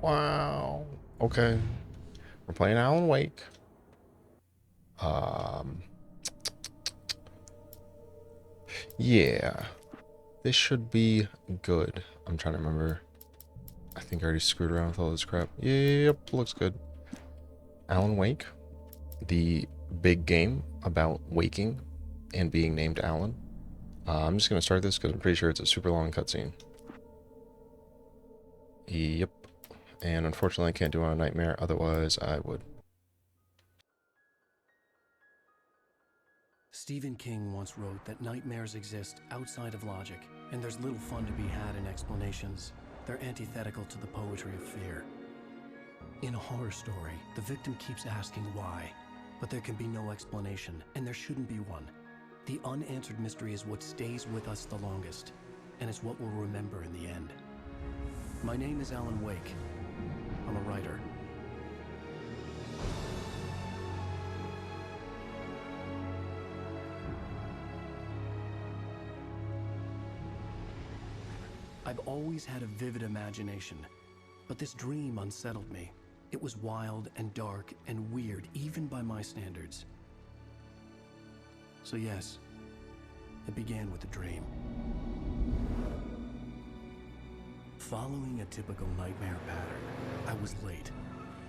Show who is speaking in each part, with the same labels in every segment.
Speaker 1: Wow. Okay. We're playing Alan Wake. Um, yeah. This should be good. I'm trying to remember. I think I already screwed around with all this crap. Yep, looks good. Alan Wake, the big game about waking and being named Alan. I'm just going to start this because I'm pretty sure it's a super long cutscene. Yep. And unfortunately, I can't do it on a nightmare, otherwise I would.
Speaker 2: Stephen King once wrote that nightmares exist outside of logic, and there's little fun to be had in explanations. They're antithetical to the poetry of fear. In a horror story, the victim keeps asking why, but there can be no explanation, and there shouldn't be one. The unanswered mystery is what stays with us the longest, and it's what we'll remember in the end. My name is Alan Wake. I'm a writer. I've always had a vivid imagination, but this dream unsettled me. It was wild and dark and weird, even by my standards. So yes, it began with a dream. Following a typical nightmare pattern, I was late,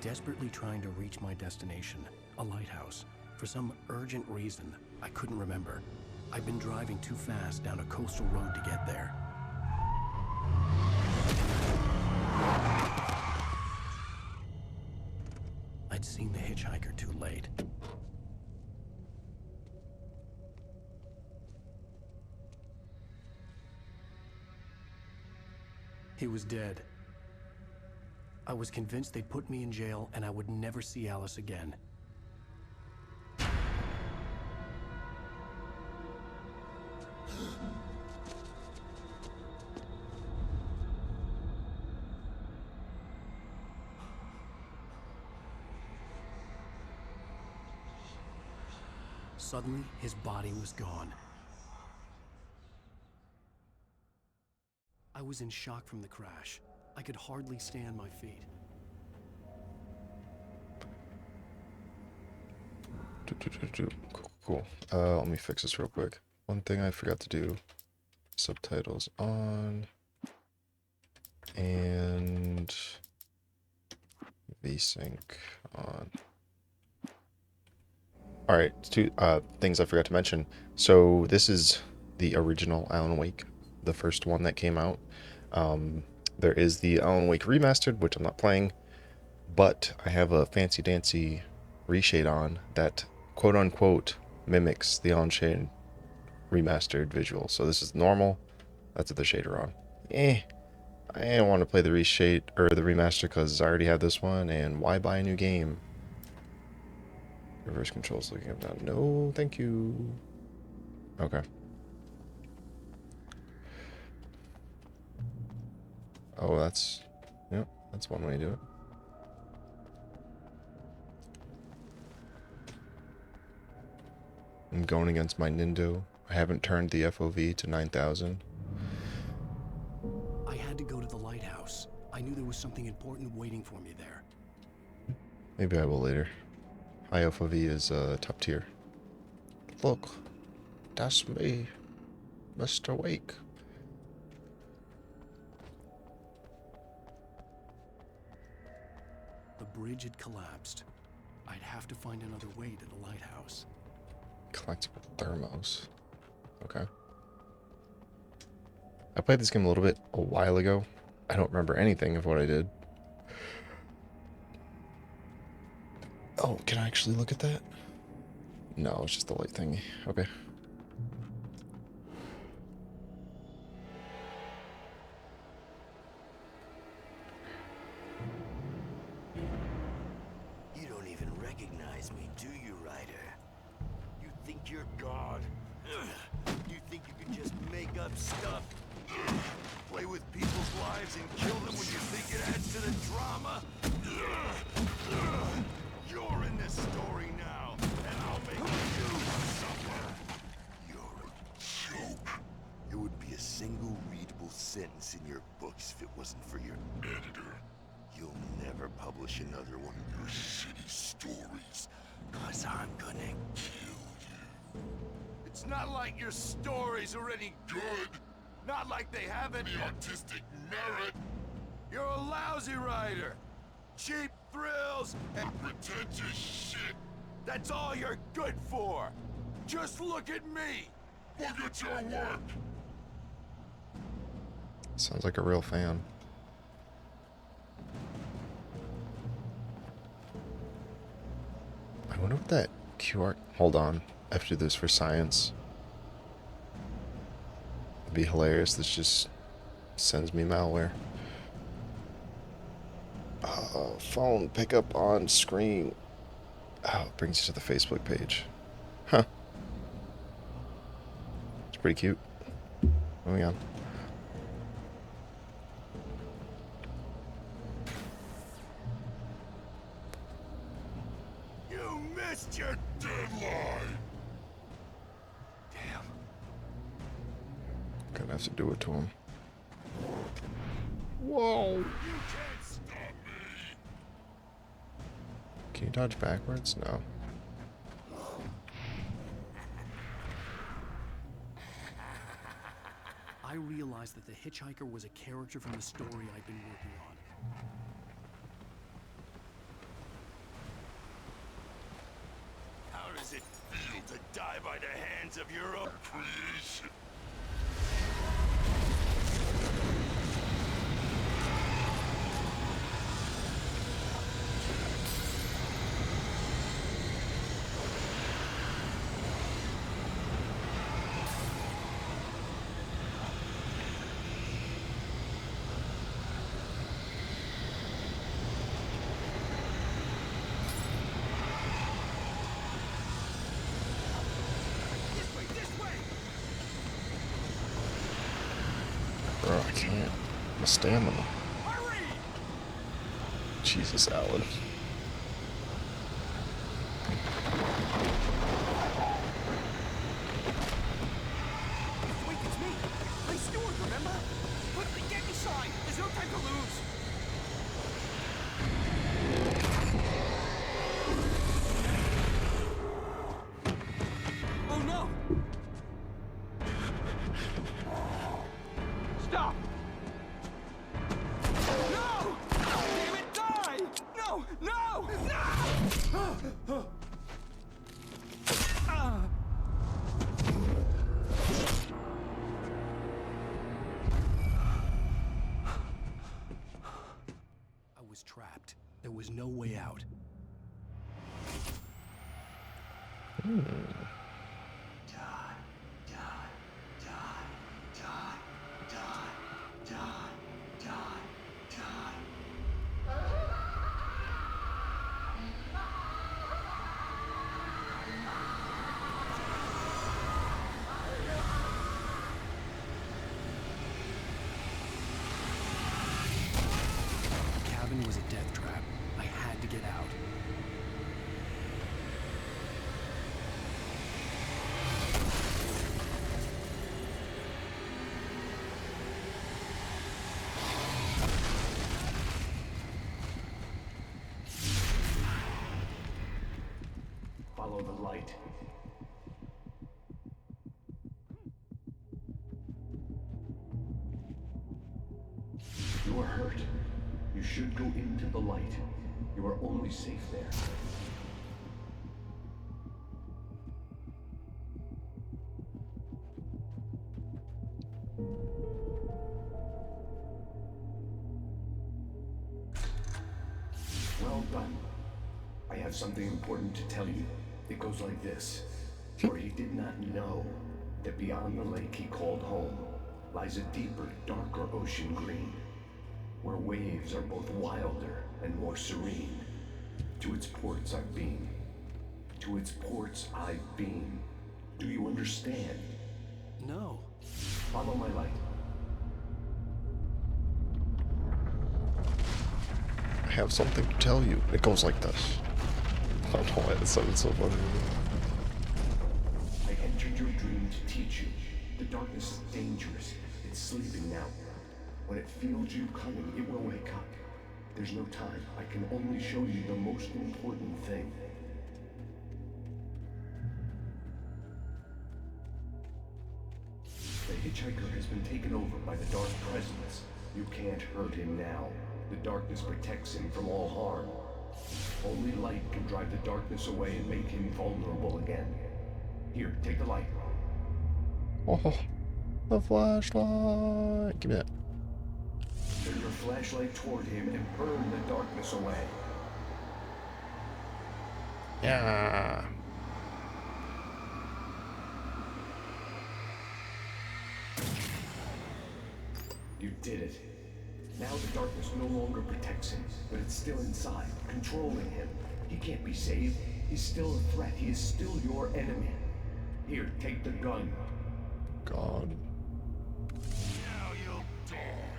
Speaker 2: desperately trying to reach my destination, a lighthouse. For some urgent reason, I couldn't remember. I'd been driving too fast down a coastal road to get there. I'd seen the hitchhiker too late. He was dead. I was convinced they'd put me in jail and I would never see Alice again. Suddenly, his body was gone. I was in shock from the crash. I could hardly stay on my feet.
Speaker 1: Cool. Let me fix this real quick. One thing I forgot to do. Subtitles on. And VSync on. Alright, two things I forgot to mention. So this is the original Alan Wake, the first one that came out. There is the Alan Wake Remastered, which I'm not playing, but I have a fancy dancy reshade on that quote-unquote mimics the Alan Shade Remastered visual. So this is normal, that's with the shader on. I didn't want to play the reshade or the remaster because I already have this one, and why buy a new game? Reverse controls looking up now. No, thank you. Okay. Oh, that's... Yep, that's one way to do it. I'm going against my Nindo. I haven't turned the FOV to 9,000.
Speaker 2: I had to go to the lighthouse. I knew there was something important waiting for me there.
Speaker 1: Maybe I will later. High FOV is top tier. Look, that's me, Mr. Wake.
Speaker 2: The bridge had collapsed. I'd have to find another way to the lighthouse.
Speaker 1: Collectible thermos. Okay. I played this game a little bit a while ago. I don't remember anything of what I did. Oh, can I actually look at that? No, it's just the light thingy. Okay.
Speaker 3: You don't even recognize me, do you, Ryder? You think you're God? You think you can just make up stuff? Play with people's lives and kill them when you think it adds to the drama? You're in this story now, and I'll make you suffer. You're a joke. There would be a single readable sentence in your books if it wasn't for your editor. You'll never publish another one of your shitty stories, 'cause I'm gonna kill you. It's not like your stories are any good. Not like they have any artistic merit. You're a lousy writer. Cheap thrills and pretentious shit. That's all you're good for. Just look at me. Look at your work.
Speaker 1: Sounds like a real fan. I wonder what that QR... Hold on. I have to do this for science. It'd be hilarious. This just sends me malware. Phone pickup on screen. Oh, it brings you to the Facebook page. Huh. It's pretty cute. Moving on.
Speaker 3: You missed your deadline. Damn.
Speaker 1: Gonna have to do it to him. Whoa.
Speaker 3: You can't stop me.
Speaker 1: Can you dodge backwards? No.
Speaker 2: I realized that the hitchhiker was a character from the story I'd been working on.
Speaker 3: How does it feel to die by the hands of your own creation?
Speaker 1: Bro, I can't. My stamina. Jesus, Alan.
Speaker 2: Wait, it's me! I'm Stewart, remember? Quickly, get inside! There's no time to lose! Oh no! Stop! No! Damn it, die! No! No! No! I was trapped. There was no way out. The cabin was a death trap. I had to get out. Follow the light. You are hurt. You should go into the light. You are only safe there. Well done. I have something important to tell you. It goes like this. For he did not know that beyond the lake he called home lies a deeper, darker ocean green, where waves are both wilder and more serene. To its ports I've been. To its ports I've been. Do you understand? No. Follow my light.
Speaker 1: I have something to tell you. It goes like this. I don't know why that sounded so funny.
Speaker 2: I entered your dream to teach you. The darkness is dangerous. It's sleeping now. When it feels you coming, it will wake up.
Speaker 4: There's no time. I can only show you the most important thing. The hitchhiker has been taken over by the Dark Presence. You can't hurt him now. The darkness protects him from all harm. Only light can drive the darkness away and make him vulnerable again. Here, take the light.
Speaker 1: Oh, the flashlight. Give me that.
Speaker 4: Turn your flashlight toward him and burn the darkness away.
Speaker 1: Yeah.
Speaker 4: You did it. Now the darkness no longer protects him, but it's still inside, controlling him. He can't be saved. He's still a threat. He is still your enemy. Here, take the gun.
Speaker 1: God.
Speaker 3: Now you'll die.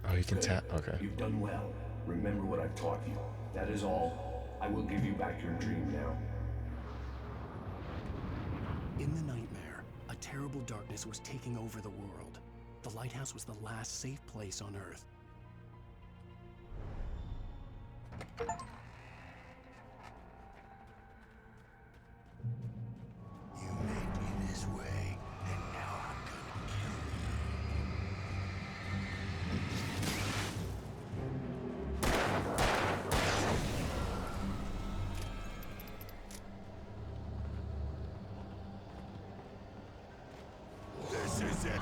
Speaker 1: Oh, you can
Speaker 4: Good.
Speaker 1: tap. Okay.
Speaker 4: You've done well. Remember what I've taught you. That is all. I will give you back your dream now.
Speaker 2: In the nightmare, a terrible darkness was taking over the world. The lighthouse was the last safe place on Earth.
Speaker 3: You made me this way, and now I'm gonna kill you. This is it.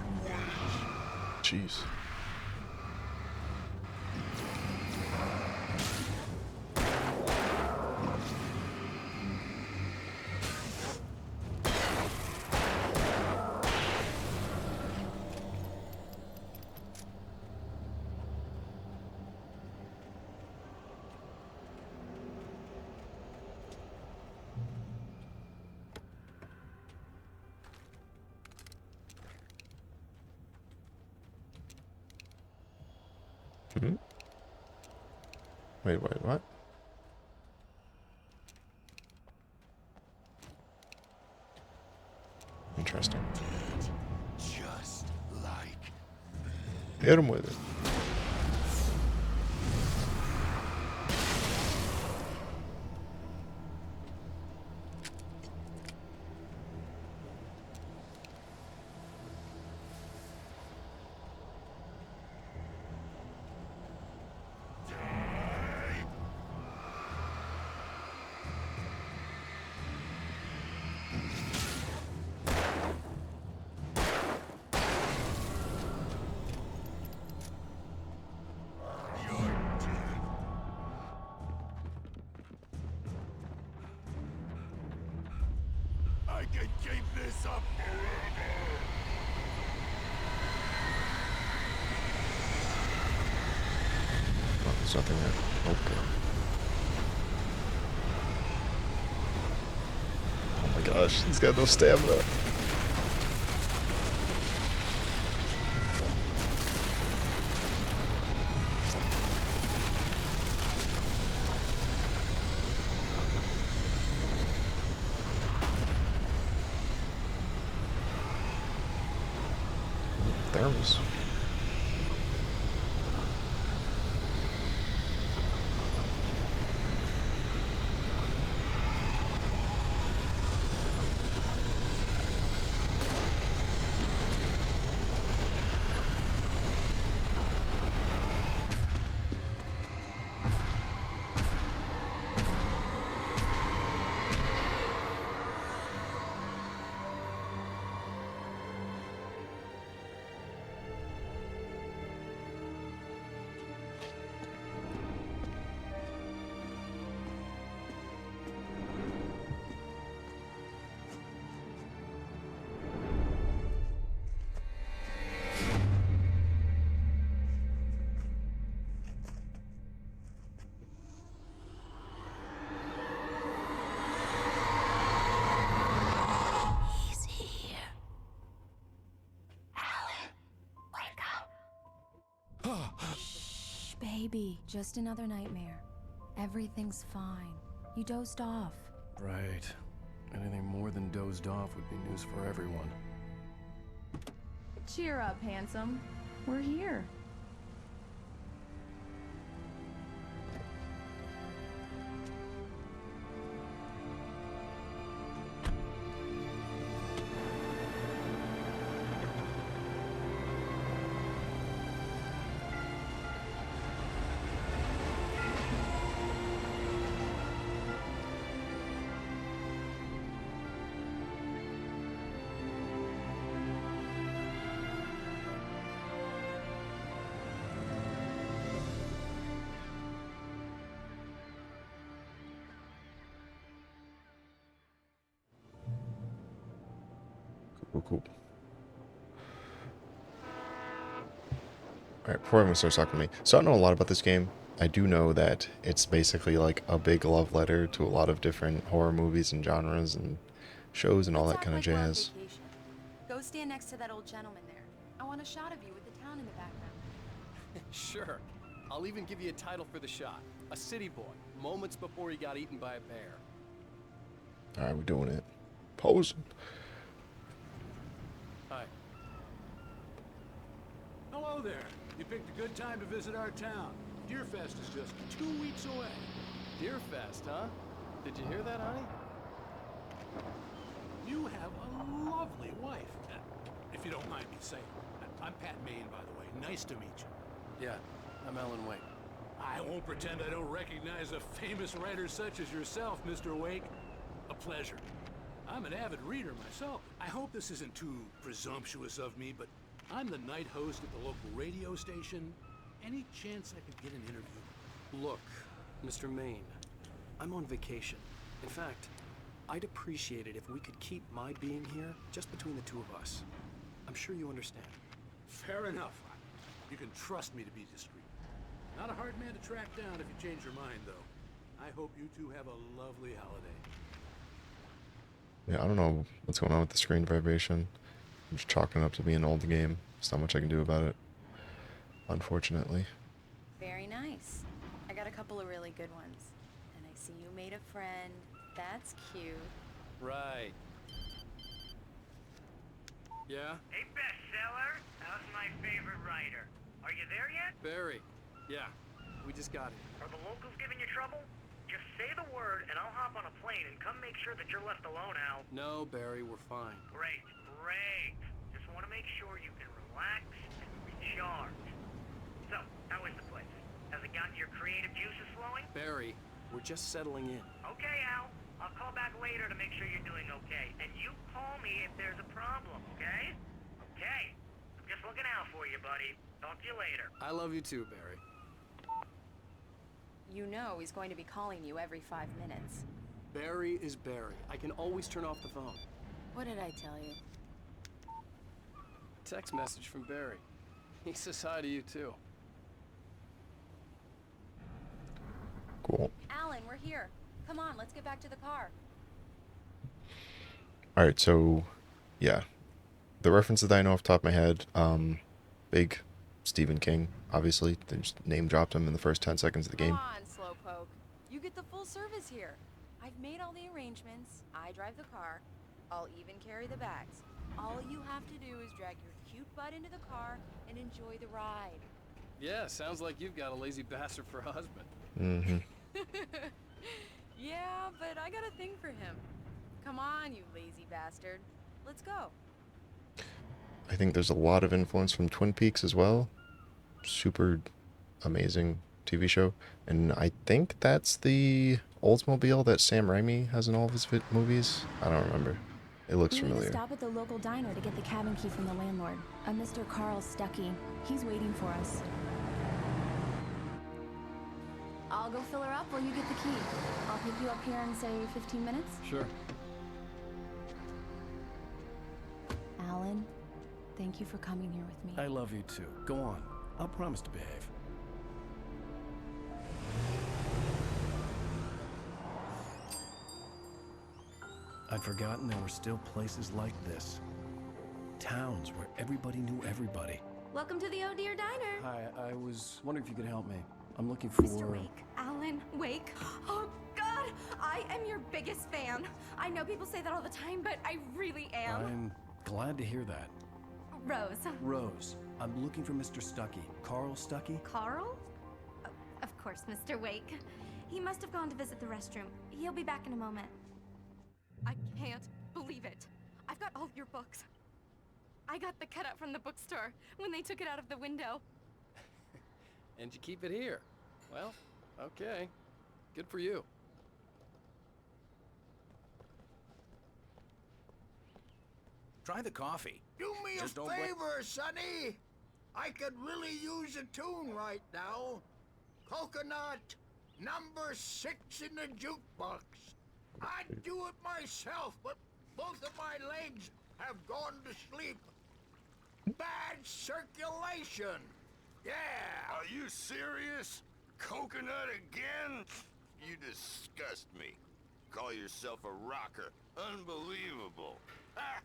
Speaker 1: Jeez. Hmm? Wait, what? Interesting.
Speaker 3: Just like
Speaker 1: Hit him with it.
Speaker 3: I can keep this up forever.
Speaker 1: Oh, there's nothing there. Okay. Oh my gosh, he's got no stamina. Thermos.
Speaker 5: He's here. Alan, wake up. Shh, baby. Just another nightmare. Everything's fine. You dozed off.
Speaker 2: Right. Anything more than dozed off would be news for everyone.
Speaker 6: Cheer up, handsome. We're here.
Speaker 1: Cool. Alright, before everyone starts talking to me. So I don't know a lot about this game. I do know that it's basically like a big love letter to a lot of different horror movies and genres and shows and all that kind of jazz.
Speaker 7: Go stand next to that old gentleman there. I want a shot of you with the town in the background.
Speaker 2: Sure. I'll even give you a title for the shot. A city boy, moments before he got eaten by a bear.
Speaker 1: Alright, we're doing it. Posing.
Speaker 2: Hi.
Speaker 8: Hello there. You picked a good time to visit our town. Deerfest is just 2 weeks away.
Speaker 2: Deerfest, huh? Did you hear that, honey?
Speaker 8: You have a lovely wife. If you don't mind me saying. I'm Pat Maine, by the way. Nice to meet you.
Speaker 2: Yeah, I'm Alan Wake.
Speaker 8: I won't pretend I don't recognize a famous writer such as yourself, Mr. Wake. A pleasure. I'm an avid reader myself. I hope this isn't too presumptuous of me, but I'm the night host at the local radio station. Any chance I could get an interview?
Speaker 2: Look, Mr. Maine, I'm on vacation. In fact, I'd appreciate it if we could keep my being here just between the two of us. I'm sure you understand.
Speaker 8: Fair enough. You can trust me to be discreet. Not a hard man to track down if you change your mind, though. I hope you two have a lovely holiday.
Speaker 1: Yeah, I don't know what's going on with the screen vibration. I'm just chalking it up to being an old game. There's not much I can do about it, unfortunately.
Speaker 7: Very nice. I got a couple of really good ones. And I see you made a friend. That's cute.
Speaker 2: Right. Yeah?
Speaker 9: Hey, bestseller, how's my favorite writer? Are you there yet?
Speaker 2: Barry. Yeah, we just got here.
Speaker 9: Are the locals giving you trouble? Just say the word and I'll hop on a plane and come make sure that you're left alone, Al.
Speaker 2: No, Barry, we're fine.
Speaker 9: Great, great. Just want to make sure you can relax and recharge. So, how is the place? Has it gotten your creative juices flowing?
Speaker 2: Barry, we're just settling in.
Speaker 9: Okay, Al. I'll call back later to make sure you're doing okay. And you call me if there's a problem, okay? Okay. I'm just looking out for you, buddy. Talk to you later.
Speaker 2: I love you too, Barry.
Speaker 7: You know he's going to be calling you every 5 minutes.
Speaker 2: Barry is Barry. I can always turn off the phone.
Speaker 7: What did I tell you?
Speaker 2: Text message from Barry. He says hi to you too.
Speaker 1: Cool.
Speaker 7: Alan, we're here. Come on, let's get back to the car.
Speaker 1: Alright, so, yeah. The references that I know off the top of my head, big Stephen King, obviously. They just name dropped him in the first 10 seconds of the game.
Speaker 7: Come on, Slowpoke. You get the full service here. I've made all the arrangements. I drive the car. I'll even carry the bags. All you have to do is drag your cute butt into the car and enjoy the ride.
Speaker 2: Yeah, sounds like you've got a lazy bastard for a husband.
Speaker 1: Mm-hmm.
Speaker 7: Yeah, but I got a thing for him. Come on, you lazy bastard. Let's go.
Speaker 1: I think there's a lot of influence from Twin Peaks as well. Super amazing TV show. And I think that's the Oldsmobile that Sam Raimi has in all of his movies. I don't remember. It looks
Speaker 5: We need
Speaker 1: familiar.
Speaker 5: to stop at the local diner to get the cabin key from the landlord. A Mr. Carl Stuckey. He's waiting for us. I'll go fill her up while you get the key. I'll pick you up here in, say, 15 minutes.
Speaker 2: Sure.
Speaker 5: Alan, thank you for coming here with me.
Speaker 2: I love you too. Go on. I'll promise to behave. I'd forgotten there were still places like this. Towns where everybody knew everybody.
Speaker 6: Welcome to the Oh Dear Diner.
Speaker 2: Hi, I was wondering if you could help me. I'm looking for...
Speaker 6: Mr. Wake. Alan Wake. Oh, God! God! I am your biggest fan. I know people say that all the time, but I really am.
Speaker 2: I'm glad to hear that.
Speaker 6: Rose.
Speaker 2: Rose, I'm looking for Mr. Stuckey. Carl Stuckey?
Speaker 6: Carl? Oh, of course, Mr. Wake. He must have gone to visit the restroom. He'll be back in a moment. I can't believe it. I've got all your books. I got the cutout from the bookstore when they took it out of the window.
Speaker 2: And you keep it here. Well, okay. Good for you.
Speaker 8: Try the coffee.
Speaker 3: Do me
Speaker 8: Just
Speaker 3: a
Speaker 8: don't
Speaker 3: favor, Sonny. I could really use a tune right now. Coconut, number 6 in the jukebox. I'd do it myself, but both of my legs have gone to sleep. Bad circulation. Yeah.
Speaker 10: Are you serious? Coconut again? You disgust me. Call yourself a rocker. Unbelievable. Ha!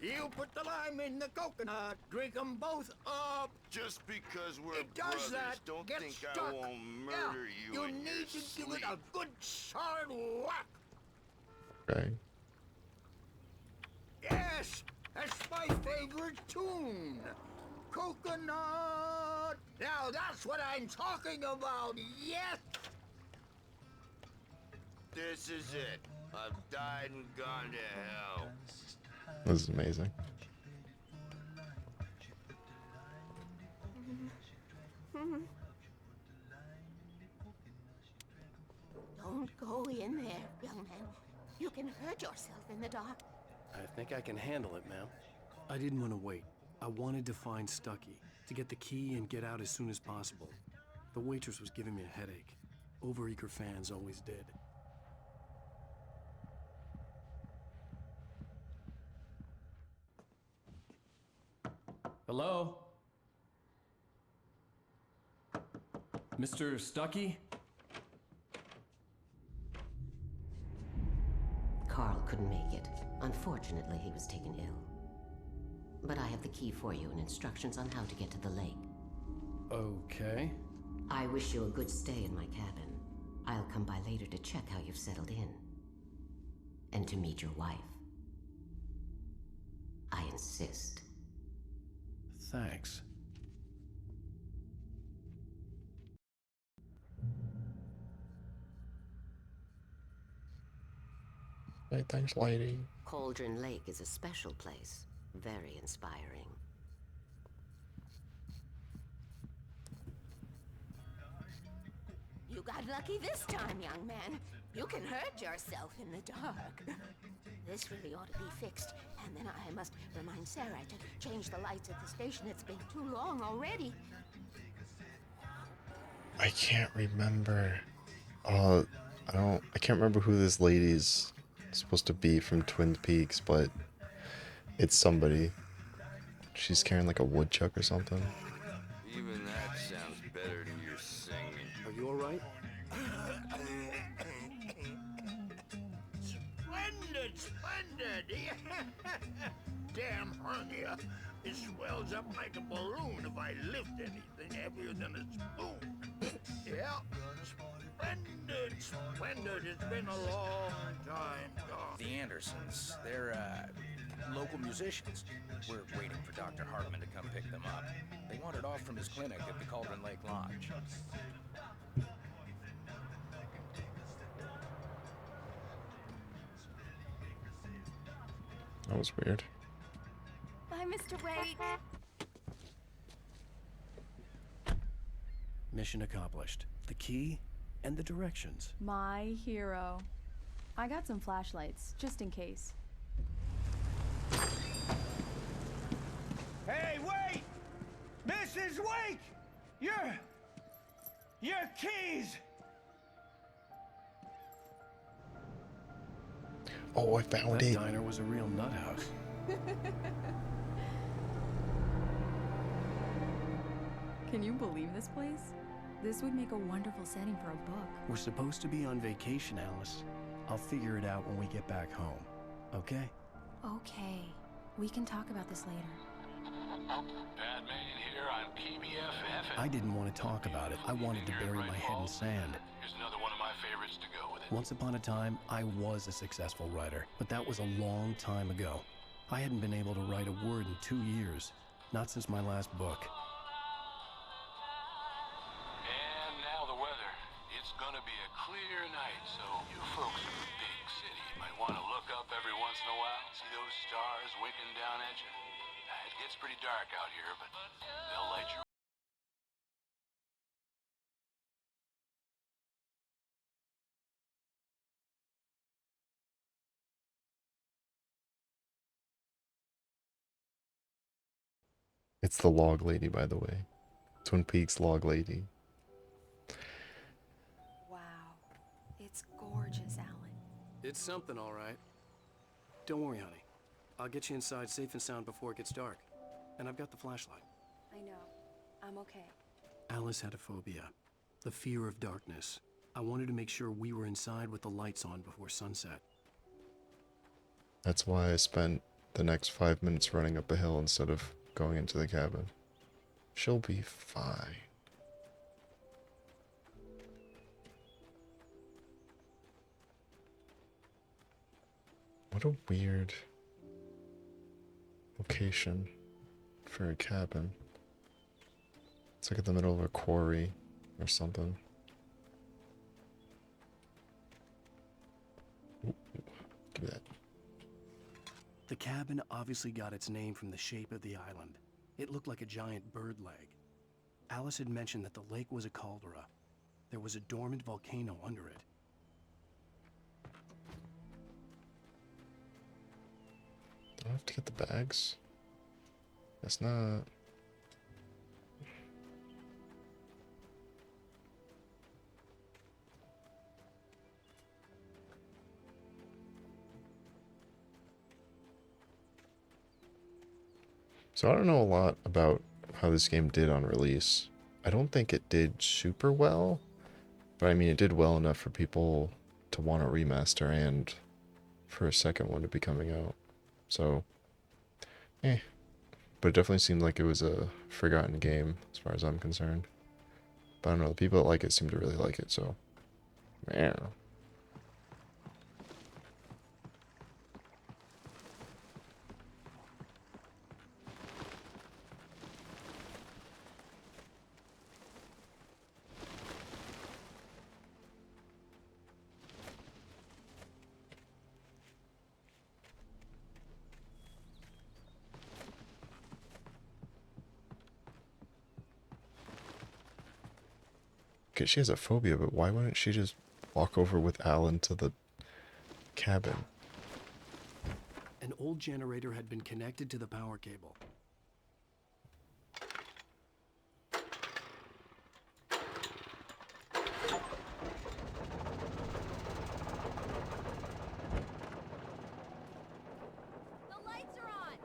Speaker 3: You put the lime in the coconut, drink them both up.
Speaker 10: Just because we're
Speaker 3: It does
Speaker 10: brothers,
Speaker 3: that.
Speaker 10: don't
Speaker 3: Get
Speaker 10: think
Speaker 3: stuck.
Speaker 10: I won't murder
Speaker 3: Yeah,
Speaker 10: you in
Speaker 3: need
Speaker 10: your
Speaker 3: to
Speaker 10: sleep.
Speaker 3: give it a good solid whack.
Speaker 1: Okay.
Speaker 3: Yes, that's my favorite tune. Coconut. Now that's what I'm talking about. Yes.
Speaker 10: This is it. I've died and gone to hell.
Speaker 1: This is amazing.
Speaker 11: Don't go in there, young man. You can hurt yourself in the dark.
Speaker 2: I think I can handle it, ma'am. I didn't want to wait. I wanted to find Stuckey, to get the key and get out as soon as possible. The waitress was giving me a headache. Overeager fans always did. Hello? Mr. Stuckey?
Speaker 11: Carl couldn't make it. Unfortunately, he was taken ill. But I have the key for you and instructions on how to get to the lake.
Speaker 2: Okay.
Speaker 11: I wish you a good stay in my cabin. I'll come by later to check how you've settled in. And to meet your wife. I insist.
Speaker 2: Thanks.
Speaker 1: Hey, thanks, lady.
Speaker 11: Cauldron Lake is a special place. Very inspiring. You got lucky this time, young man. You can hurt yourself in the dark. This really ought to be fixed, and then I must remind Sarah to change the lights at the station. It's been too long already.
Speaker 1: I can't remember. I can't remember who this lady's supposed to be from Twin Peaks, but it's somebody. She's carrying like a woodchuck or something.
Speaker 10: Even that sounds better than your singing.
Speaker 2: Are you alright?
Speaker 3: Splendid. Damn hernia. It swells up like a balloon if I lift anything heavier than a spoon. Yeah. Splendid. It's been a long time gone.
Speaker 12: The Andersons, they're, local musicians. We're waiting for Dr. Hartman to come pick them up. They wandered off from his clinic at the Cauldron Lake Lodge.
Speaker 1: That was weird.
Speaker 6: Bye, Mr. Wake.
Speaker 2: Mission accomplished. The key and the directions.
Speaker 6: My hero. I got some flashlights, just in case.
Speaker 13: Hey, wait! Mrs. Wake! Your keys!
Speaker 1: Oh, I found
Speaker 2: That
Speaker 1: it.
Speaker 2: diner was a real nut house.
Speaker 6: Can you believe this place? This would make a wonderful setting for a book.
Speaker 2: We're supposed to be on vacation, Alice. I'll figure it out when we get back home. Okay?
Speaker 5: Okay. We can talk about this later.
Speaker 8: Batman here on PBFF.
Speaker 2: I didn't want to talk about it. I wanted to bury my head in sand.
Speaker 8: Here's another one of my favorites to go with it.
Speaker 2: Once upon a time, I was a successful writer, but that was a long time ago. I hadn't been able to write a word in 2 years, not since my last book.
Speaker 8: And now the weather. It's gonna be a clear night, so you folks in the big city might want to look up every once in a while, see those stars winking down at you. It gets pretty dark out here, but they'll light you.
Speaker 1: It's the log lady, by the way. Twin Peaks log lady.
Speaker 7: Wow. It's gorgeous, Alan.
Speaker 2: It's something, all right. Don't worry, honey. I'll get you inside safe and sound before it gets dark. And I've got the flashlight.
Speaker 7: I know. I'm okay.
Speaker 2: Alice had a phobia, the fear of darkness. I wanted to make sure we were inside with the lights on before sunset.
Speaker 1: That's why I spent the next 5 minutes running up a hill instead of going into the cabin. She'll be fine. What a weird location for a cabin. It's like in the middle of a quarry or something. Ooh, give me that.
Speaker 2: The cabin obviously got its name from the shape of the island. It looked like a giant bird leg. Alice had mentioned that the lake was a caldera. There was a dormant volcano under it.
Speaker 1: Do I have to get the bags? That's not... So I don't know a lot about how this game did on release. I don't think it did super well, but I mean it did well enough for people to want a remaster and for a second one to be coming out. So, but it definitely seemed like it was a forgotten game as far as I'm concerned. But I don't know, the people that like it seem to really like it, so man. Okay, she has a phobia, but why wouldn't she just walk over with Alan to the cabin?
Speaker 2: An old generator had been connected to the power cable.
Speaker 7: The lights are on!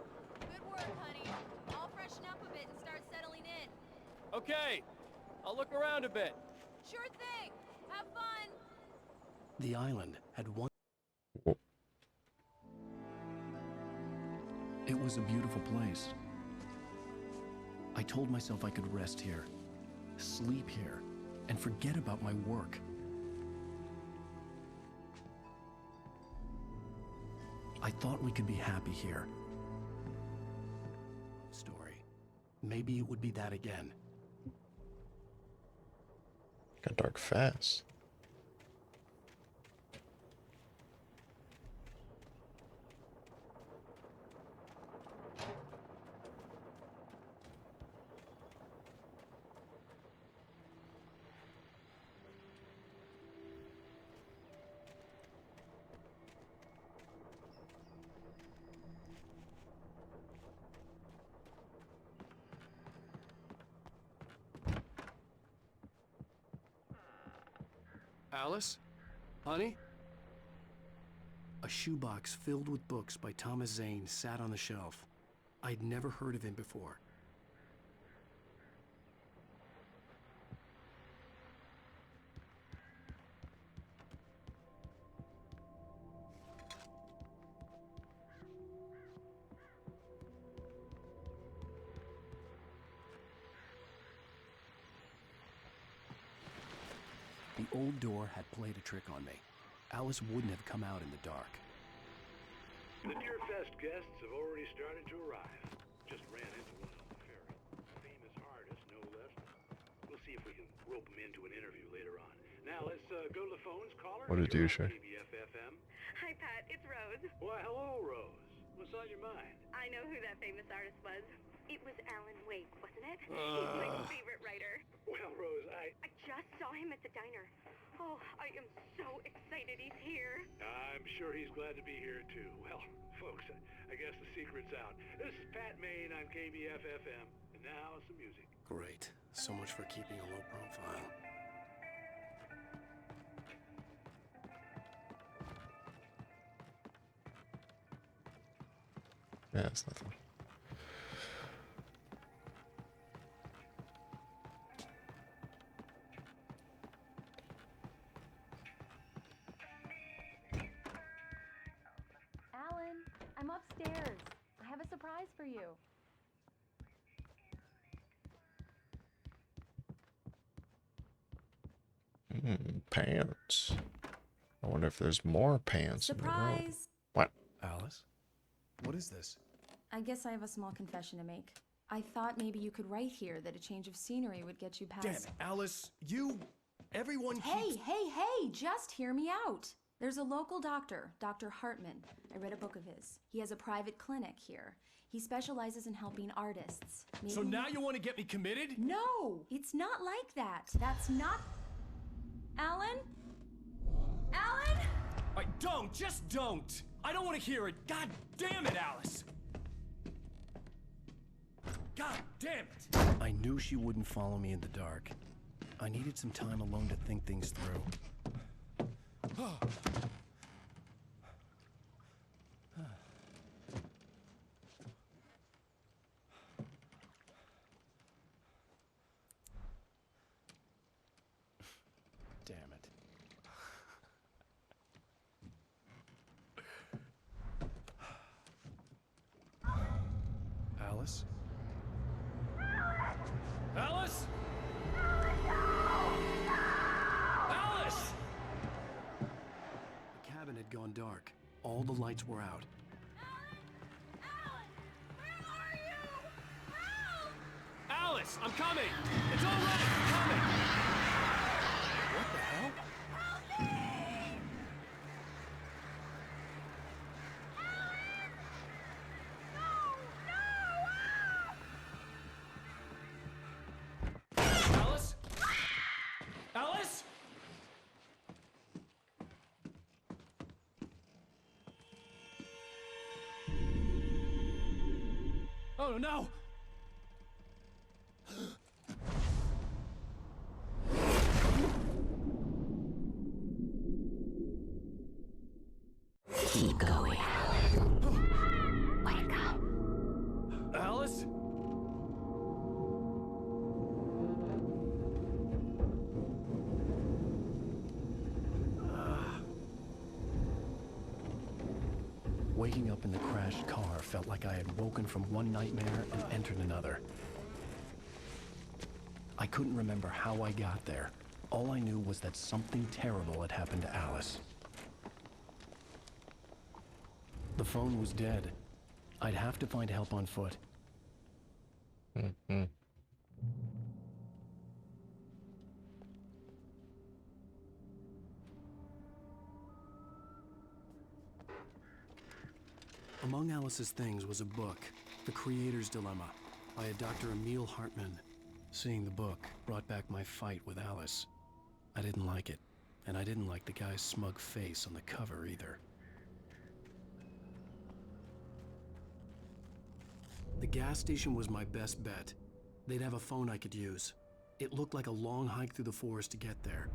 Speaker 7: Good work, honey. I'll freshen up a bit and start settling in.
Speaker 14: Okay, I'll look around a bit.
Speaker 7: Sure thing! Have fun!
Speaker 2: The island had one... It was a beautiful place. I told myself I could rest here, sleep here, and forget about my work. I thought we could be happy here. Story. Maybe it would be that again.
Speaker 1: Got dark fast.
Speaker 2: Alice? Honey? A shoebox filled with books by Thomas Zane sat on the shelf. I'd never heard of him before. The old door had played a trick on me. Alice wouldn't have come out in the dark.
Speaker 8: The Deerfest guests have already started to arrive. Just ran into one on the ferry. Famous artist, no less. We'll see if we can rope him into an interview later on. Now let's go to the phones. Caller.
Speaker 1: What a doucher.
Speaker 8: KBFFM.
Speaker 15: Hi, Pat. It's Rose.
Speaker 8: Why, hello, Rose. What's on your mind?
Speaker 15: I know who that famous artist was. It was Alan Wake, wasn't it? He's my favorite writer.
Speaker 8: Well, Rose, I
Speaker 15: just saw him at the diner. Oh, I am so excited he's here.
Speaker 8: I'm sure he's glad to be here, too. Well, folks, I guess the secret's out. This is Pat Maine on KBFFM, and now some music.
Speaker 2: Great. So much for keeping a low profile.
Speaker 1: Yeah, it's nothing.
Speaker 5: Alan, I'm upstairs. I have a surprise for you.
Speaker 1: Pants. I wonder if there's more pants in the room.
Speaker 5: Surprise!
Speaker 1: What?
Speaker 2: Alice? What is this?
Speaker 5: I guess I have a small confession to make. I thought maybe you could write here that a change of scenery would get you past...
Speaker 2: Damn it, Alice, everyone
Speaker 5: Hey,
Speaker 2: keeps...
Speaker 5: hey, just hear me out. There's a local doctor, Dr. Hartman. I read a book of his. He has a private clinic here. He specializes in helping artists.
Speaker 2: So now you want to get me committed?
Speaker 5: No, it's not like that. That's not... Alan? Alan?
Speaker 2: Just don't! I don't want to hear it. God damn it, Alice! God damn it! I knew she wouldn't follow me in the dark. I needed some time alone to think things through. Damn it. Alice? Alice? Alice! The cabin had gone dark. All the lights were out. Alice, I'm coming! It's all right, I'm coming! What the hell? Alice? Alice? Oh no!
Speaker 11: Keep going. Wake up.
Speaker 2: Alice? Waking up in the crashed car felt like I had woken from one nightmare and entered another. I couldn't remember how I got there. All I knew was that something terrible had happened to Alice. The phone was dead. I'd have to find help on foot.
Speaker 1: Mm-hmm.
Speaker 2: Among Alice's things was a book, The Creator's Dilemma, by a Dr. Emil Hartman. Seeing the book brought back my fight with Alice. I didn't like it, and I didn't like the guy's smug face on the cover either. The gas station was my best bet. They'd have a phone I could use. It looked like a long hike through the forest to get there.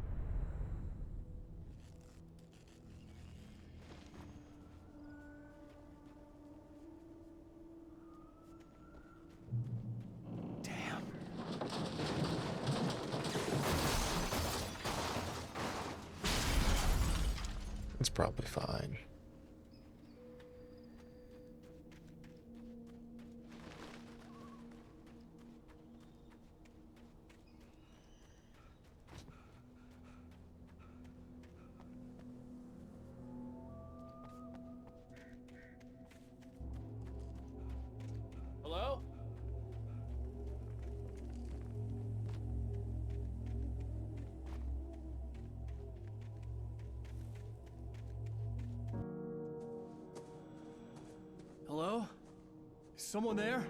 Speaker 1: It's probably fine.
Speaker 14: Hello?
Speaker 2: Hello? Is someone there?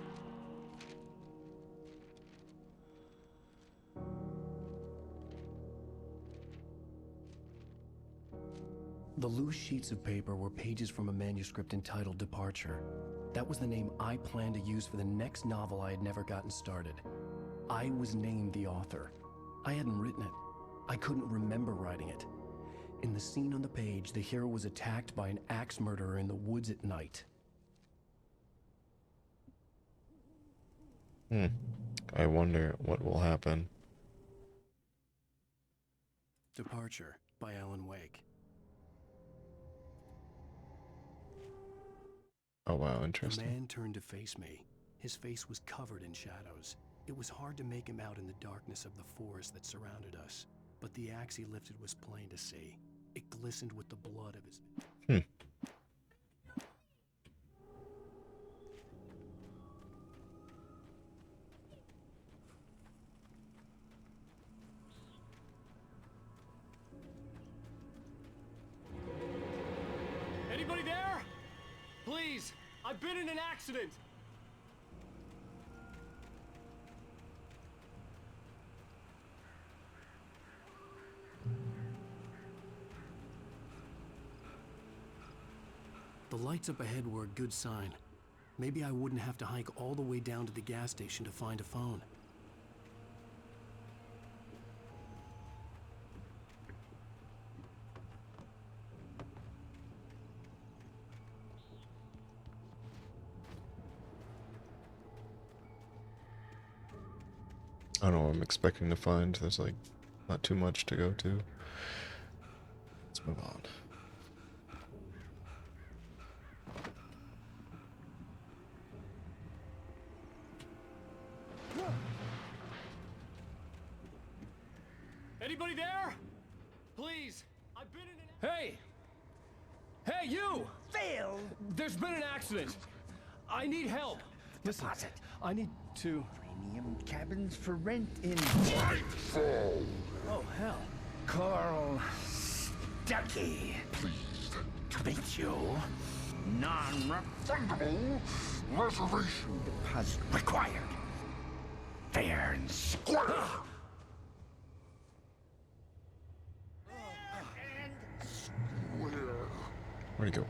Speaker 2: The loose sheets of paper were pages from a manuscript entitled Departure. That was the name I planned to use for the next novel I had never gotten started. I was named the author. I hadn't written it. I couldn't remember writing it. In the scene on the page, the hero was attacked by an axe murderer in the woods at night.
Speaker 1: I wonder what will happen.
Speaker 2: Departure by Alan Wake.
Speaker 1: Oh wow,
Speaker 2: The
Speaker 1: interesting.
Speaker 2: man turned to face me. His face was covered in shadows. It was hard to make him out in the darkness of the forest that surrounded us, but the axe he lifted was plain to see. It glistened with the blood of his...
Speaker 14: Anybody there? Please, I've been in an accident.
Speaker 2: The lights up ahead were a good sign. Maybe I wouldn't have to hike all the way down to the gas station to find a phone.
Speaker 1: I don't know what I'm expecting to find. There's like not too much to go to. Let's move on.
Speaker 14: Anybody there? Please, I've been in an... Hey! Hey, you!
Speaker 13: Phil!
Speaker 14: There's been an accident. I need help.
Speaker 2: Listen, I need to...
Speaker 13: Premium cabins for rent in...
Speaker 2: Oh, hell.
Speaker 13: Carl Stuckey. Pleased to meet you. Non-refundable reservation deposit required. Fair and square.
Speaker 1: Where'd he go?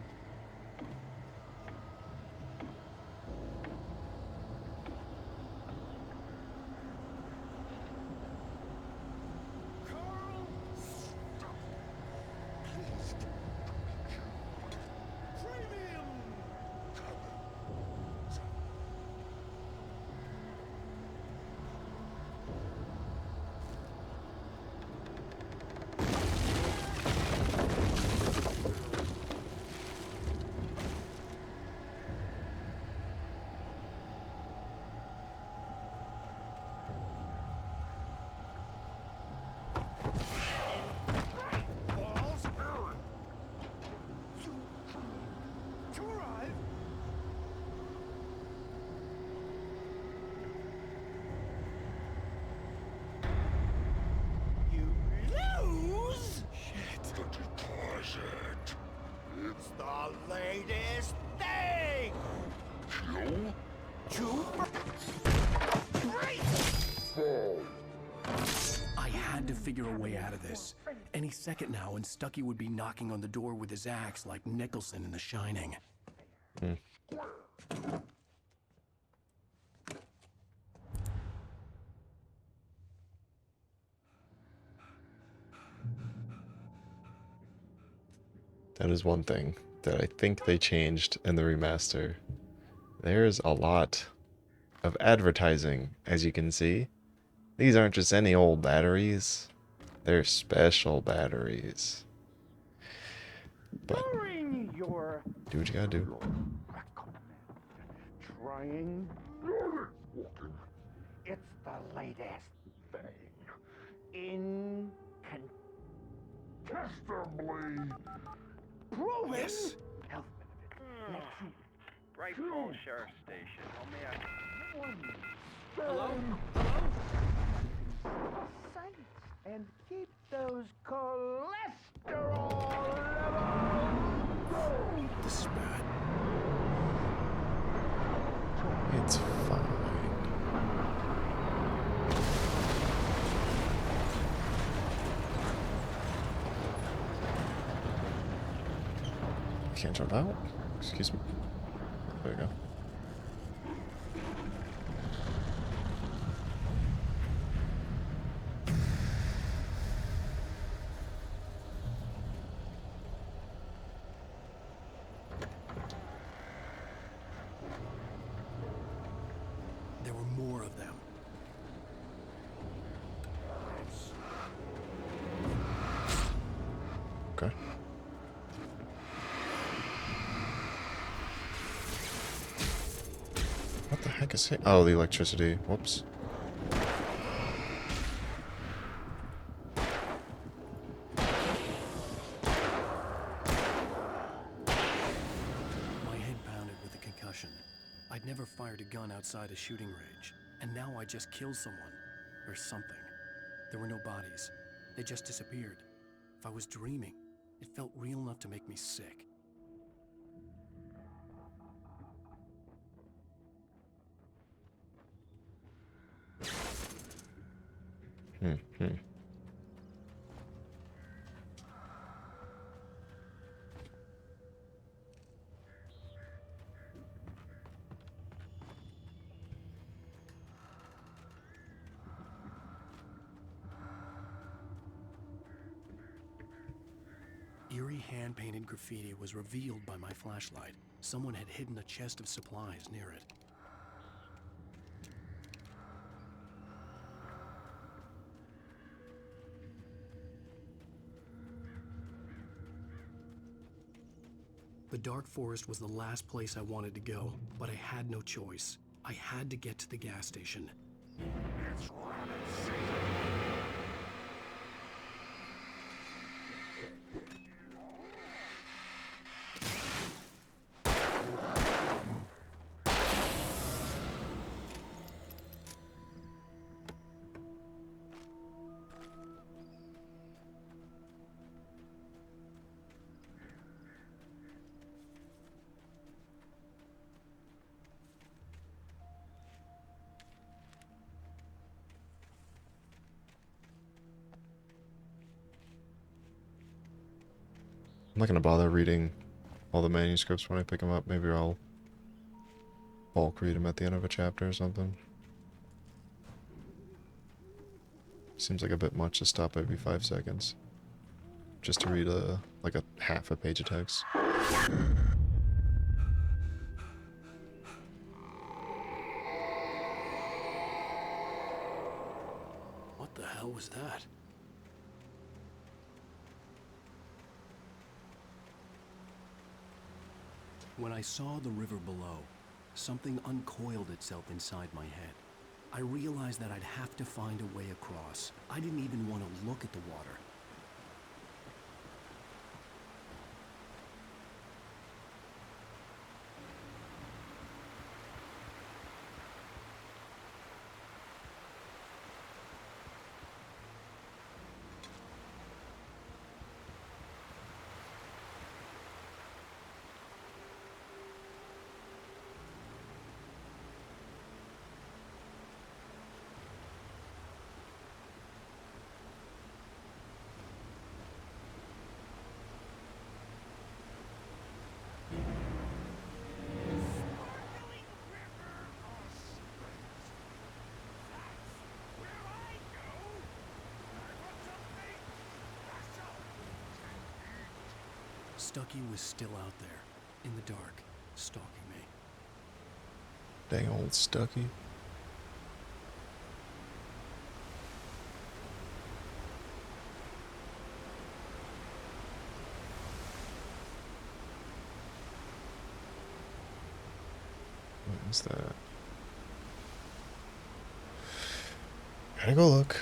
Speaker 3: It's the latest thing!
Speaker 2: I had to figure a way out of this. Any second now, and Stuckey would be knocking on the door with his axe like Nicholson in The Shining.
Speaker 1: That is one thing that I think they changed in the remaster. There's a lot of advertising, as you can see. These aren't just any old batteries. They're special batteries. But do what you gotta do.
Speaker 13: Trying it's the latest thing. Incontestably proven.
Speaker 2: Yes.
Speaker 9: Bright Falls Sheriff Station. How may I...
Speaker 14: Hello?
Speaker 13: And keep those cholesterol levels low.
Speaker 14: This is bad.
Speaker 1: It's fine. Can't jump out? Excuse me. There we go.
Speaker 2: There were more of them.
Speaker 1: Okay. What the heck is it? Oh, the electricity. Whoops.
Speaker 2: My head pounded with a concussion. I'd never fired a gun outside a shooting range, and now I just killed someone. Or something. There were no bodies. They just disappeared. If I was dreaming, it felt real enough to make me sick. Eerie hand-painted graffiti was revealed by my flashlight. Someone had hidden a chest of supplies near it. The dark forest was the last place I wanted to go, but I had no choice. I had to get to the gas station.
Speaker 1: I'm not gonna bother reading all the manuscripts when I pick them up. Maybe I'll bulk read them at the end of a chapter or something. Seems like a bit much to stop every 5 seconds. Just to read like a half a page of text.
Speaker 2: What the hell was that? When I saw the river below, something uncoiled itself inside my head. I realized that I'd have to find a way across. I didn't even want to look at the water. Stucky was still out there, in the dark, stalking me.
Speaker 1: Dang old Stucky. What is that? Gotta go look.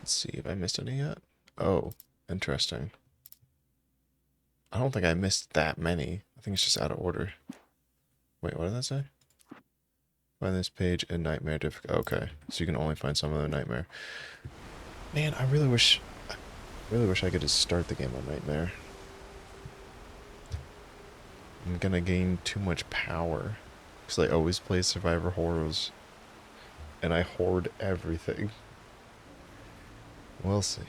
Speaker 1: Let's see if I missed any yet. Oh, interesting. I don't think I missed that many. I think it's just out of order. Wait, what did that say? Find this page in Nightmare difficult. Okay, so you can only find some of the Nightmare. Man, I really wish I could just start the game on Nightmare. I'm gonna gain too much power because I always play Survivor Horrors, and I hoard everything. We'll see.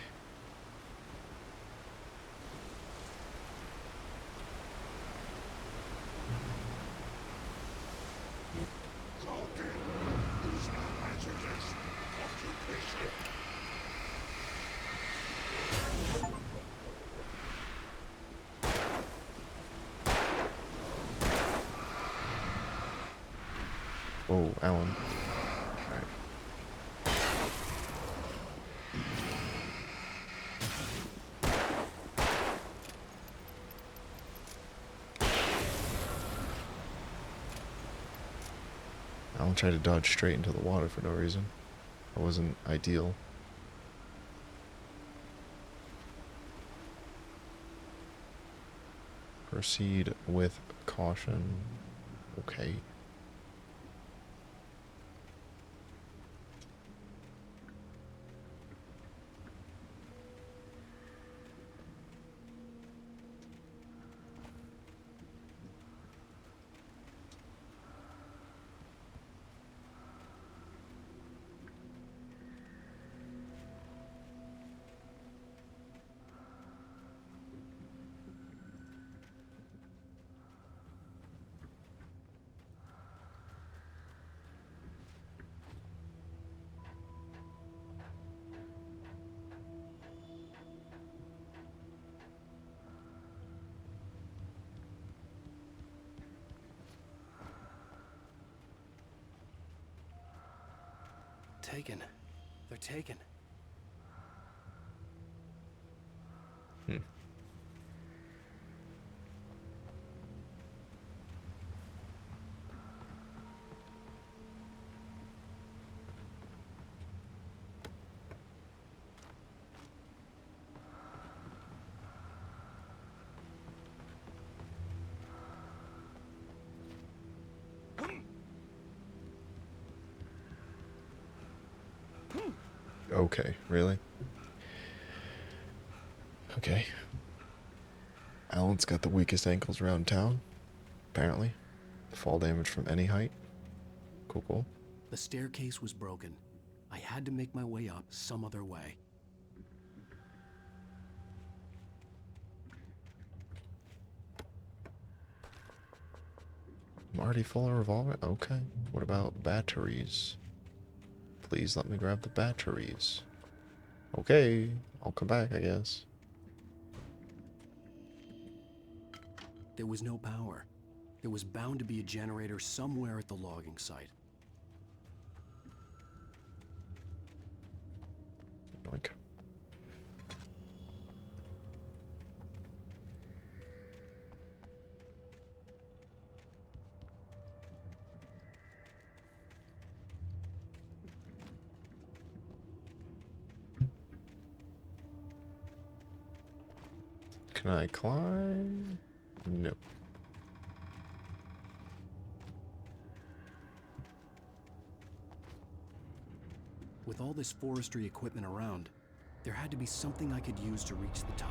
Speaker 1: Oh, Alan. Alan tried to dodge straight into the water for no reason. That wasn't ideal. Proceed with caution. Okay.
Speaker 2: Taken. They're taken.
Speaker 1: Okay, really? Okay. Alan's got the weakest ankles around town, apparently. Fall damage from any height. Cool, cool.
Speaker 2: The staircase was broken. I had to make my way up some other way.
Speaker 1: I'm already full of revolver? Okay. What about batteries? Please let me grab the batteries. Okay, I'll come back, I guess.
Speaker 2: There was no power. There was bound to be a generator somewhere at the logging site.
Speaker 1: Like. Can I climb? Nope.
Speaker 2: With all this forestry equipment around, there had to be something I could use to reach the top.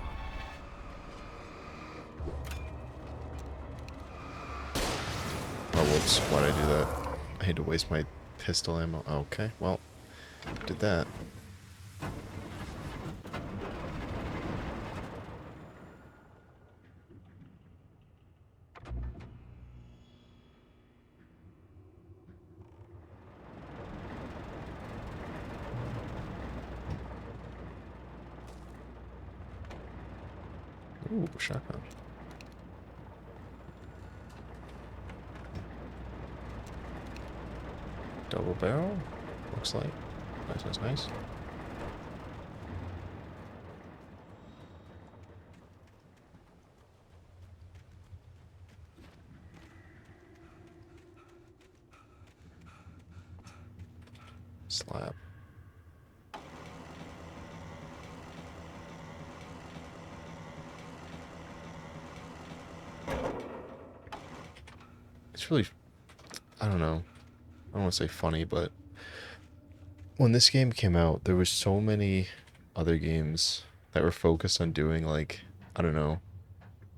Speaker 1: Oh, whoops. Why'd I do that? I had to waste my pistol ammo. Okay, well, did that. Ooh, shotgun. Double barrel, looks like. Nice, nice, nice. Slap. it's really, I don't know, I don't want to say funny, but when this game came out, there was so many other games that were focused on doing, like, I don't know,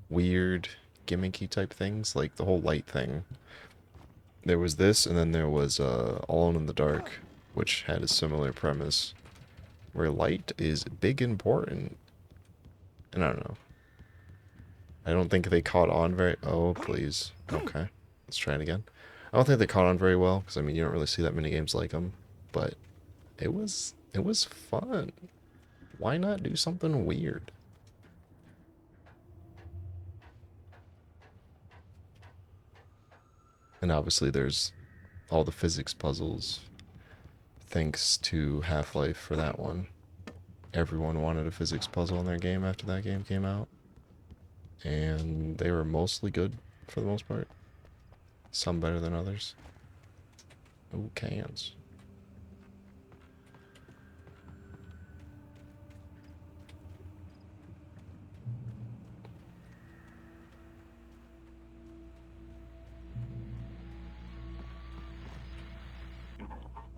Speaker 1: weird, gimmicky type things, like the whole light thing. There was this, and then there was Alone in the Dark, which had a similar premise, where light is big and important. And I don't know. I don't think they caught on very... Oh, please. Okay. Let's try it again. I don't think they caught on very well, because, I mean, you don't really see that many games like them. But it was fun. Why not do something weird? And obviously there's all the physics puzzles. Thanks to Half-Life for that one. Everyone wanted a physics puzzle in their game after that game came out. And they were mostly good for the most part. Some better than others. Ooh, cans.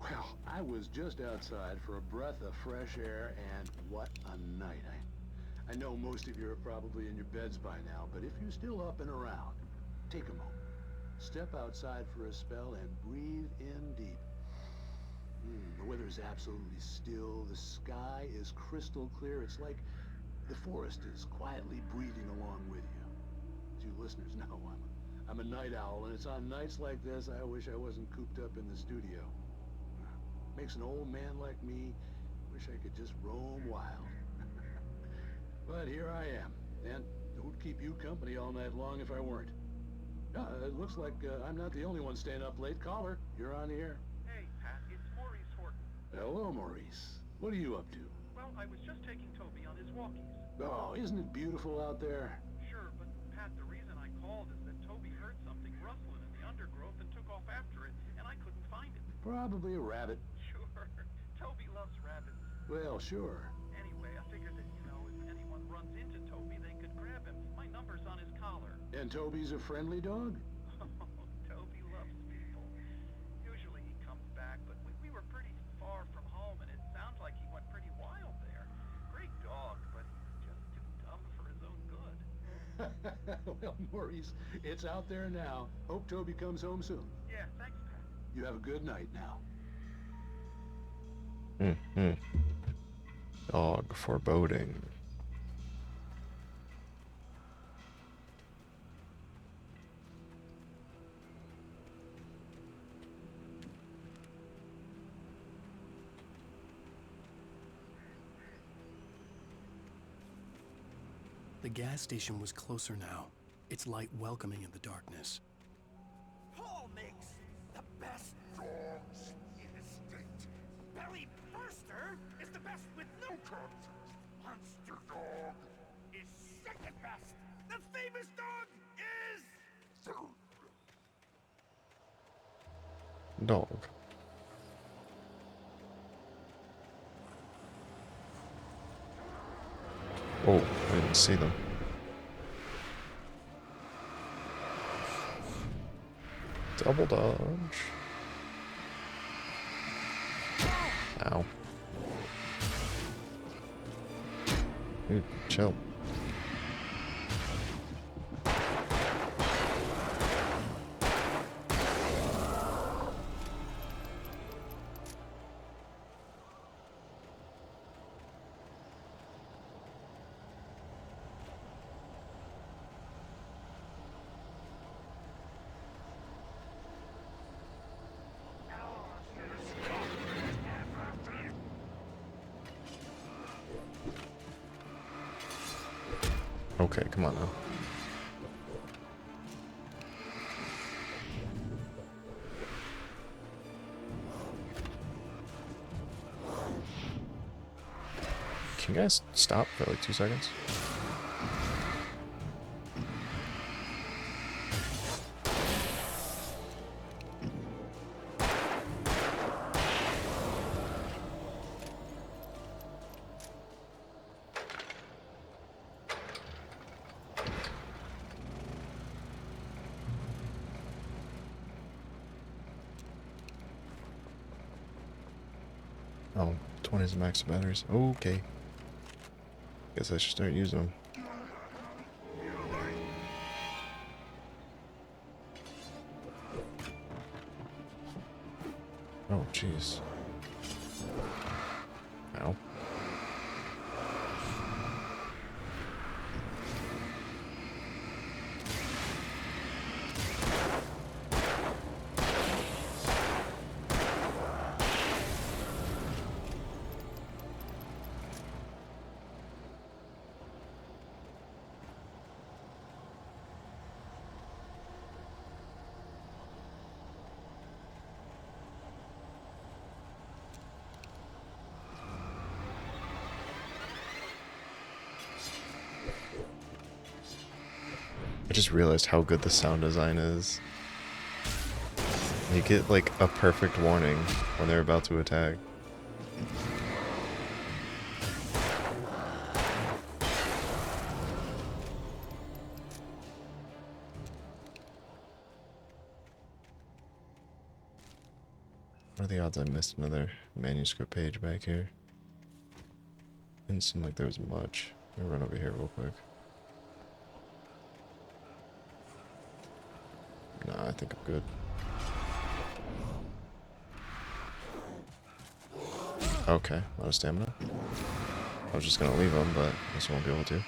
Speaker 16: Well, I was just outside for a breath of fresh air, and what a night. I know most of you are probably in your beds by now, but if you're still up and around, take a moment. Step outside for a spell and breathe in deep. The weather is absolutely still. The sky is crystal clear. It's like the forest is quietly breathing along with you. As you listeners know, I'm a night owl, and it's on nights like this I wish I wasn't cooped up in the studio. Makes an old man like me wish I could just roam wild. But here I am, and who'd keep you company all night long if I weren't? It looks like I'm not the only one staying up late. Caller, you're on the air.
Speaker 17: Hey, Pat, it's Maurice Horton.
Speaker 16: Hello, Maurice. What are you up to?
Speaker 17: Well, I was just taking Toby on his walkies.
Speaker 16: Oh, isn't it beautiful out there?
Speaker 17: Sure, but Pat, the reason I called is that Toby heard something rustling in the undergrowth and took off after it, and I couldn't find it.
Speaker 16: Probably a rabbit.
Speaker 17: Sure. Toby loves rabbits.
Speaker 16: Well, sure.
Speaker 17: Anyway, I figured that, if anyone runs into Toby, they could grab him. My number's on his collar.
Speaker 16: And Toby's a friendly dog?
Speaker 17: Toby loves people. Usually he comes back, but we were pretty far from home, and it sounds like he went pretty wild there. Great dog, but just too dumb for his own good.
Speaker 16: Well, Maurice, it's out there now. Hope Toby comes home soon.
Speaker 17: Yeah, thanks, Pat.
Speaker 16: You have a good night now.
Speaker 1: Dog foreboding.
Speaker 2: The gas station was closer now, its light welcoming in the darkness.
Speaker 3: Paul makes the best dogs in the state. Belly Burster is the best with no contest. Monster Dog is second best. The famous dog is third.
Speaker 1: Dog. Oh, I didn't see them. Double dodge. Ow. Dude, chill. Okay, come on now. Can you guys stop for like 2 seconds? Oh, 20 is the max batteries. Okay. Guess I should start using them. Oh, jeez. Ow. I just realized how good the sound design is. They get like a perfect warning when they're about to attack. What are the odds I missed another manuscript page back here? Didn't seem like there was much. Let me run over here real quick. Nah, I think I'm good. Okay, a lot of stamina. I was just gonna leave them, but I guess I won't be able to.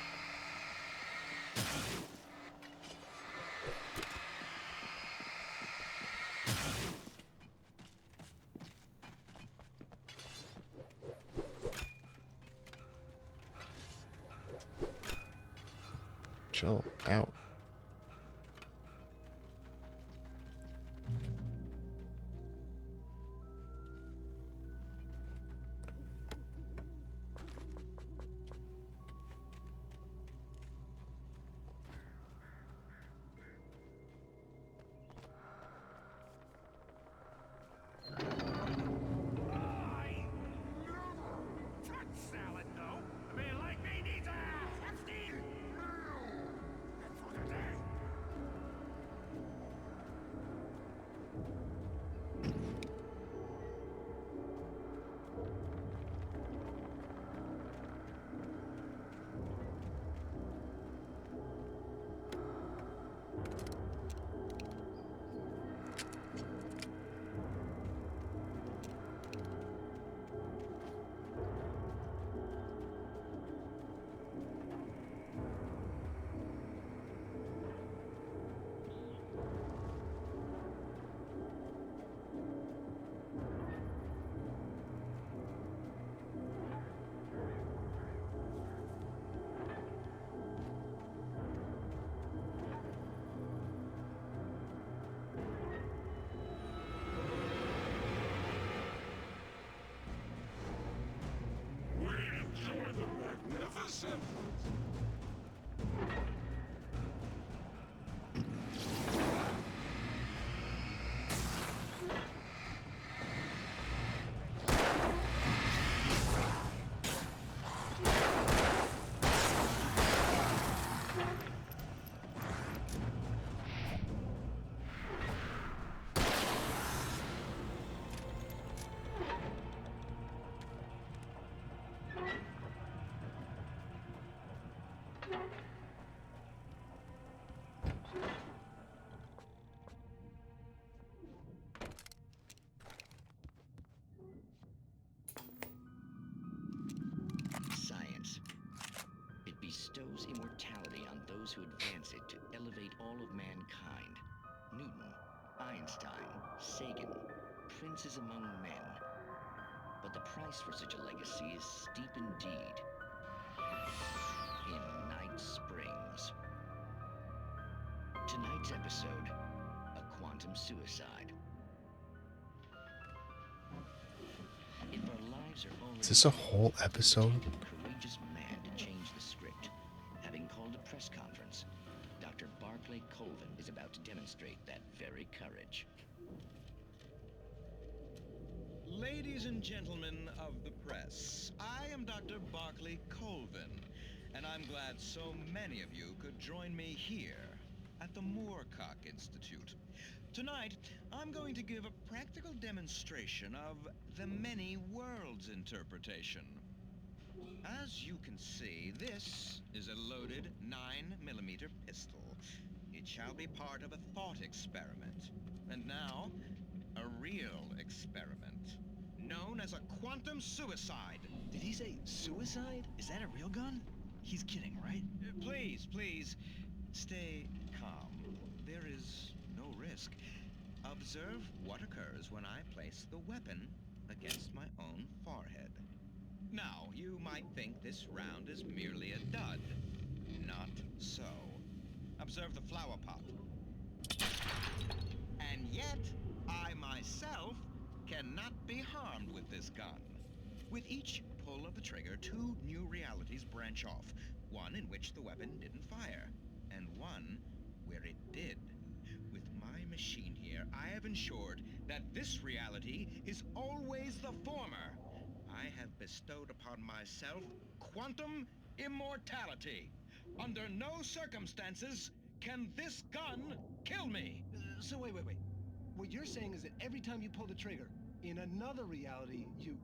Speaker 1: Chill out.
Speaker 18: Science. It bestows immortality on those who advance it to elevate all of mankind. Newton, Einstein, Sagan, princes among men. But the price for such a legacy is steep indeed. In Night Springs. Tonight's episode, a quantum suicide. If our lives are already
Speaker 1: Is this a whole episode?
Speaker 18: courageous man to change the script. Having called a press conference, Dr. Barclay Colvin is about to demonstrate that very courage.
Speaker 19: Ladies and gentlemen of the press, I am Dr. Barclay Colvin, and I'm glad so many of you could join me here at the Moorcock Institute. Tonight, I'm going to give a practical demonstration of the many worlds interpretation. As you can see, this is a loaded 9mm pistol. It shall be part of a thought experiment. And now, a real experiment, known as a quantum suicide.
Speaker 14: Did he say suicide? Is that a real gun? He's kidding, right?
Speaker 19: Please, stay calm. There is no risk. Observe what occurs when I place the weapon against my own forehead. Now, you might think this round is merely a dud. Not so. Observe the flower pot. And yet, I myself cannot be harmed with this gun. With each pull of the trigger, 2 new realities branch off. One in which the weapon didn't fire, and one where it did. With my machine here, I have ensured that this reality is always the former. I have bestowed upon myself quantum immortality. Under no circumstances can this gun kill me.
Speaker 14: So wait. What you're saying is that every time you pull the trigger, in another reality, you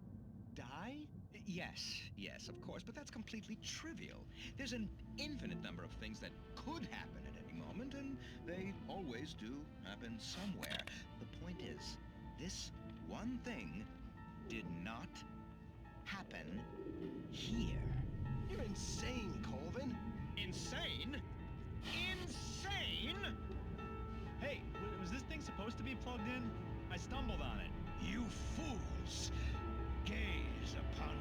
Speaker 14: die?
Speaker 19: Yes, of course, but that's completely trivial. There's an infinite number of things that could happen at any moment, and they always do happen somewhere. The point is, this one thing did not happen here.
Speaker 14: You're insane, Colvin.
Speaker 19: Insane? Insane?
Speaker 20: Hey, was this thing supposed to be plugged in? I stumbled on it.
Speaker 19: You fools! Gaze upon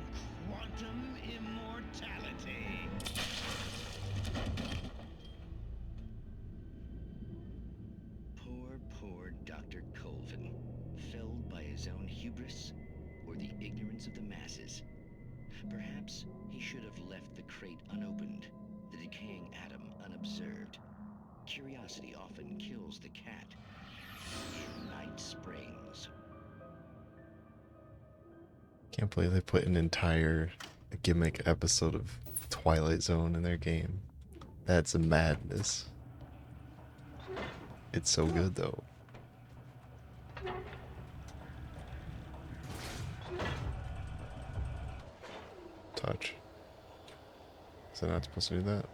Speaker 19: quantum immortality.
Speaker 18: Poor Dr. Colvin, felled by his own hubris or the ignorance of the masses. Perhaps he should have left the crate unopened, the decaying atom unobserved. Curiosity often kills the cat. Night Springs.
Speaker 1: Can't believe they put an entire gimmick episode of Twilight Zone in their game. That's a madness. It's so good though. Touch. Is that not supposed to do that?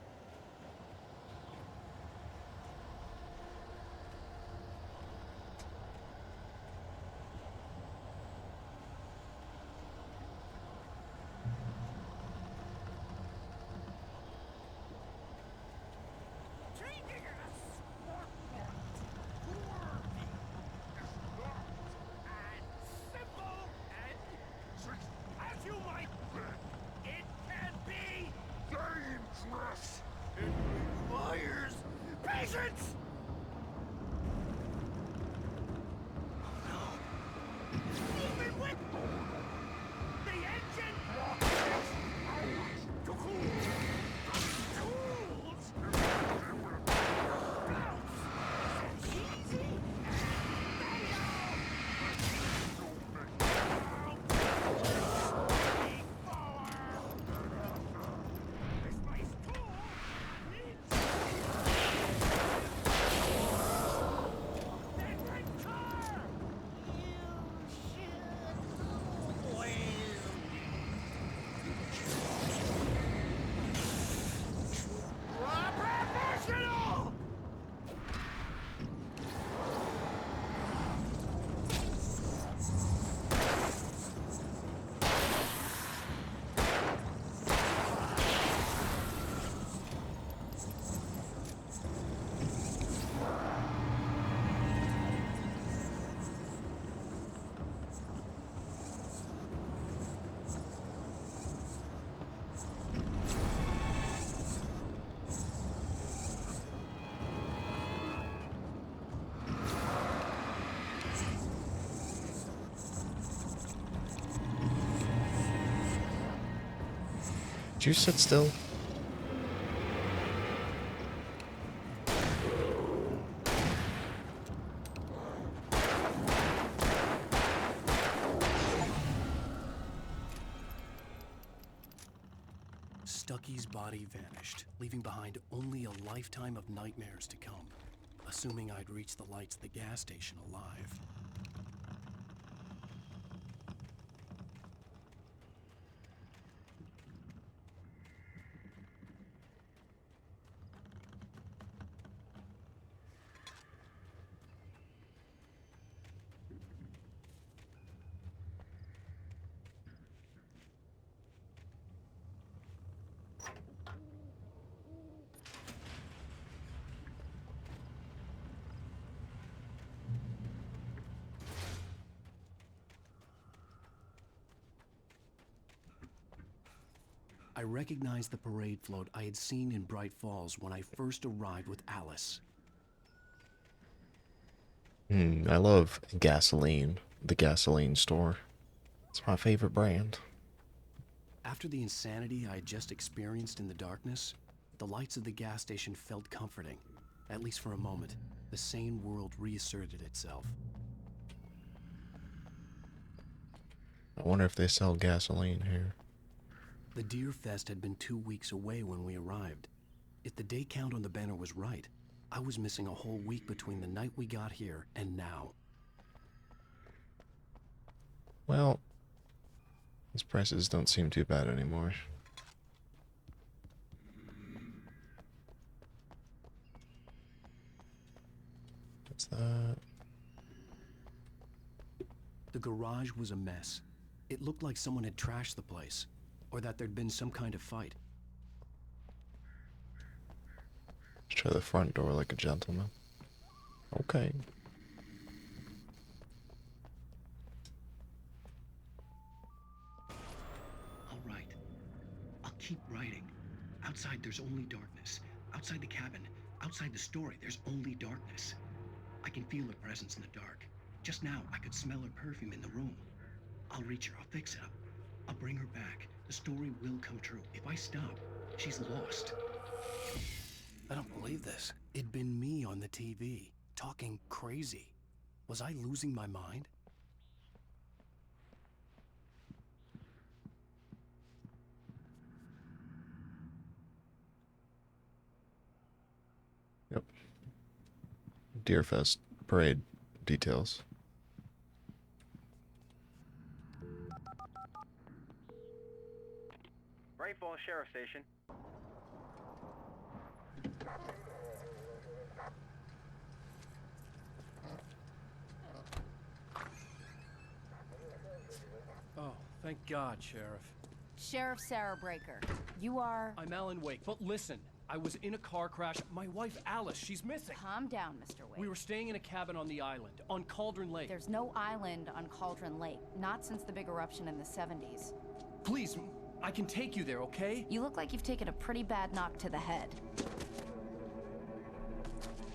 Speaker 1: Did you sit still?
Speaker 2: Stucky's body vanished, leaving behind only a lifetime of nightmares to come. A assuming I'd reach the lights of the gas station alive. I recognized the parade float I had seen in Bright Falls when I first arrived with Alice.
Speaker 1: I love gasoline. The gasoline store. It's my favorite brand.
Speaker 2: After the insanity I had just experienced in the darkness, the lights of the gas station felt comforting. At least for a moment, the sane world reasserted itself.
Speaker 1: I wonder if they sell gasoline here.
Speaker 2: The Deer Fest had been 2 weeks away when we arrived. If the day count on the banner was right, I was missing a whole week between the night we got here and now.
Speaker 1: Well, these prices don't seem too bad anymore. What's that?
Speaker 2: The garage was a mess. It looked like someone had trashed the place, or that there'd been some kind of fight.
Speaker 1: Let's try the front door like a gentleman. Okay.
Speaker 2: All right. I'll keep writing. Outside, there's only darkness. Outside the cabin, outside the story, there's only darkness. I can feel her presence in the dark. Just now, I could smell her perfume in the room. I'll reach her. I'll fix it up. I'll bring her back. The story will come true. If I stop, she's lost. I don't believe this. It'd been me on the TV, talking crazy. Was I losing my mind?
Speaker 1: Yep. Deerfest parade details.
Speaker 17: Bright Falls Sheriff Station.
Speaker 2: Oh, thank God, Sheriff.
Speaker 5: Sheriff Sarah Breaker, you are...
Speaker 2: I'm Alan Wake, but listen, I was in a car crash. My wife, Alice, she's missing.
Speaker 5: Calm down, Mr. Wake.
Speaker 2: We were staying in a cabin on the island, on Cauldron Lake.
Speaker 5: There's no island on Cauldron Lake, not since the big eruption in the 70s.
Speaker 2: Please, I can take you there, okay?
Speaker 5: You look like you've taken a pretty bad knock to the head.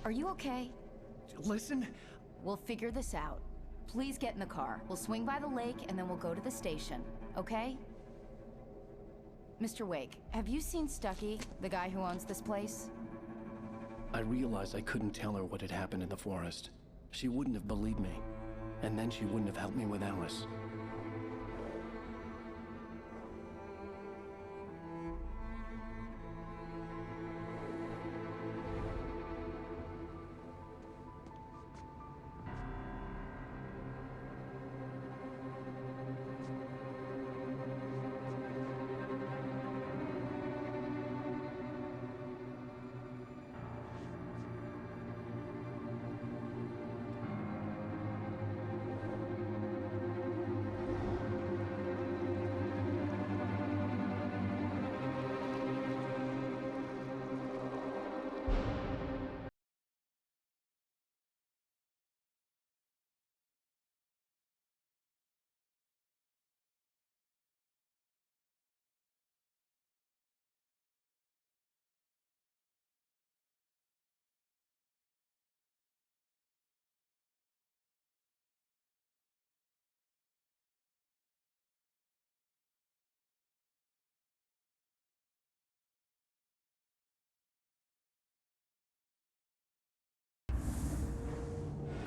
Speaker 5: Are you okay?
Speaker 2: Listen.
Speaker 5: We'll figure this out. Please get in the car. We'll swing by the lake and then we'll go to the station, okay? Mr. Wake, have you seen Stucky, the guy who owns this place?
Speaker 2: I realized I couldn't tell her what had happened in the forest. She wouldn't have believed me. And then she wouldn't have helped me with Alice.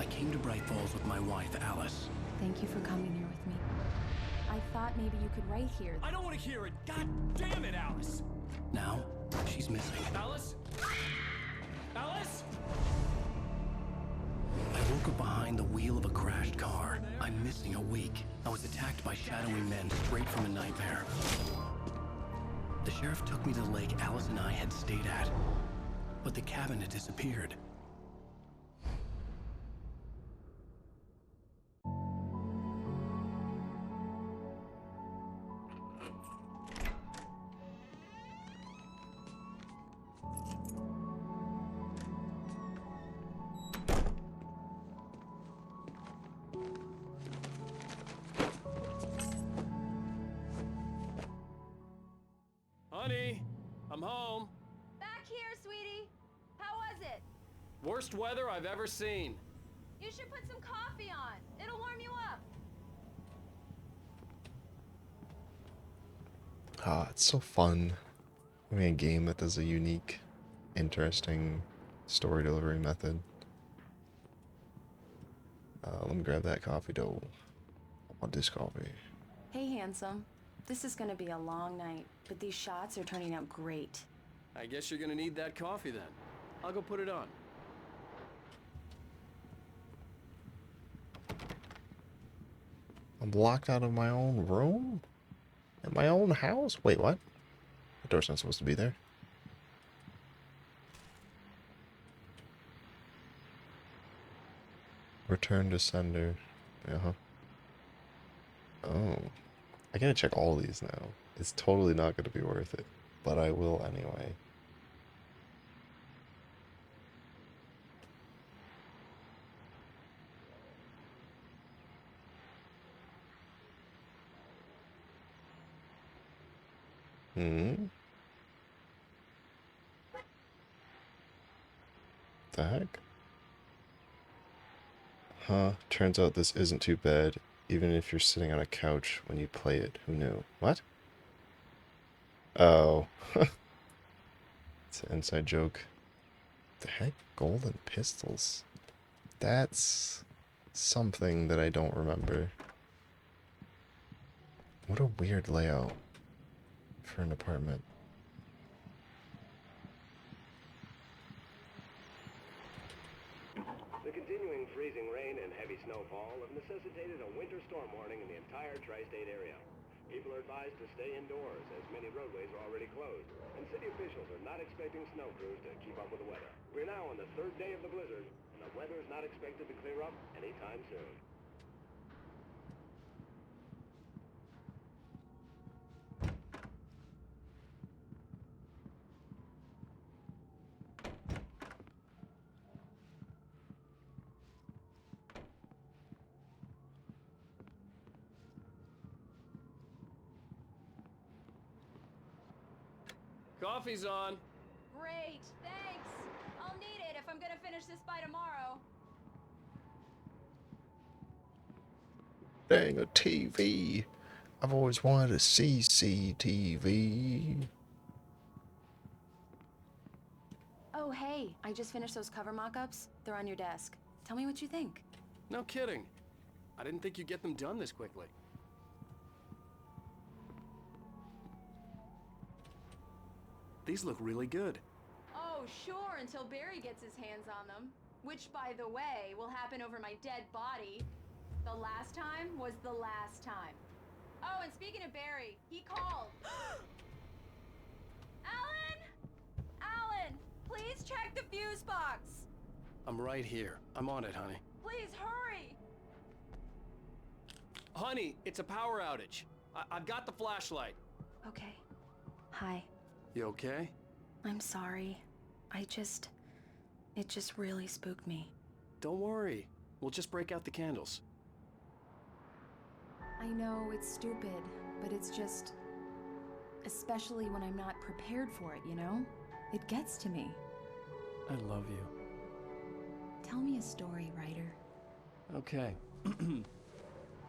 Speaker 2: I came to Bright Falls with my wife, Alice.
Speaker 5: Thank you for coming here with me. I thought maybe you could write here.
Speaker 2: I don't want to hear it! God damn it, Alice! Now, she's missing. Alice? Alice? I woke up behind the wheel of a crashed car. I'm missing a week. I was attacked by shadowy men straight from a nightmare. The sheriff took me to the lake Alice and I had stayed at, but the cabin had disappeared.
Speaker 21: Honey, I'm home.
Speaker 7: Back here, sweetie. How was it?
Speaker 21: Worst weather I've ever seen.
Speaker 7: You should put some coffee on. It'll warm you up.
Speaker 1: Ah, it's so fun having a game that does a unique, interesting story delivery method. Let me grab that coffee dough. I want this coffee.
Speaker 5: Hey, handsome. This is gonna be a long night, but these shots are turning out great.
Speaker 21: I guess you're gonna need that coffee then. I'll go put it on.
Speaker 1: I'm locked out of my own room? In my own house? Wait, what? The door's not supposed to be there. Return to sender. Uh-huh. Oh. I gotta check all these now. It's totally not gonna be worth it, but I will anyway. Hmm? The heck? Huh, turns out this isn't too bad, even if you're sitting on a couch when you play it. Who knew? What? Oh. It's an inside joke. The heck? Golden pistols? That's something that I don't remember. What a weird layout for an apartment.
Speaker 22: The continuing freezing rain and heavy snowfall have necessitated a winter storm warning in the entire tri-state area. People are advised to stay indoors as many roadways are already closed, and city officials are not expecting snow crews to keep up with the weather. We're now on the third day of the blizzard, and the weather is not expected to clear up anytime soon.
Speaker 21: Coffee's on.
Speaker 7: Great, thanks. I'll need it if I'm gonna finish this by tomorrow.
Speaker 1: Dang, a TV. I've always wanted a CCTV.
Speaker 5: Oh, hey, I just finished those cover mock-ups. They're on your desk. Tell me what you think.
Speaker 21: No kidding. I didn't think you'd get them done this quickly. These look really good.
Speaker 7: Oh, sure, until Barry gets his hands on them. Which, by the way, will happen over my dead body. The last time was the last time. Oh, and speaking of Barry, he called. Alan! Alan, please check the fuse box.
Speaker 2: I'm right here. I'm on it, honey.
Speaker 7: Please hurry.
Speaker 21: Honey, it's a power outage. I've got the flashlight.
Speaker 5: Okay. Hi.
Speaker 21: You okay?
Speaker 5: I'm sorry. It just really spooked me.
Speaker 21: Don't worry. We'll just break out the candles.
Speaker 5: I know it's stupid, but it's just... especially when I'm not prepared for it, you know? It gets to me.
Speaker 2: I love you.
Speaker 5: Tell me a story, writer.
Speaker 2: Okay.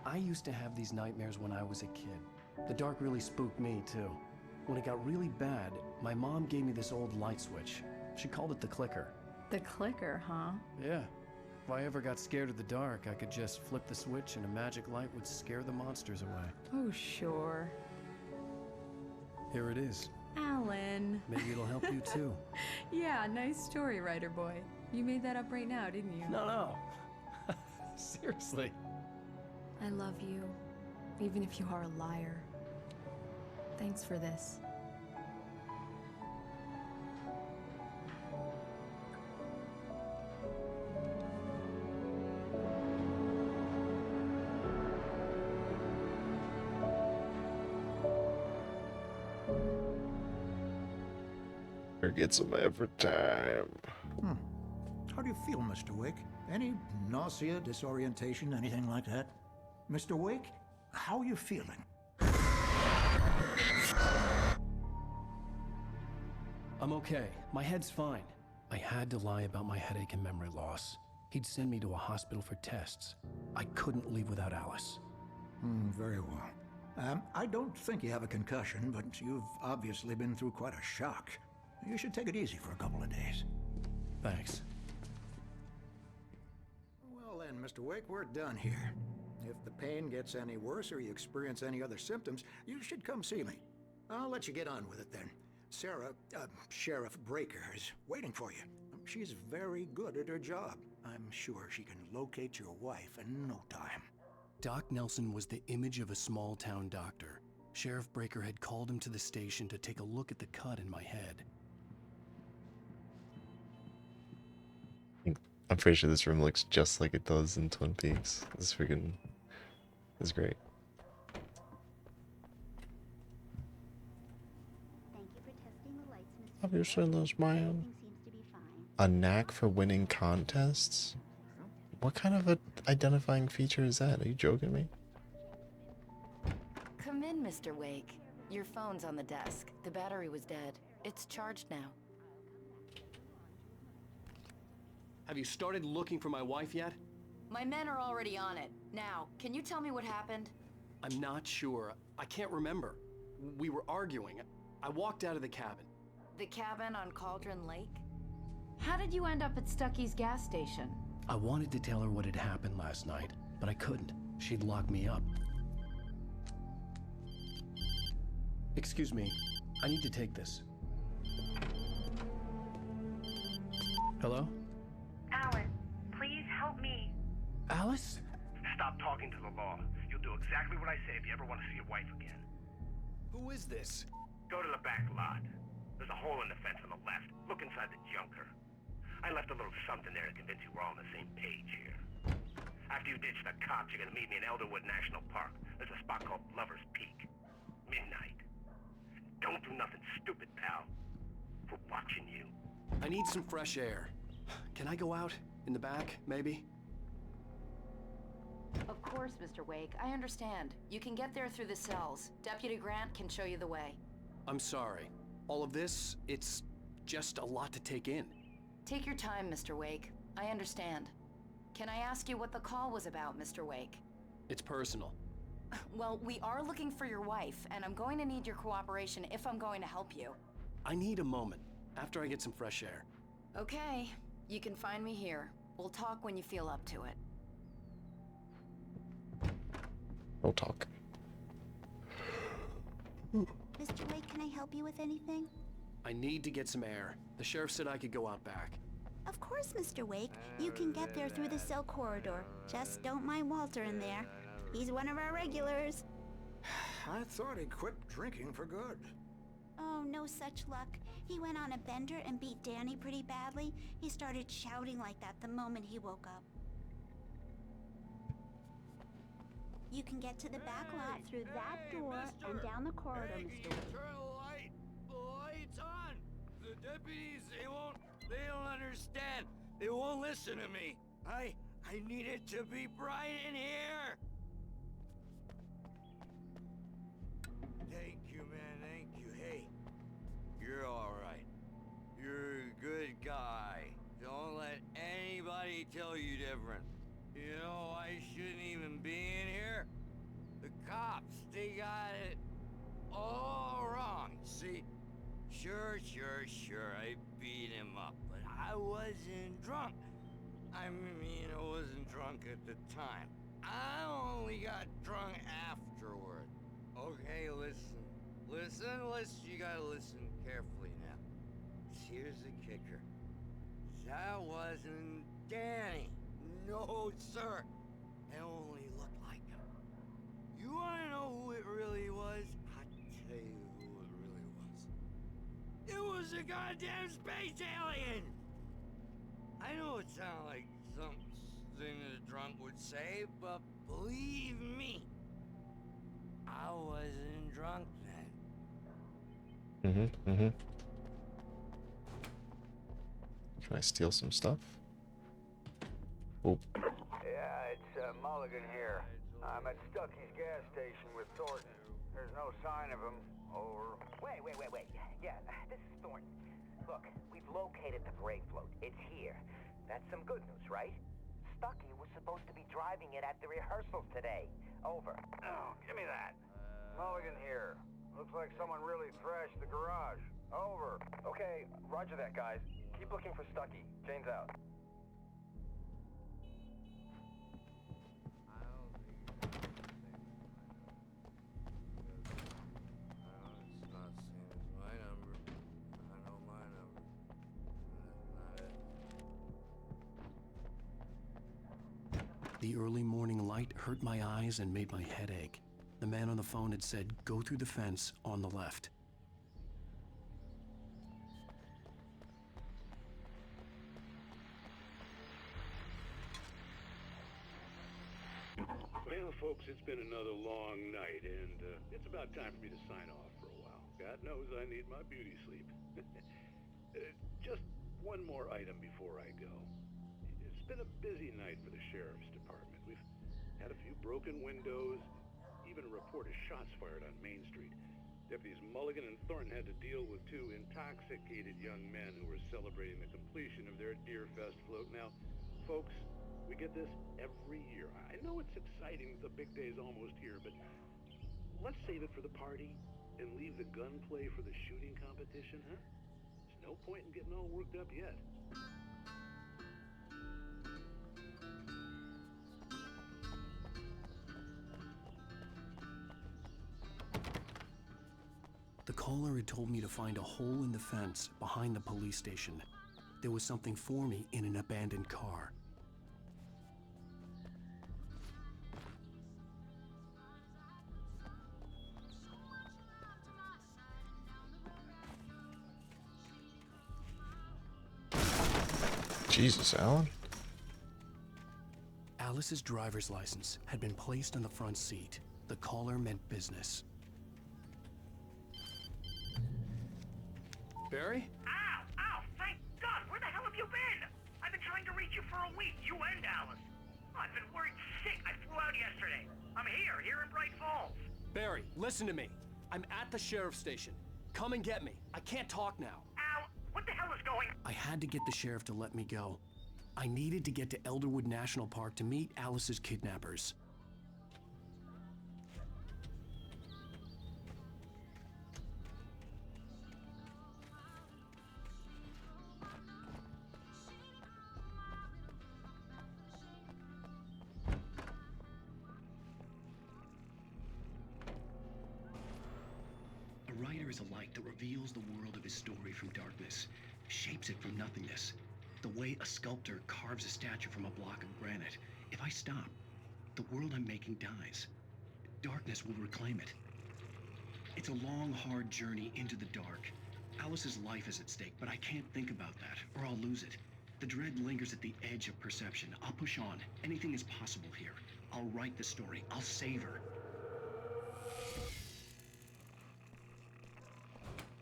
Speaker 2: I used to have these nightmares when I was a kid. The dark really spooked me, too. When it got really bad, my mom gave me this old light switch. She called it the clicker.
Speaker 5: The clicker, huh?
Speaker 2: Yeah. If I ever got scared of the dark, I could just flip the switch and a magic light would scare the monsters away.
Speaker 5: Oh, sure.
Speaker 2: Here it is.
Speaker 5: Alan.
Speaker 2: Maybe it'll help you too.
Speaker 5: Yeah, nice story, writer boy. You made that up right now, didn't you?
Speaker 2: No. Seriously.
Speaker 5: I love you, even if you are a liar. Thanks for this.
Speaker 1: Or get some every time.
Speaker 4: How do you feel, Mr. Wake? Any nausea, disorientation, anything like that? Mr. Wake, how are you feeling?
Speaker 2: I'm okay. My head's fine. I had to lie about my headache and memory loss. He'd send me to a hospital for tests. I couldn't leave without Alice.
Speaker 4: Very well. I don't think you have a concussion, but you've obviously been through quite a shock. You should take it easy for a couple of days.
Speaker 2: Thanks.
Speaker 4: Well then, Mr. Wake, we're done here. If the pain gets any worse or you experience any other symptoms, you should come see me. I'll let you get on with it then. Sarah, Sheriff Breaker, is waiting for you. She's very good at her job. I'm sure she can locate your wife in no time.
Speaker 2: Doc Nelson was the image of a small-town doctor. Sheriff Breaker had called him to the station to take a look at the cut in my head.
Speaker 1: I'm pretty sure this room looks just like it does in Twin Peaks. This freaking is great. Obviously, those man. A knack for winning contests? What kind of a identifying feature is that? Are you joking me?
Speaker 10: Come in, Mr. Wake. Your phone's on the desk. The battery was dead. It's charged now.
Speaker 2: Have you started looking for my wife yet?
Speaker 10: My men are already on it. Now, can you tell me what happened?
Speaker 2: I'm not sure. I can't remember. We were arguing. I walked out of the cabin.
Speaker 10: The cabin on Cauldron Lake? How did you end up at Stucky's gas station?
Speaker 2: I wanted to tell her what had happened last night, but I couldn't. She'd lock me up. Excuse me. I need to take this. Hello?
Speaker 9: Alan, please help me.
Speaker 2: Alice?
Speaker 9: Stop talking to the law. You'll do exactly what I say if you ever want to see your wife again.
Speaker 12: Who is this?
Speaker 9: Go to the back lot. There's a hole in the fence on the left. Look inside the junker. I left a little something there to convince you we're all on the same page here. After you ditch the cops, you're gonna meet me in Elderwood National Park. There's a spot called Lover's Peak. Midnight. Don't do nothing stupid, pal. We're watching you.
Speaker 2: I need some fresh air. Can I go out? In the back, maybe?
Speaker 10: Of course, Mr. Wake. I understand. You can get there through the cells. Deputy Grant can show you the way.
Speaker 2: I'm sorry. All of this, it's just a lot to take in.
Speaker 10: Take your time, Mr. Wake. I understand. Can I ask you what the call was about, Mr. Wake?
Speaker 2: It's personal.
Speaker 10: Well, we are looking for your wife, and I'm going to need your cooperation if I'm going to help you.
Speaker 2: I need a moment, after I get some fresh air.
Speaker 10: Okay. You can find me here. We'll talk when you feel up to it.
Speaker 1: We'll talk.
Speaker 23: Mr. Wake, can I help you with anything?
Speaker 2: I need to get some air. The sheriff said I could go out back.
Speaker 23: Of course, Mr. Wake. You can get there through the cell corridor. Just don't mind Walter in there. He's one of our regulars.
Speaker 4: I thought he quit drinking for good.
Speaker 23: Oh, no such luck. He went on a bender and beat Danny pretty badly. He started shouting like that the moment he woke up. You can get to the back lot through that door and down the corridor, Mr. Wake.
Speaker 3: Turn the light's on. The deputies, they don't understand. They won't listen to me. I need it to be bright in here. Thank you, man, thank you. Hey, you're all right. You're a good guy. Don't let anybody tell you different. You know, I shouldn't even be in here. The cops, they got it all wrong. See, sure, I beat him up, but I wasn't drunk. I mean, I wasn't drunk at the time. I only got drunk afterward. Okay, listen, you gotta listen carefully now. Here's the kicker. That wasn't Danny. No, sir. and only looked like him. You wanna know who it really was? I tell you who it really was. It was a goddamn space alien! I know it sounds like something a drunk would say, but believe me, I wasn't drunk then.
Speaker 1: Can I steal some stuff? Oh.
Speaker 6: Yeah, it's Mulligan here. I'm at Stucky's gas station with Thornton. There's no sign of him. Over.
Speaker 8: Wait. Yeah, this is Thornton. Look, we've located the brake float. It's here. That's some good news, right? Stucky was supposed to be driving it at the rehearsals today. Over.
Speaker 6: Oh, give me that. Mulligan here. Looks like someone really thrashed the garage. Over.
Speaker 8: Okay, roger that, guys. Keep looking for Stucky. Jane's out.
Speaker 2: The early morning light hurt my eyes and made my head ache. The man on the phone had said, go through the fence on the left.
Speaker 15: Well, folks, it's been another long night, and it's about time for me to sign off for a while. God knows I need my beauty sleep. Just one more item before I go. It's been a busy night for the Sheriff's Department. We've had a few broken windows, even a report of shots fired on Main Street. Deputies Mulligan and Thornton had to deal with two intoxicated young men who were celebrating the completion of their Deerfest float. Now, folks, we get this every year. I know it's exciting, the big day's almost here, but let's save it for the party and leave the gunplay for the shooting competition, huh? There's no point in getting all worked up yet.
Speaker 2: The caller had told me to find a hole in the fence behind the police station. There was something for me in an abandoned car.
Speaker 1: Jesus, Alan.
Speaker 2: Alice's driver's license had been placed on the front seat. The caller meant business.
Speaker 21: Barry?
Speaker 9: Ow! Thank God! Where the hell have you been? I've been trying to reach you for a week, you and Alice. I've been worried sick. I flew out yesterday. I'm here in Bright Falls.
Speaker 21: Barry, listen to me. I'm at the sheriff's station. Come and get me. I can't talk now.
Speaker 9: Al, what the hell is going on?
Speaker 2: I had to get the sheriff to let me go. I needed to get to Elderwood National Park to meet Alice's kidnappers.
Speaker 24: A writer is a light that reveals the world of his story from darkness, shapes it from nothingness. The way a sculptor carves a statue from a block of granite. If I stop, the world I'm making dies. Darkness will reclaim it. It's a long, hard journey into the dark. Alice's life is at stake, but I can't think about that, or I'll lose it. The dread lingers at the edge of perception. I'll push on. Anything is possible here. I'll write the story. I'll save her.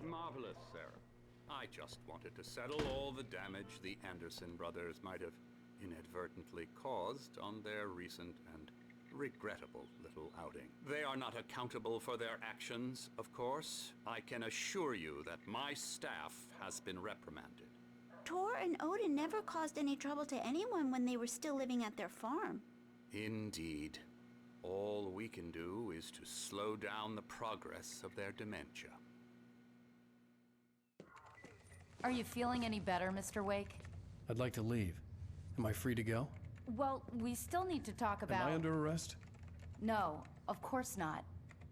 Speaker 25: Marvelous, Sarah. I just wanted to settle all the damage the Anderson brothers might have inadvertently caused on their recent and regrettable little outing. They are not accountable for their actions, of course. I can assure you that my staff has been reprimanded.
Speaker 23: Tor and Odin never caused any trouble to anyone when they were still living at their farm.
Speaker 25: Indeed. All we can do is to slow down the progress of their dementia.
Speaker 10: Are you feeling any better, Mr. Wake?
Speaker 2: I'd like to leave. Am I free to go?
Speaker 10: Well, we still need to talk about...
Speaker 2: Am I under arrest?
Speaker 10: No, of course not.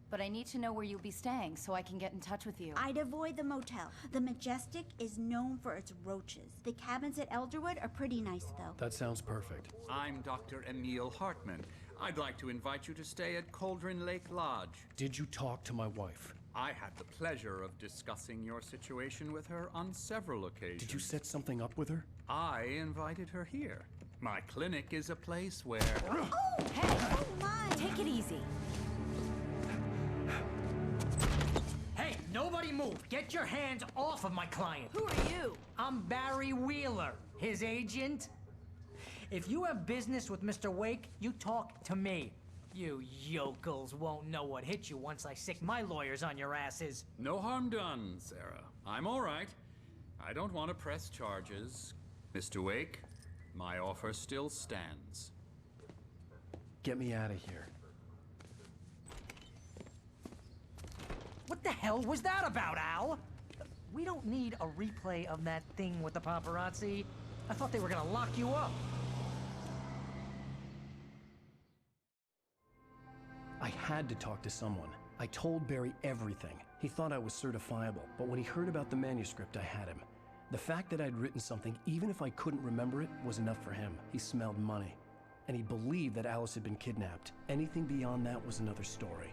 Speaker 10: But I need to know where you'll be staying so I can get in touch with you.
Speaker 23: I'd avoid the motel. The Majestic is known for its roaches. The cabins at Elderwood are pretty nice, though.
Speaker 2: That sounds perfect.
Speaker 25: I'm Dr. Emil Hartman. I'd like to invite you to stay at Cauldron Lake Lodge.
Speaker 2: Did you talk to my wife?
Speaker 25: I had the pleasure of discussing your situation with her on several occasions.
Speaker 2: Did you set something up with her?
Speaker 25: I invited her here. My clinic is a place where...
Speaker 7: Oh, hey! Oh my! Take it easy.
Speaker 11: Hey, nobody move! Get your hands off of my client!
Speaker 7: Who are you?
Speaker 11: I'm Barry Wheeler, his agent. If you have business with Mr. Wake, you talk to me. You yokels won't know what hit you once I sick my lawyers on your asses.
Speaker 25: No harm done, Sarah. I'm all right. I don't want to press charges. Mr. Wake, my offer still stands.
Speaker 2: Get me out of here.
Speaker 11: What the hell was that about, Al? We don't need a replay of that thing with the paparazzi. I thought they were gonna lock you up.
Speaker 2: I had to talk to someone. I told Barry everything. He thought I was certifiable, but when he heard about the manuscript, I had him. The fact that I'd written something, even if I couldn't remember it, was enough for him. He smelled money. And he believed that Alice had been kidnapped. Anything beyond that was another story.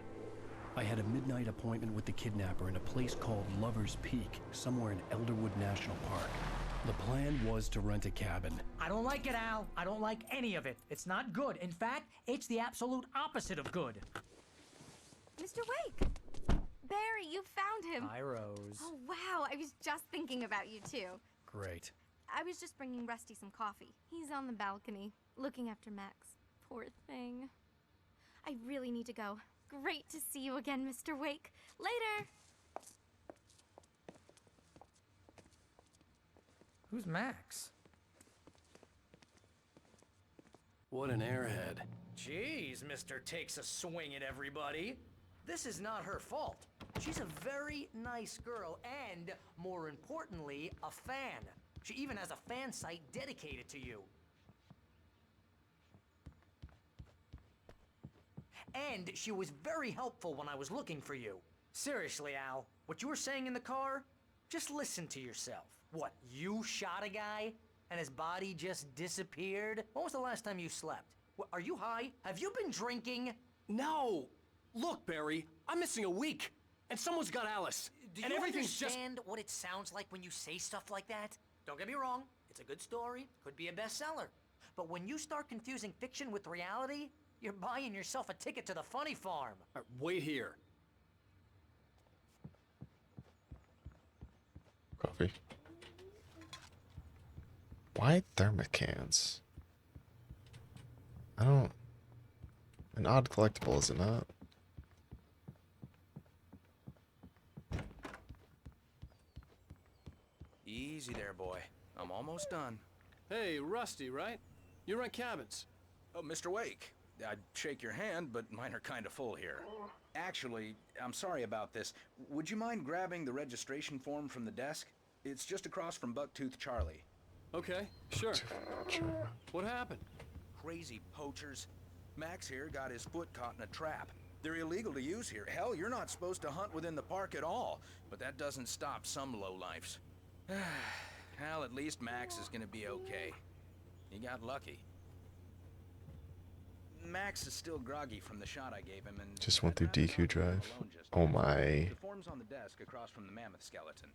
Speaker 2: I had a midnight appointment with the kidnapper in a place called Lover's Peak, somewhere in Elderwood National Park. The plan was to rent a cabin.
Speaker 11: I don't like it, Al. I don't like any of it. It's not good. In fact, it's the absolute opposite of good.
Speaker 13: Mr. Wake! Barry, you found him!
Speaker 2: Hi, Rose.
Speaker 13: Oh, wow, I was just thinking about you, too.
Speaker 2: Great.
Speaker 13: I was just bringing Rusty some coffee. He's on the balcony, looking after Max. Poor thing. I really need to go. Great to see you again, Mr. Wake. Later!
Speaker 11: Who's Max?
Speaker 2: What an airhead.
Speaker 11: Jeez, Mr. Takes a swing at everybody. This is not her fault. She's a very nice girl and, more importantly, a fan. She even has a fan site dedicated to you. And she was very helpful when I was looking for you. Seriously, Al, what you were saying in the car? Just listen to yourself. What, you shot a guy and his body just disappeared? When was the last time you slept? What, are you high? Have you been drinking?
Speaker 21: No! Look, Barry, I'm missing a week, and someone's got Alice.
Speaker 11: Do
Speaker 21: and
Speaker 11: you
Speaker 21: everything's
Speaker 11: understand what it sounds like when you say stuff like that? Don't get me wrong, it's a good story, could be a bestseller. But when you start confusing fiction with reality, you're buying yourself a ticket to the funny farm.
Speaker 21: Wait here.
Speaker 1: Coffee. Why thermocans? I don't... An odd collectible, is it not?
Speaker 12: Easy there, boy. I'm almost done.
Speaker 21: Hey, Rusty, right? You rent cabins.
Speaker 12: Oh, Mr. Wake. I'd shake your hand, but mine are kind of full here. Actually, I'm sorry about this. Would you mind grabbing the registration form from the desk? It's just across from Bucktooth Charlie.
Speaker 21: Okay, sure. What happened?
Speaker 12: Crazy poachers. Max here got his foot caught in a trap. They're illegal to use here. Hell, you're not supposed to hunt within the park at all. But that doesn't stop some lowlifes. Well, at least Max is gonna be okay. He got lucky. Max is still groggy from the shot I gave him, and
Speaker 1: Just went through DQ drive. Oh my.
Speaker 12: the form's on the desk across from the mammoth skeleton.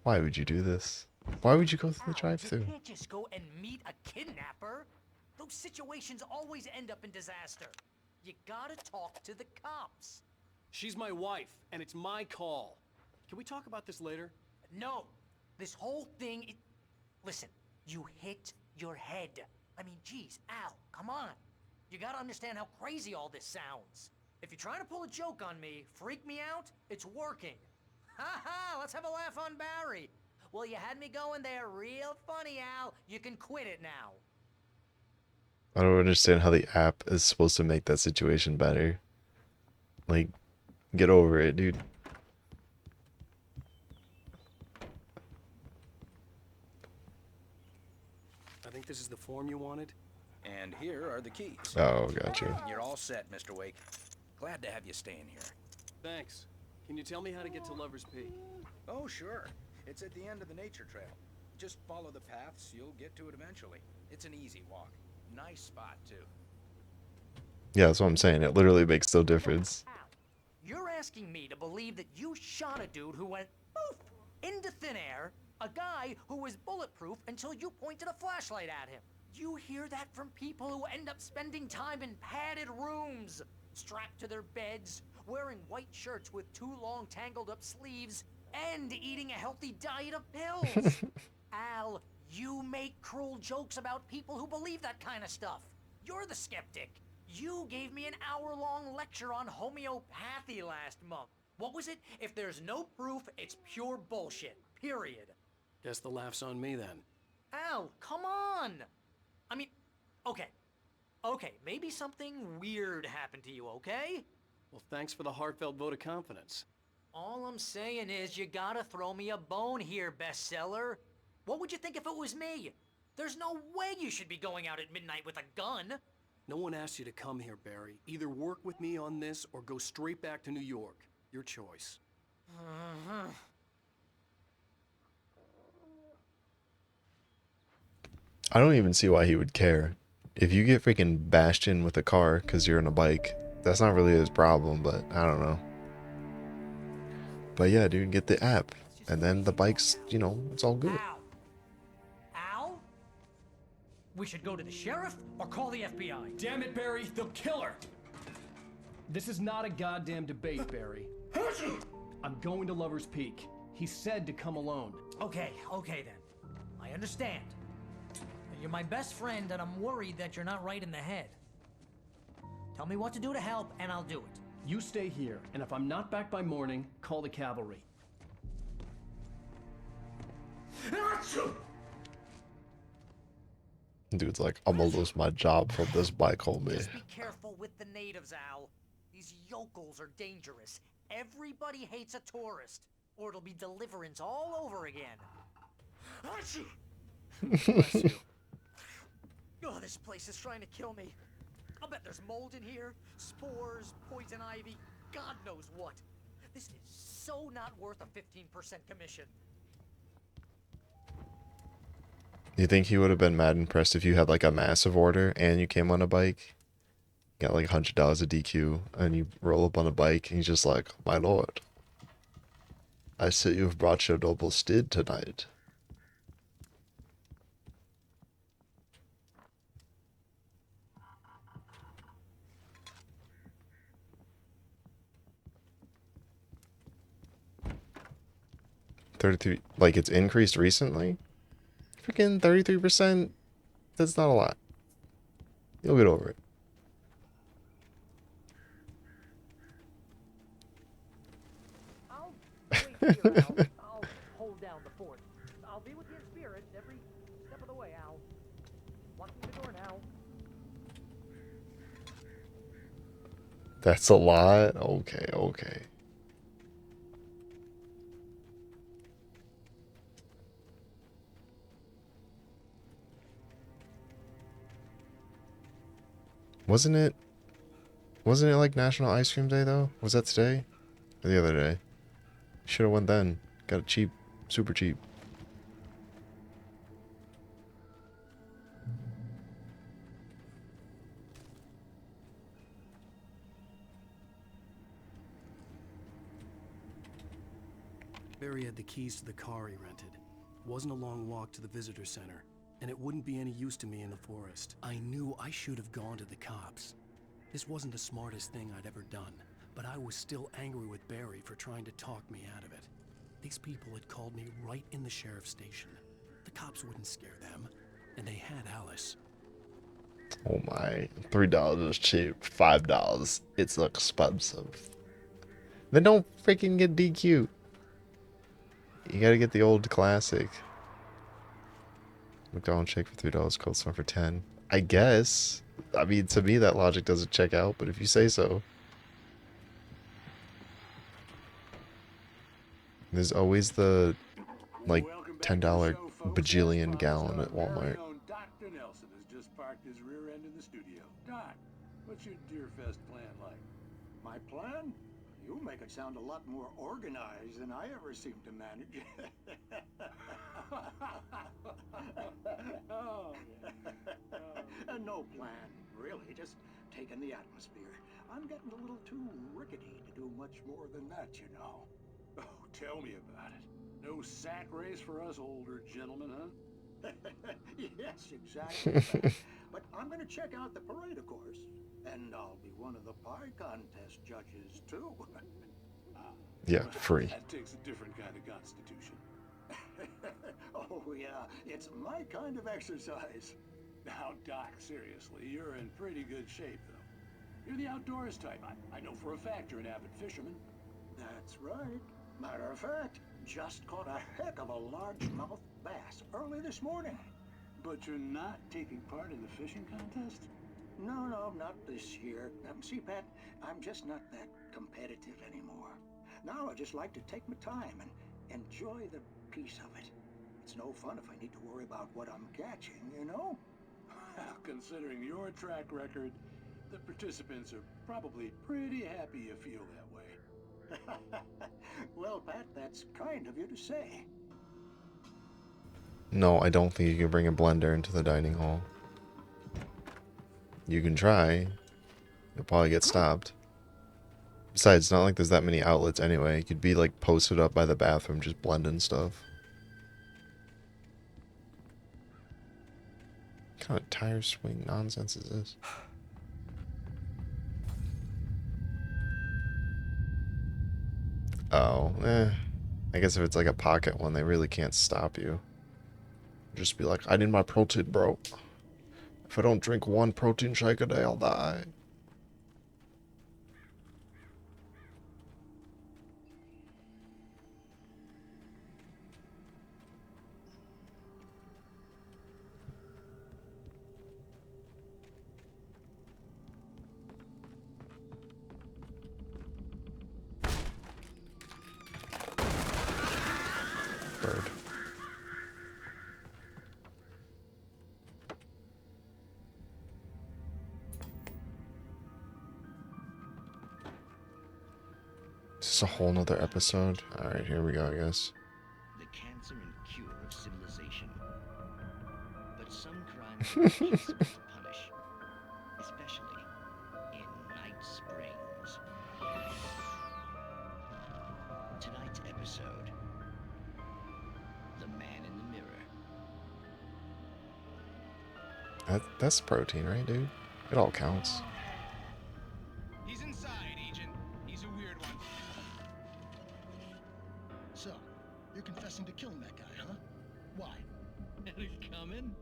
Speaker 1: Why would you do this? Why would you go through the drive-thru?
Speaker 11: You can't just go and meet a kidnapper. Those situations always end up in disaster. You gotta talk to the cops.
Speaker 21: She's my wife, and it's my call. Can we talk about this later?
Speaker 11: No, this whole thing, listen, you hit your head. I mean, geez, Al, come on. You gotta understand how crazy all this sounds. If you're trying to pull a joke on me, freak me out, it's working. Ha ha, let's have a laugh on Barry. Well, you had me going there real funny, Al. You can quit it now.
Speaker 1: I don't understand how the app is supposed to make that situation better. Like, get over it, dude.
Speaker 21: I think this is the form you wanted.
Speaker 12: And here are the keys.
Speaker 1: Oh, gotcha.
Speaker 12: You're all set, Mr. Wake. Glad to have you staying here.
Speaker 21: Thanks. Can you tell me how to get to Lover's Peak?
Speaker 12: Oh, sure. It's at the end of the nature trail. Just follow the paths, you'll get to it eventually. It's an easy walk. Nice spot, too.
Speaker 1: Yeah, that's what I'm saying. It literally makes no difference.
Speaker 11: You're asking me to believe that you shot a dude who went poof into thin air, a guy who was bulletproof until you pointed a flashlight at him. You hear that from people who end up spending time in padded rooms, strapped to their beds, wearing white shirts with too long tangled up sleeves, and eating a healthy diet of pills. Al, you make cruel jokes about people who believe that kind of stuff. You're the skeptic. You gave me an hour-long lecture on homeopathy last month. What was it? If there's no proof, it's pure bullshit. Period.
Speaker 2: Guess the laugh's on me then.
Speaker 11: Al, come on! I mean, okay. Okay, maybe something weird happened to you, okay?
Speaker 2: Well, thanks for the heartfelt vote of confidence.
Speaker 11: All I'm saying is you gotta throw me a bone here, bestseller. What would you think if it was me? There's no way you should be going out at midnight with a gun.
Speaker 2: No one asked you to come here, Barry. Either work with me on this or go straight back to New York. Your choice.
Speaker 1: I don't even see why he would care. If you get freaking bashed in with a car because you're on a bike, that's not really his problem, but I don't know. But yeah, dude, get the app. And then the bike's, you know, it's all good.
Speaker 11: Al? We should go to the sheriff or call the FBI.
Speaker 21: Damn it, Barry, they'll kill her! This is not a goddamn debate, Barry. I'm going to Lover's Peak. He said to come alone.
Speaker 11: Okay then. I understand. You're my best friend and I'm worried that you're not right in the head. Tell me what to do to help and I'll do it.
Speaker 21: You stay here, and if I'm not back by morning, call the cavalry.
Speaker 1: Dude's like, I'm gonna lose my job from this bike, homie.
Speaker 11: Just be careful with the natives, Al. These yokels are dangerous. Everybody hates a tourist, or it'll be deliverance all over again. Bless you. Oh, this place is trying to kill me. I'll bet there's mold in here, spores, poison ivy, God knows what. This is so not worth a 15% commission.
Speaker 1: You think he would have been mad impressed if you had like a massive order and you came on a bike? Got like $100 of DQ and you roll up on a bike and he's just like, my lord, I see you've brought your noble steed tonight. $33, like it's increased recently? Freaking 33%, that's not a lot. You'll get over it.
Speaker 11: I'll wait here, Al. I'll hold down the fort. I'll be with you in spirit every step of the way, Al. Locking the door now.
Speaker 1: That's a lot? Okay, okay. Wasn't it like National Ice Cream Day though? Was that today? Or the other day? Should have went then. Got it cheap. Super cheap.
Speaker 2: Barry had the keys to the car he rented. It wasn't a long walk to the visitor center, and it wouldn't be any use to me in the forest. I knew I should have gone to the cops. This wasn't the smartest thing I'd ever done, but I was still angry with Barry for trying to talk me out of it. These people had called me right in the sheriff's station. The cops wouldn't scare them, and they had Alice.
Speaker 1: Oh my. $3 is cheap. $5. It's expensive. Then don't freaking get DQ. You gotta get the old classic. McDonald's shake for $3, Cold Stone for 10. I guess. I mean, to me, that logic doesn't check out, but if you say so. There's always the, like, $10 bajillion gallon at Walmart.
Speaker 15: Dr. Nelson has just parked his rear end in the studio. Doc, what's your Deerfest plan like?
Speaker 4: My plan? You make it sound a lot more organized than I ever seem to manage.
Speaker 15: Oh,
Speaker 4: No plan, really. Just taking the atmosphere. I'm getting a little too rickety to do much more than that, you know.
Speaker 15: Oh, tell me about it. No sack race for us older gentlemen, huh?
Speaker 4: Yes, exactly. Pat. But I'm going to check out the parade, of course. And I'll be one of the pie contest judges, too.
Speaker 1: Yeah,
Speaker 15: Well,
Speaker 1: free.
Speaker 15: that takes a different kind of constitution.
Speaker 4: Oh, yeah, it's my kind of exercise.
Speaker 15: Now, Doc, seriously, you're in pretty good shape, though. You're the outdoors type. I know for a fact you're an avid fisherman.
Speaker 4: That's right. Matter of fact, just caught a heck of a largemouth bass early this morning.
Speaker 15: But you're not taking part in the fishing contest?
Speaker 4: No, not this year. See, Pat, I'm just not that competitive anymore. Now I just like to take my time and enjoy the peace of it. It's no fun if I need to worry about what I'm catching, you know?
Speaker 15: Well, considering your track record, the participants are probably pretty happy you feel that way.
Speaker 4: Well, Pat, that's kind of you to say.
Speaker 1: No, I don't think you can bring a blender into the dining hall. You can try. You'll probably get stopped. Besides, it's not like there's that many outlets anyway. You could be like posted up by the bathroom just blending stuff. What kind of tire swing nonsense is this? Oh, I guess if it's like a pocket one, they really can't stop you. Just be like, I need my protein, bro. If I don't drink one protein shake a day, I'll die. Bird. Is this a whole nother episode? Alright, here we go, I guess.
Speaker 24: The cancer and cure of civilization. But some crimes are impossible to punish, especially in Night Springs. Tonight's episode, The Man in the Mirror.
Speaker 1: That's protein, right, dude? It all counts.
Speaker 14: He's inside, Agent. He's a weird one.
Speaker 16: So, you're confessing to killing that guy, huh? Why?
Speaker 18: Had it coming?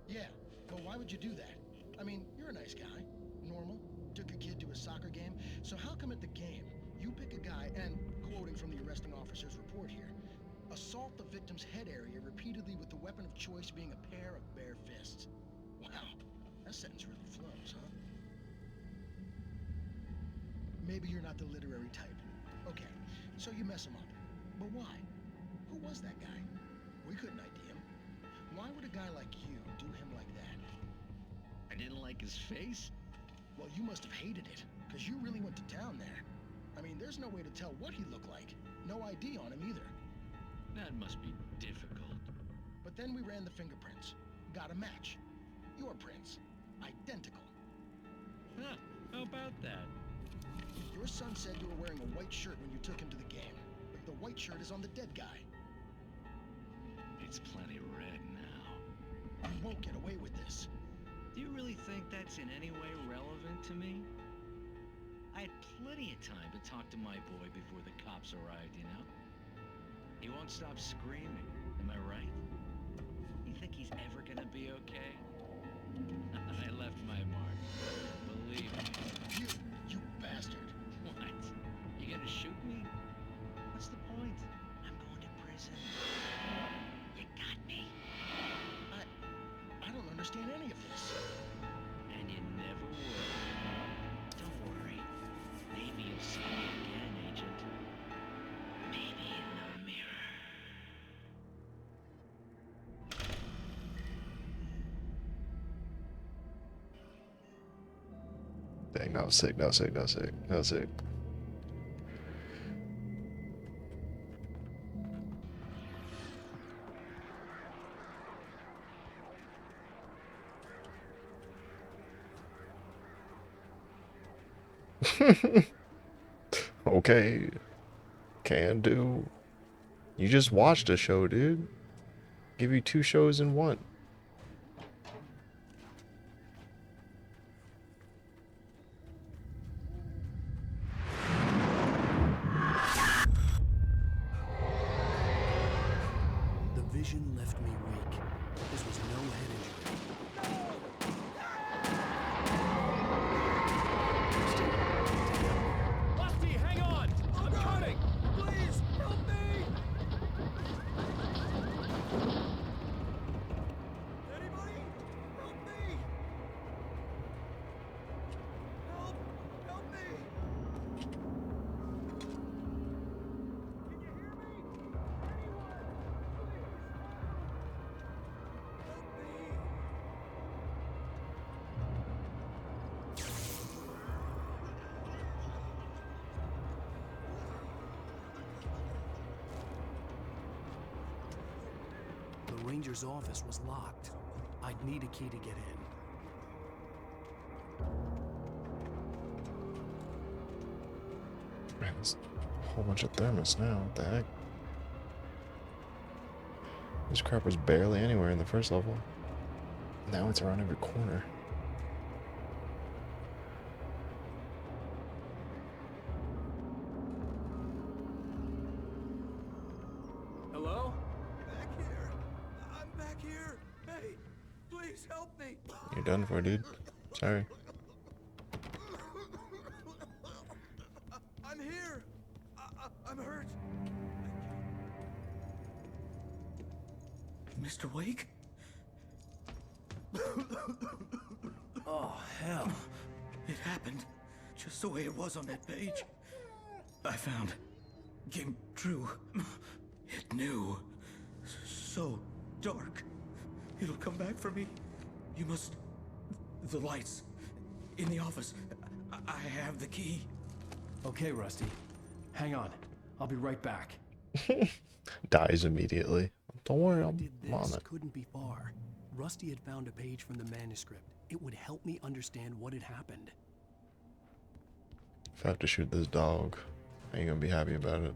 Speaker 16: Yeah, but why would you do that? I mean, you're a nice guy. Normal. Took a kid to a soccer game. So how come at the game, you pick a guy and, quoting from the arresting officer's report here, assault the victim's head area repeatedly with the weapon of choice being a pair of bare fists? Wow, that sentence really flows, huh? Maybe you're not the literary type. Okay, so you mess him up. But why? Who was that guy? We couldn't ID him. Why would a guy like you do him like that?
Speaker 18: I didn't like his face?
Speaker 16: Well, you must have hated it, because you really went to town there. I mean, there's no way to tell what he looked like. No ID on him either.
Speaker 18: That must be difficult.
Speaker 16: But then we ran the fingerprints. Got a match. Your prints. Identical.
Speaker 18: Huh, how about that?
Speaker 16: Your son said you were wearing a white shirt when you took him to the game. But the white shirt is on the dead guy.
Speaker 18: It's plenty red now.
Speaker 16: You won't get away with this.
Speaker 18: Do you really think that's in any way relevant to me? I had plenty of time to talk to my boy before the cops arrived, you know? He won't stop screaming, am I right? You think he's ever gonna be okay? I left my mark. Believe me.
Speaker 16: You bastard.
Speaker 18: What? You gonna shoot me? What's the point? I'm going to prison. You got me.
Speaker 16: I don't understand any of this.
Speaker 18: And you never will. Don't worry. Maybe you'll see me again, Agent. Maybe in the mirror.
Speaker 1: Dang, that was sick, that was sick, that was sick, that was sick. Okay. Can do. You just watched a show, dude. Give you 2 shows in one.
Speaker 2: The vision left me weak. This was no head injury.
Speaker 21: Rusty, hang on! I'm coming!
Speaker 3: Please, help me! Anybody? Help me! Help me!
Speaker 2: The ranger's office was locked. I'd need a key to get in.
Speaker 1: Man, there's a whole bunch of thermos now. What the heck? This crap was barely anywhere in the first level. Now it's around every corner.
Speaker 21: Hello?
Speaker 3: Back here! I'm back here! Hey, please help me!
Speaker 1: You're done for, dude. Sorry.
Speaker 3: I'm here! I'm hurt!
Speaker 11: Mr. Wake? Oh, hell. It happened just the way it was on that page. I found. Came true. It knew. So dark. It'll come back for me. You must... The lights. In the office. I have the key.
Speaker 21: Okay, Rusty. Hang on. I'll be right back.
Speaker 1: Dies immediately. Don't worry, I'm on
Speaker 2: This
Speaker 1: it.
Speaker 2: couldn't be far. Rusty had found a page from the manuscript. It would help me understand what had happened.
Speaker 1: If I have to shoot this dog, are you gonna be happy about it?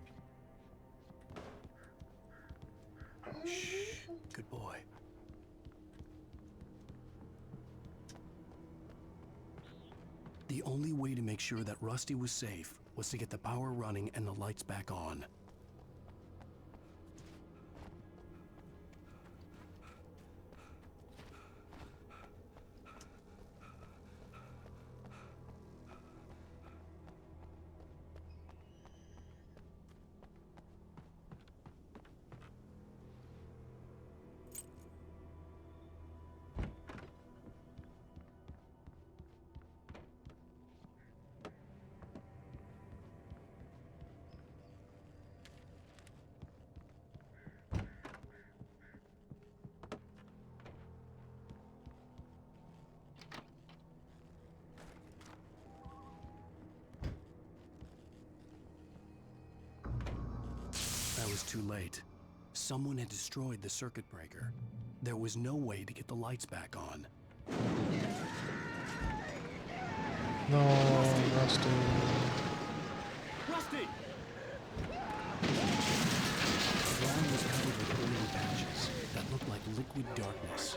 Speaker 2: Shh. Good boy. The only way to make sure that Rusty was safe was to get the power running and the lights back on. I was too late. Someone had destroyed the circuit breaker. There was no way to get the lights back on.
Speaker 1: No, Rusty.
Speaker 21: Rusty!
Speaker 2: The ground was covered with glowing patches that looked like liquid darkness.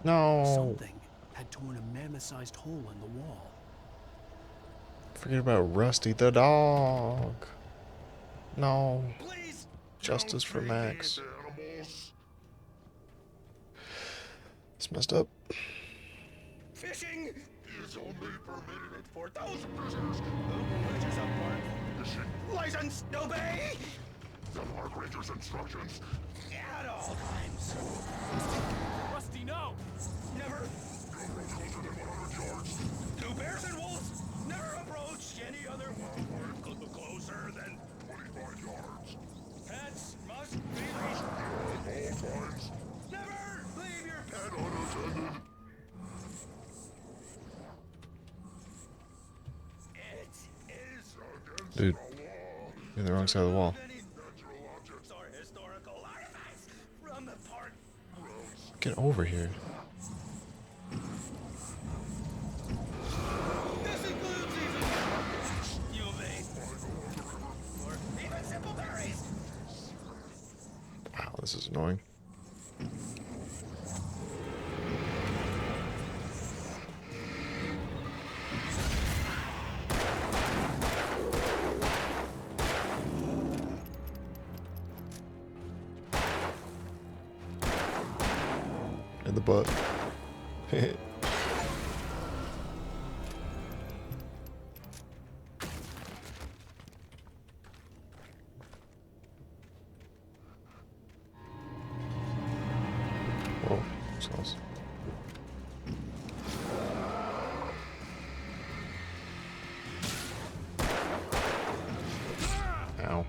Speaker 1: No.
Speaker 2: Something had torn a mammoth-sized hole in the wall.
Speaker 1: Forget about Rusty the dog. No. Justice for Max. It's messed up.
Speaker 3: Fishing is only permitted at 4,000 prisoners. Rangers up mark. Fishing license obey. The Park Ranger's instructions at all times.
Speaker 21: Rusty, no!
Speaker 3: Never go closer than 100 yards. No bears and wolves. Never approach any other
Speaker 1: Dude, you're on the wrong side of the wall. Get over here.
Speaker 14: This includes even UV or even simple berries.
Speaker 1: Wow, this is annoying. In the butt. Whoa, that's close. Ow.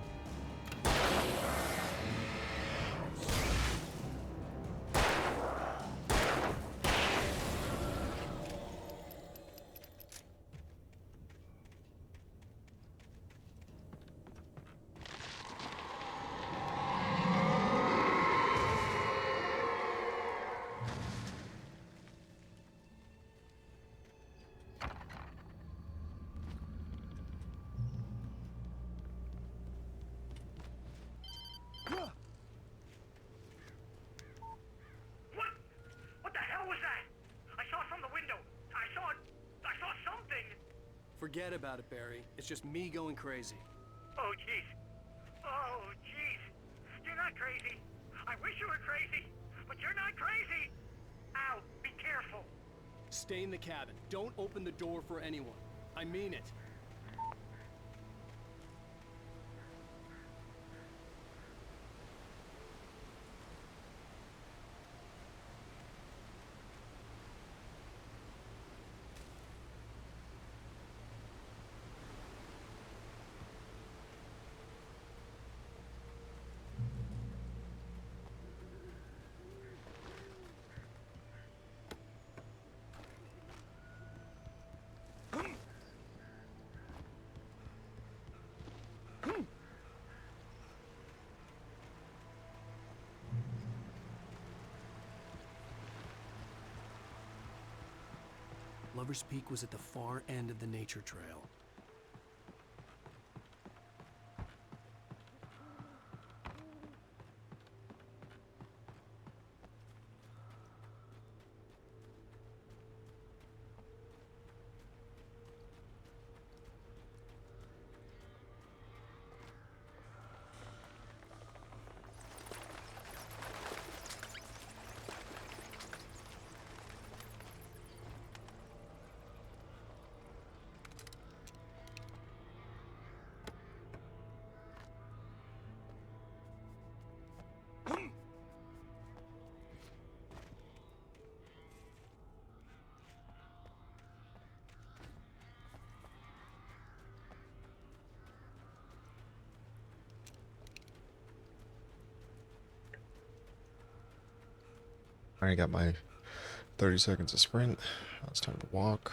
Speaker 9: What the hell was that? I saw from the window. I saw something.
Speaker 2: Forget about it, Barry. It's just me going crazy.
Speaker 9: Oh, jeez. Oh, jeez. You're not crazy. I wish you were crazy, but you're not crazy. Ow, be careful.
Speaker 2: Stay in the cabin. Don't open the door for anyone. I mean it. Lover's Peak was at the far end of the nature trail.
Speaker 1: I already got my 30 seconds of sprint. Now it's time to walk.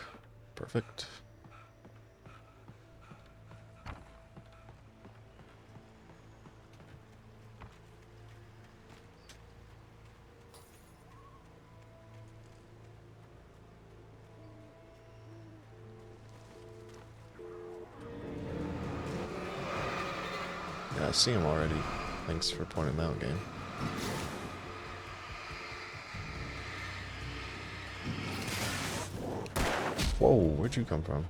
Speaker 1: Perfect. Yeah, I see him already. Thanks for pointing that out, game. Whoa, where'd you come from?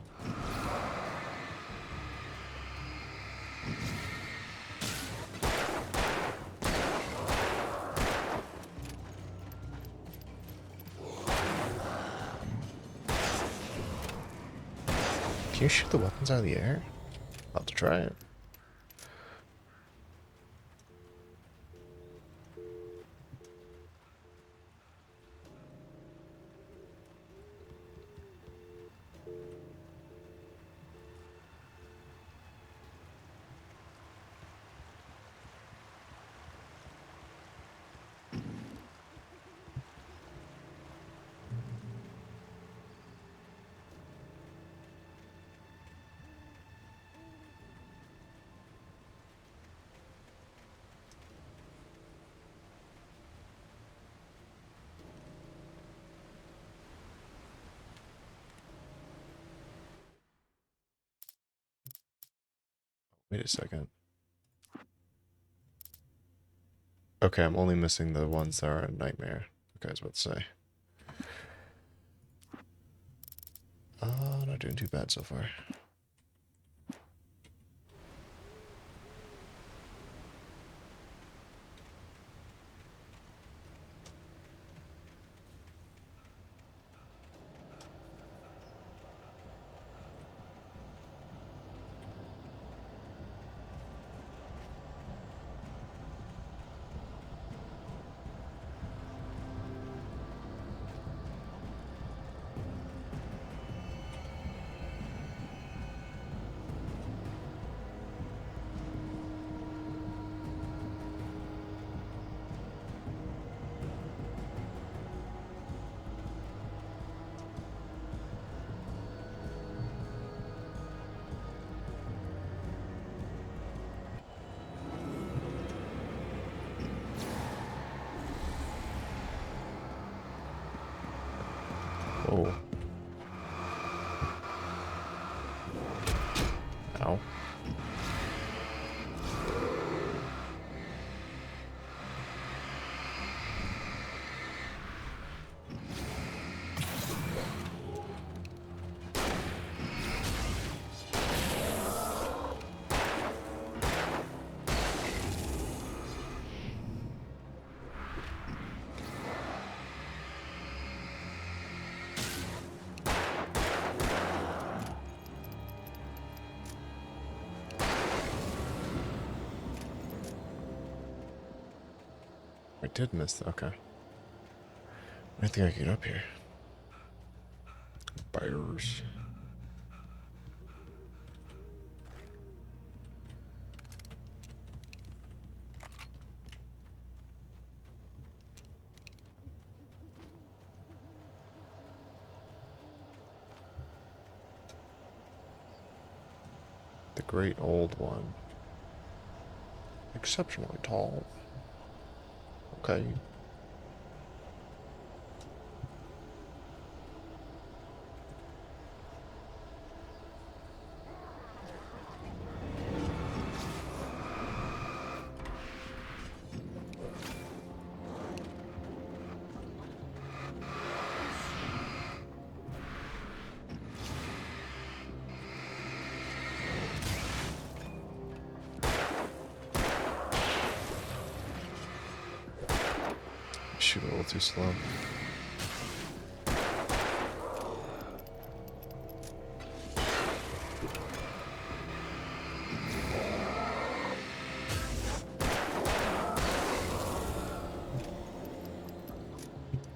Speaker 1: Can you shoot the weapons out of the air? I'll have to try it. Wait a second. Okay, I'm only missing the ones that are a nightmare. Okay, I was about to say. Not doing too bad so far. Oh. Ow. I did miss that. Okay. I think I can get up here. Bears. The great old one. Exceptionally tall. Okay. Shoot a little too slow.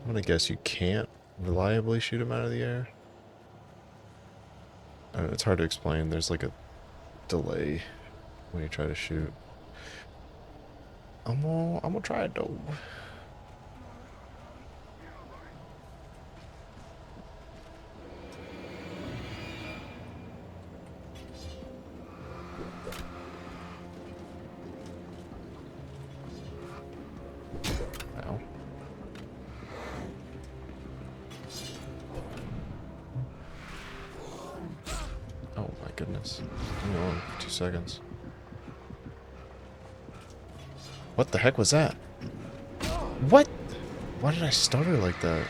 Speaker 1: I'm gonna guess you can't reliably shoot him out of the air. I don't know, it's hard to explain. There's like a delay when you try to shoot. I'm gonna try it though. Ow. Oh my goodness. Hang on, 2 seconds. What the heck was that? What? Why did I stutter like that?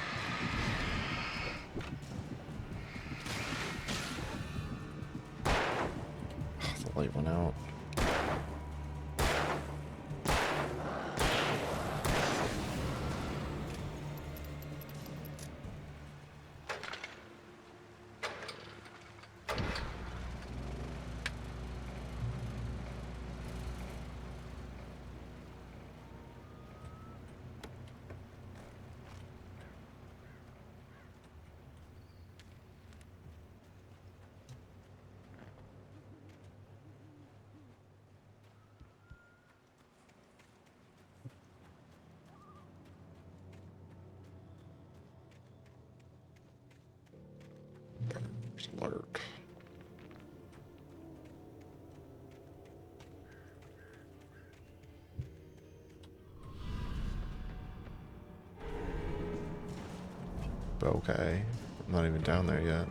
Speaker 1: Oh, the light went out. Alert. Okay, I'm not even down there yet.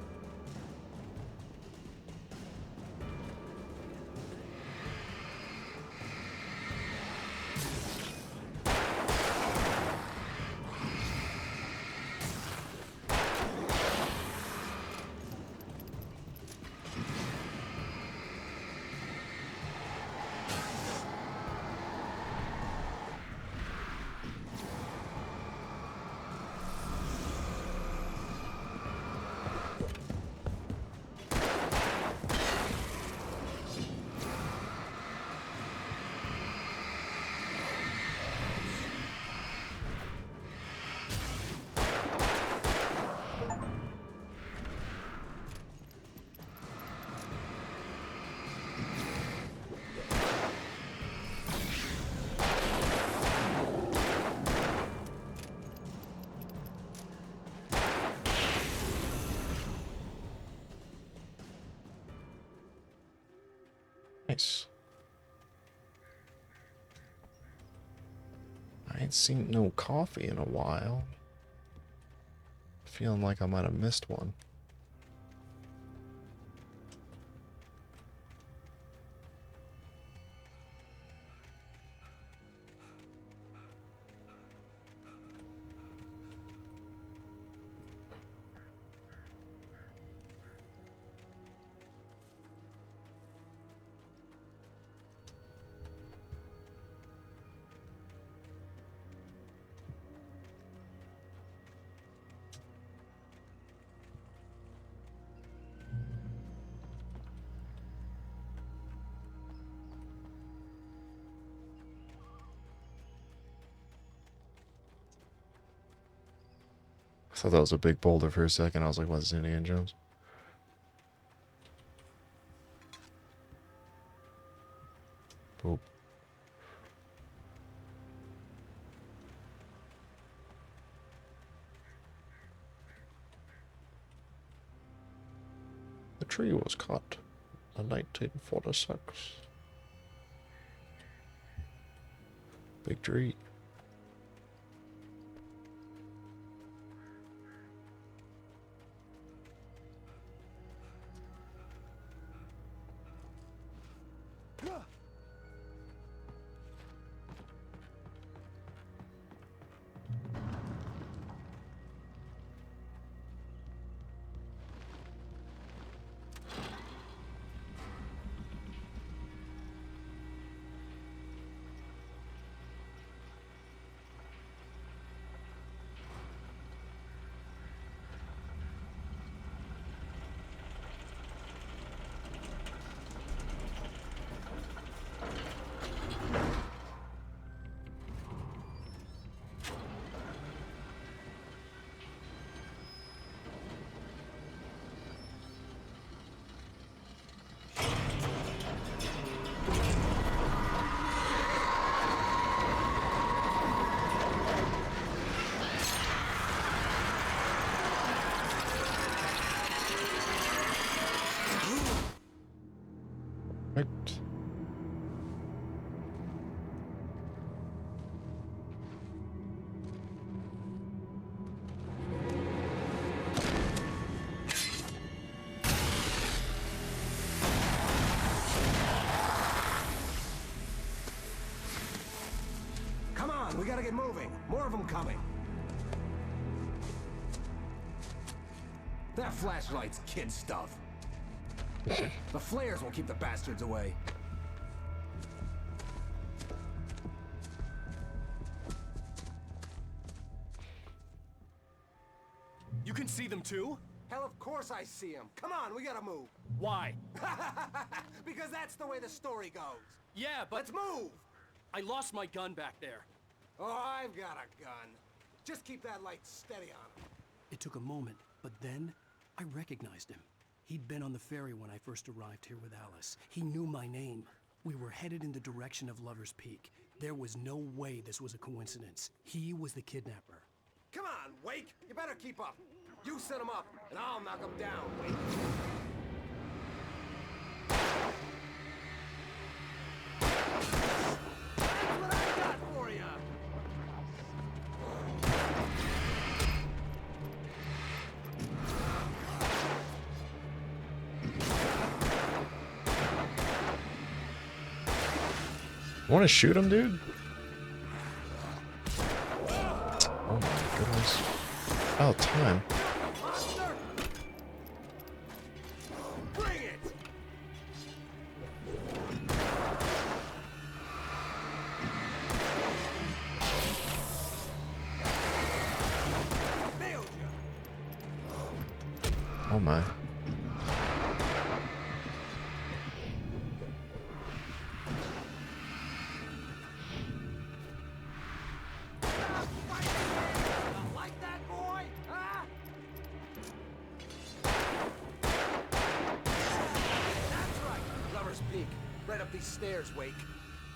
Speaker 1: I ain't seen no coffee in a while. Feeling like I might have missed one. I thought that was a big boulder for a second. I was like, what's Indiana Jones? Boop. The tree was cut in 1946. Big tree. Right.
Speaker 5: Come on, we gotta get moving. More of them coming. That flashlight's kid stuff. The flares will keep the bastards away.
Speaker 17: You can see them too?
Speaker 5: Hell, of course I see them. Come on, we gotta move.
Speaker 17: Why?
Speaker 5: Because that's the way the story goes.
Speaker 17: Yeah, but...
Speaker 5: Let's move!
Speaker 17: I lost my gun back there.
Speaker 5: Oh, I've got a gun. Just keep that light steady on him.
Speaker 2: It took a moment, but then I recognized him. He'd been on the ferry when I first arrived here with Alice. He knew my name. We were headed in the direction of Lover's Peak. There was no way this was a coincidence. He was the kidnapper.
Speaker 5: Come on, Wake! You better keep up. You set him up, and I'll knock him down, Wake. That's what I got for you!
Speaker 1: Want to shoot him, dude? Oh my goodness. About time.
Speaker 5: Bring it! Nailed you!
Speaker 1: Oh my.
Speaker 5: Like that, boy? Huh? That's right. Lover's Peak. Right up these stairs, Wake.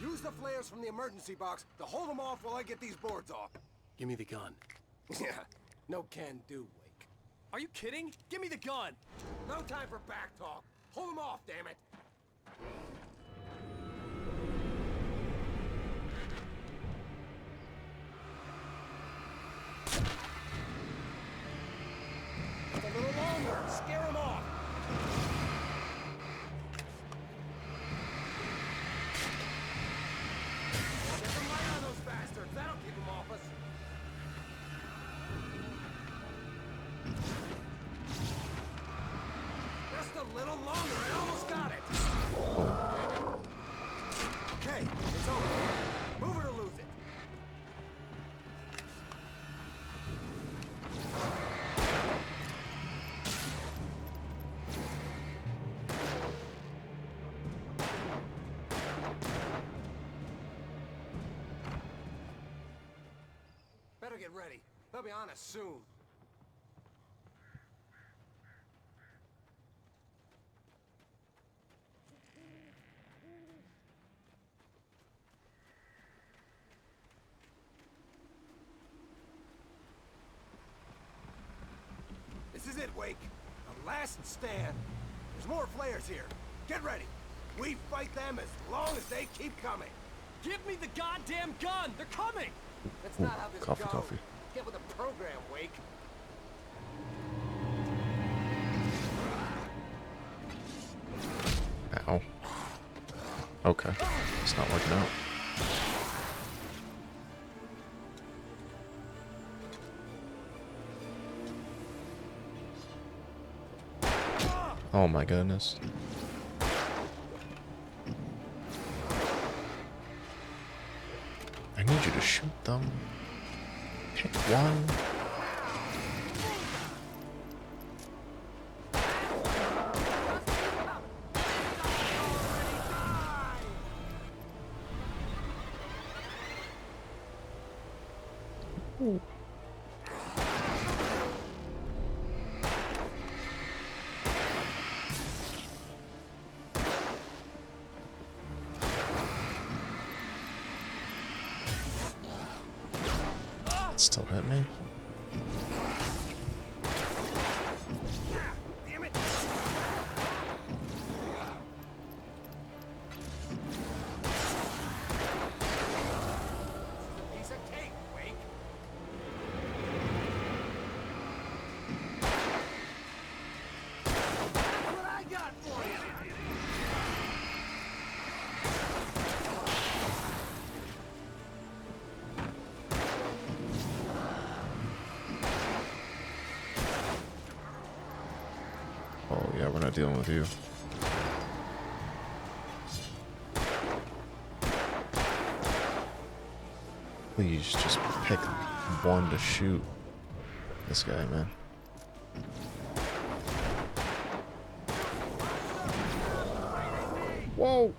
Speaker 5: Use the flares from the emergency box to hold them off while I get these boards off.
Speaker 2: Give me the gun.
Speaker 5: Yeah, no can do, Wake.
Speaker 17: Are you kidding? Give me the gun!
Speaker 5: No time for back talk. Hold them off, damn it. better get ready. They'll be on us soon. This is it, Wake. The last stand. There's more flares here. Get ready. We fight them as long as they keep coming.
Speaker 17: Give me the goddamn gun! They're coming!
Speaker 5: That's not how this
Speaker 1: Coffee,
Speaker 5: goes.
Speaker 1: coffee.
Speaker 5: Get with the program, Wake.
Speaker 1: Ow. Okay. It's not working out. Oh my goodness. I need you to shoot them. Pick one. Ooh. Still hit me?
Speaker 5: Damn it! Piece of cake, Wake. What I got for you?
Speaker 1: Oh yeah, we're not dealing with you. Please just pick one to shoot. This guy, man. Whoa!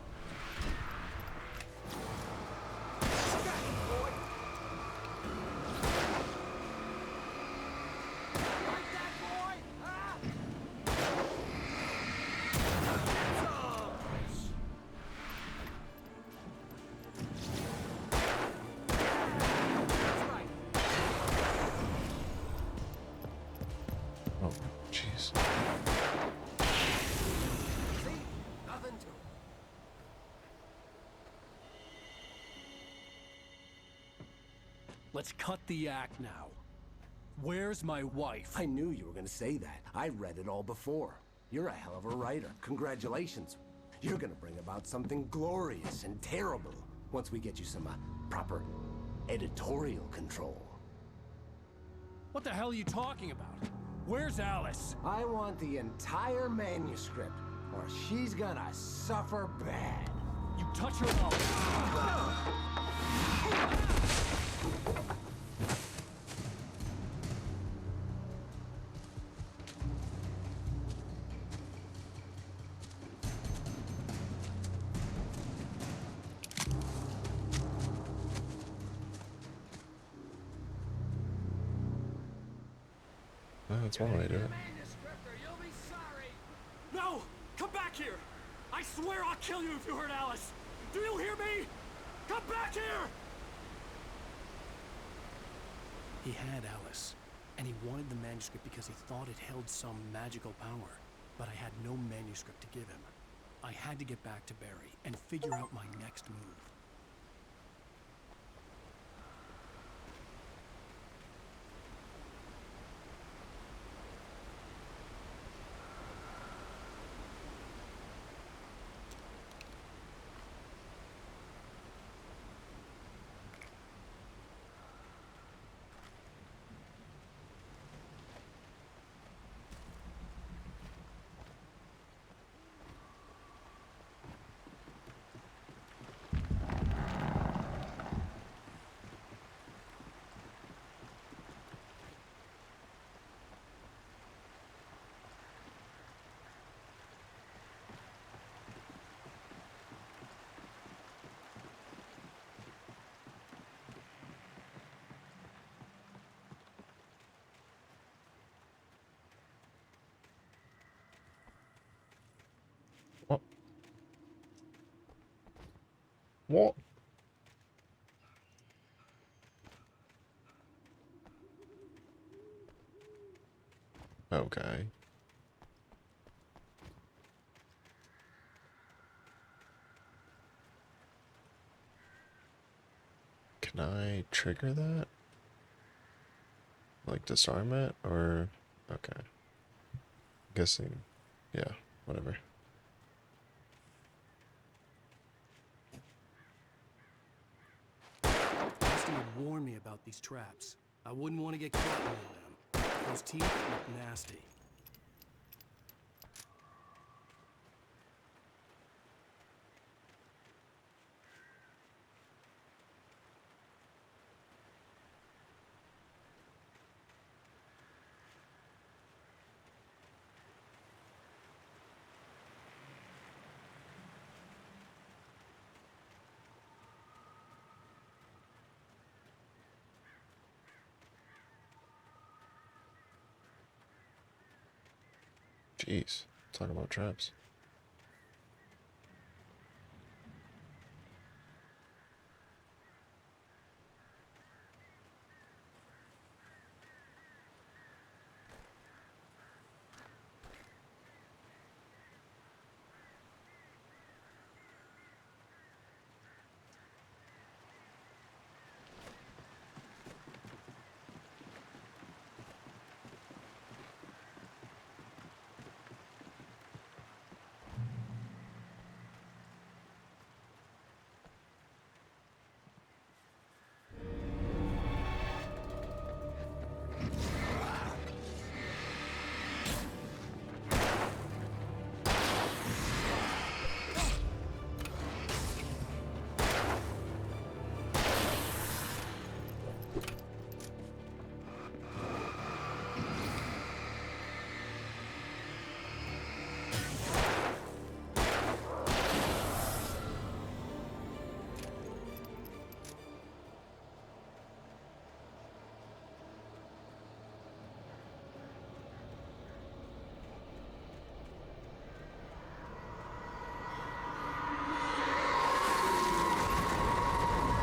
Speaker 1: Oh, jeez.
Speaker 5: Nothing to it.
Speaker 17: Let's cut the act now. Where's my wife?
Speaker 5: I knew you were gonna say that. I read it all before. You're a hell of a writer. Congratulations. You're gonna bring about something glorious and terrible once we get you some proper editorial control.
Speaker 17: What the hell are you talking about? Where's Alice?
Speaker 5: I want the entire manuscript, or she's gonna suffer bad.
Speaker 17: You touch her mouth.
Speaker 1: Well, that's one way to do it.
Speaker 17: No! Come back here! I swear I'll kill you if you hurt Alice! Do you hear me? Come back here!
Speaker 2: He had Alice, and he wanted the manuscript because he thought it held some magical power. But I had no manuscript to give him. I had to get back to Barry and figure out my next move.
Speaker 1: Okay. Can I trigger that? Like disarm it? Or... Okay. Guessing... Yeah, whatever.
Speaker 2: Rusty had warned me about these traps. I wouldn't want to get caught in them. Those teeth look nasty.
Speaker 1: Jeez. Talk about traps.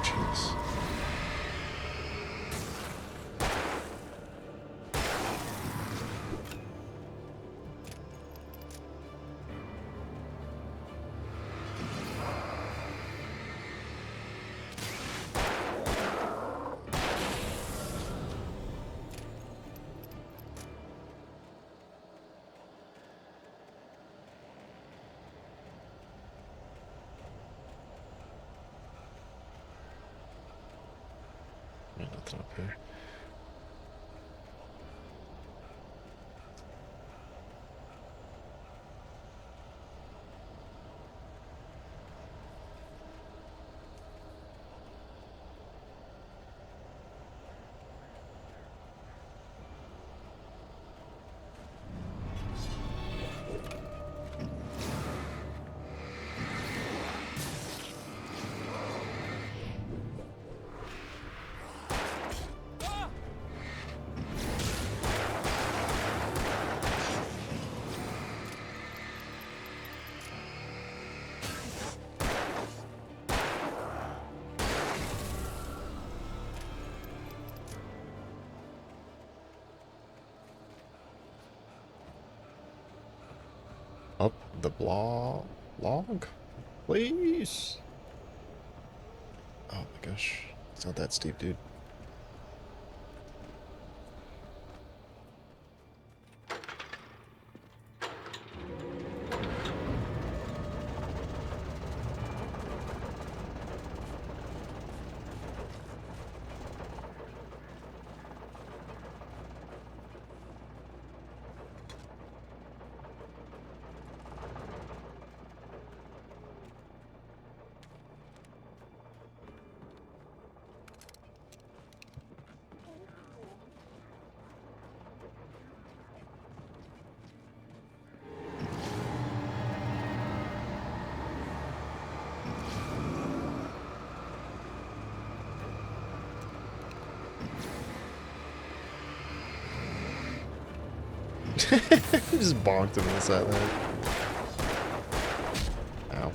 Speaker 1: Jeez. Yeah, nothing up here. Up the log? Please? Oh my gosh. It's not that steep, dude. Just bonked him in the side of the head. Ow.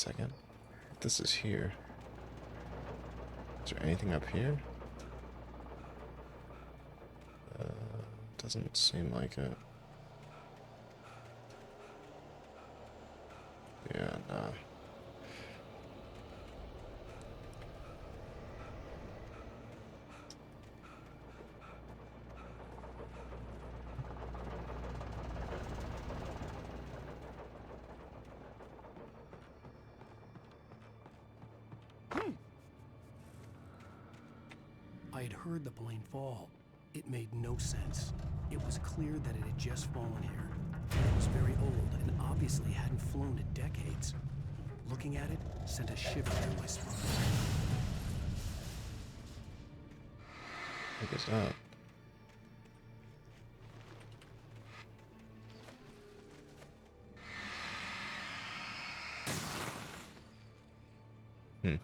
Speaker 1: second. This is here. Is there anything up here? Doesn't seem like it. Yeah, nah.
Speaker 2: I had heard the plane fall. It made no sense. It was clear that it had just fallen here. It was very old and obviously hadn't flown in decades. Looking at it sent a shiver down my spine.
Speaker 1: What is that? Hmm.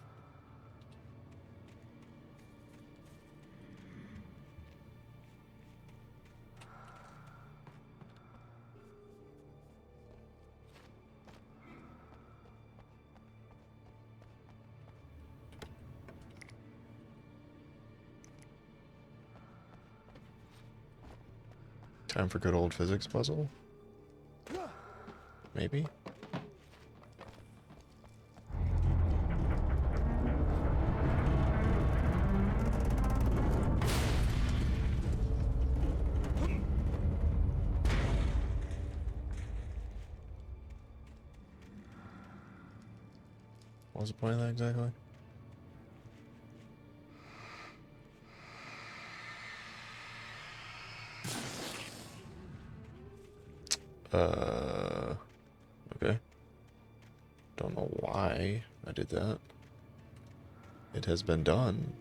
Speaker 1: Time for good old physics puzzle? Maybe? What was the point of that exactly? Okay. Don't know why I did that. It has been done.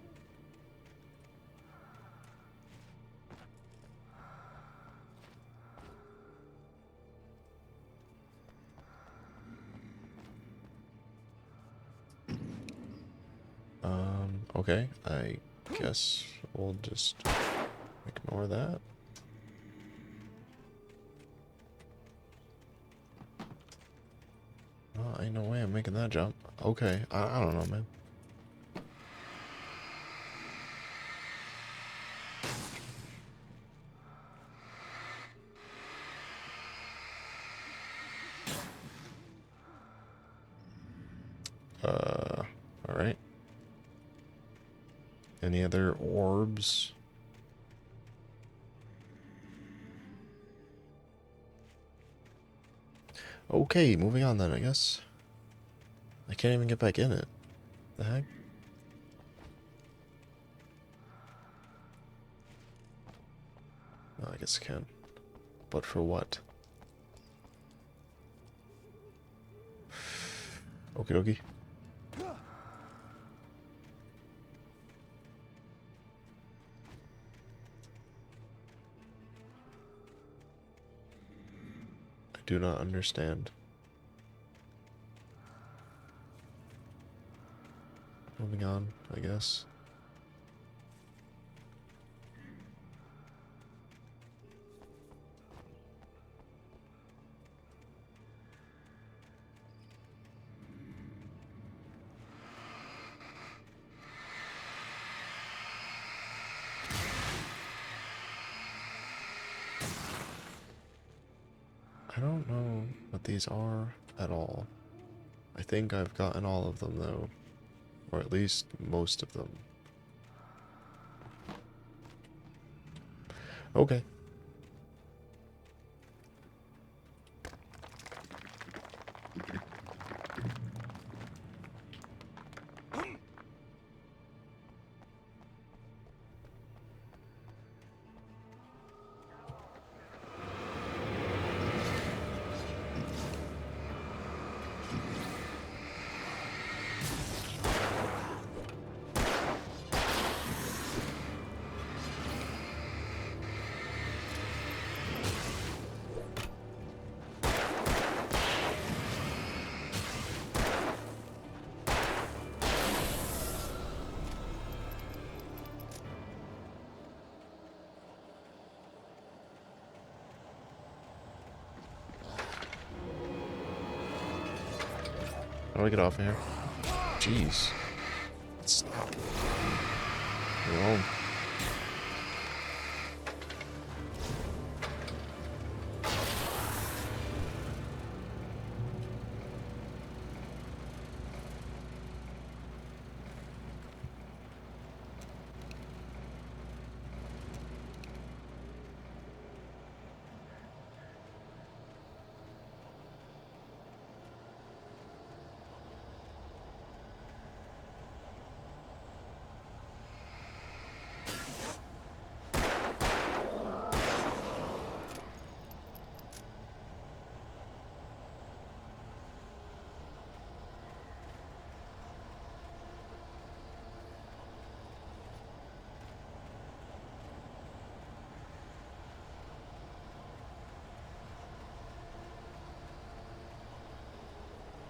Speaker 1: Okay, I guess we'll just ignore that. Oh, ain't no way I'm making that jump. Okay, I don't know, man. Alright. Any other orbs? Okay, moving on then, I guess. I can't even get back in it. The heck? Oh, I guess I can. But for what? Okie dokie. I do not understand. Moving on, I guess. I don't know what these are at all. I think I've gotten all of them though. Or at least most of them. Okay. How do I get off of here? Jeez. Stop. Go home.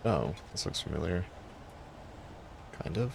Speaker 1: Oh, this looks familiar. Kind of.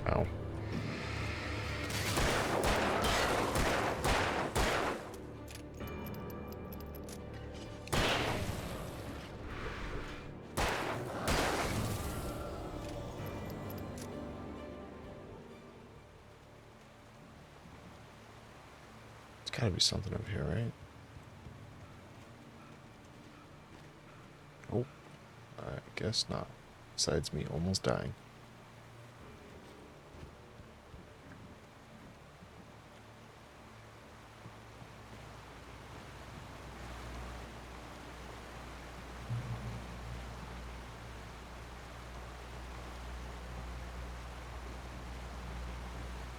Speaker 1: Ow. There's gotta be something over here, right? Oh, I guess not. Besides me almost dying.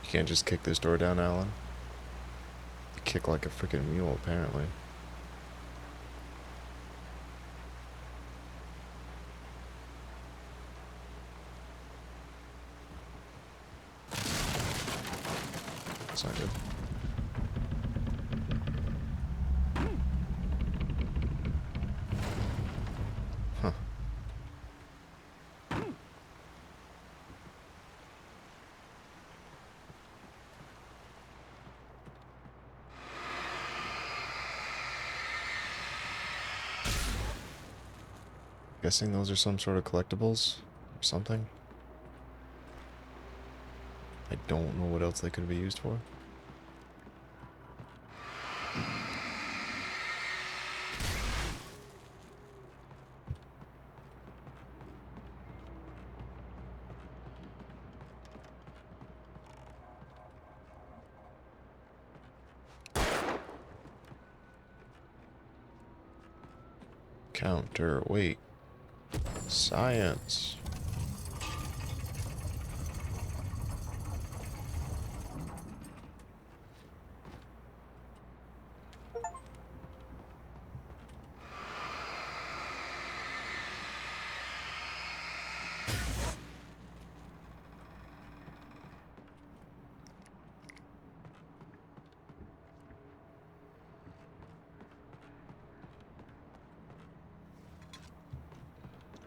Speaker 1: You can't just kick this door down, Alan. You kick like a freaking mule, apparently. That's not good. Huh. Guessing those are some sort of collectibles or something. I don't know what else they could be used for. Counterweight. Science.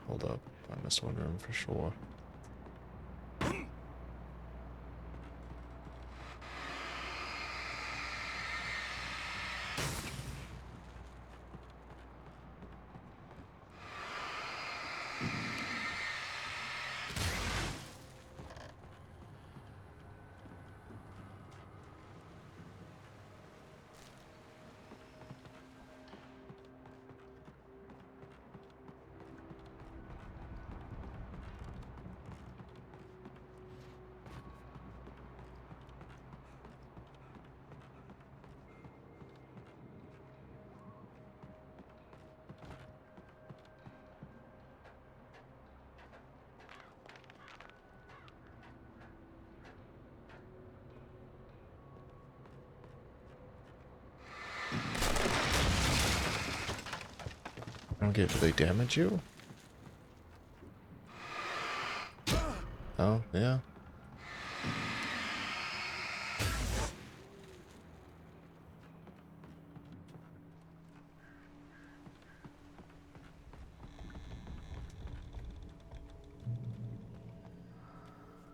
Speaker 1: Hold up. I missed one room for sure. don't get it. Do they damage you? Oh, yeah.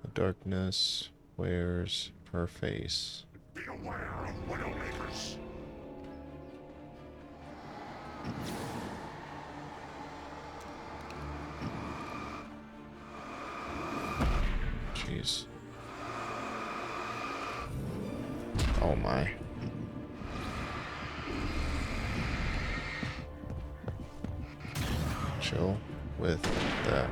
Speaker 1: The darkness wears her face.
Speaker 6: Beware of Widowmakers.
Speaker 1: Jeez. Oh my. Chill with that.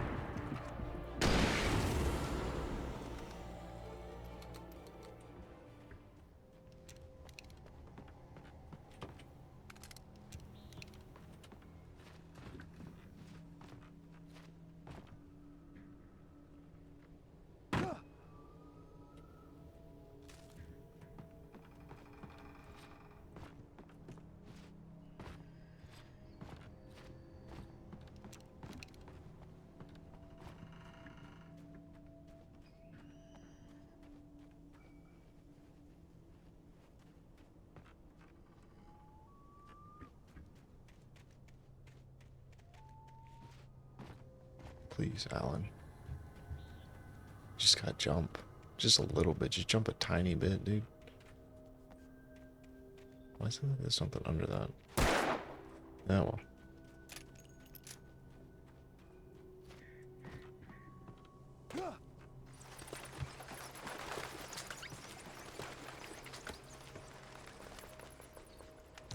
Speaker 1: Please, Alan. Just gotta jump. Just a little bit. Just jump a tiny bit, dude. Why is there something under that? Yeah, well.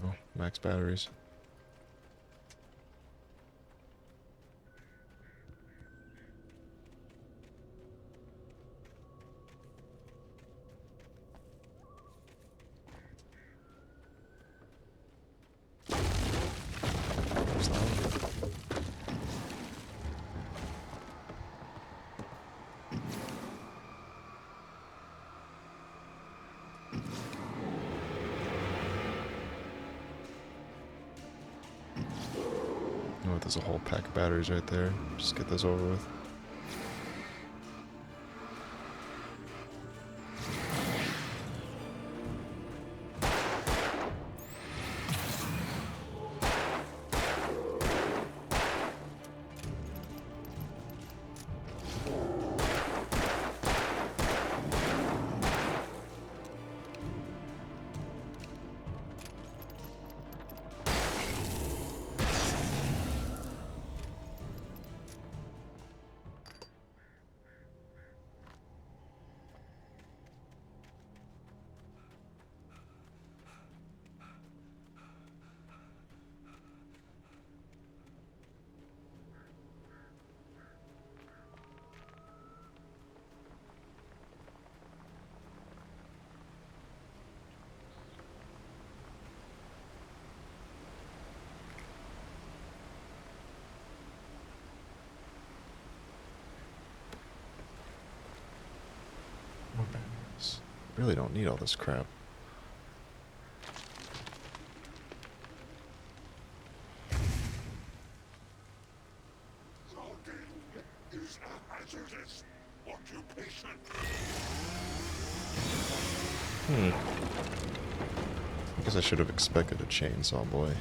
Speaker 1: Oh, max batteries. Oh, there's a whole pack of batteries right there. Just get this over with. More batteries. Really don't need all this crap.
Speaker 6: Is a hazardous occupation.
Speaker 1: I guess I should have expected a chainsaw boy.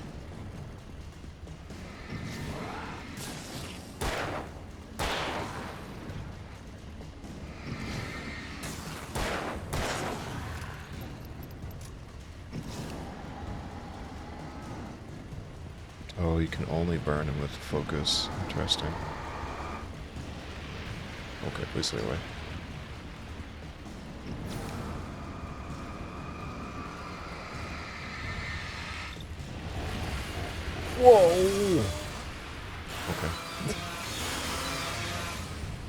Speaker 1: Oh, you can only burn him with focus. Interesting. Okay, please stay away. Whoa! Okay.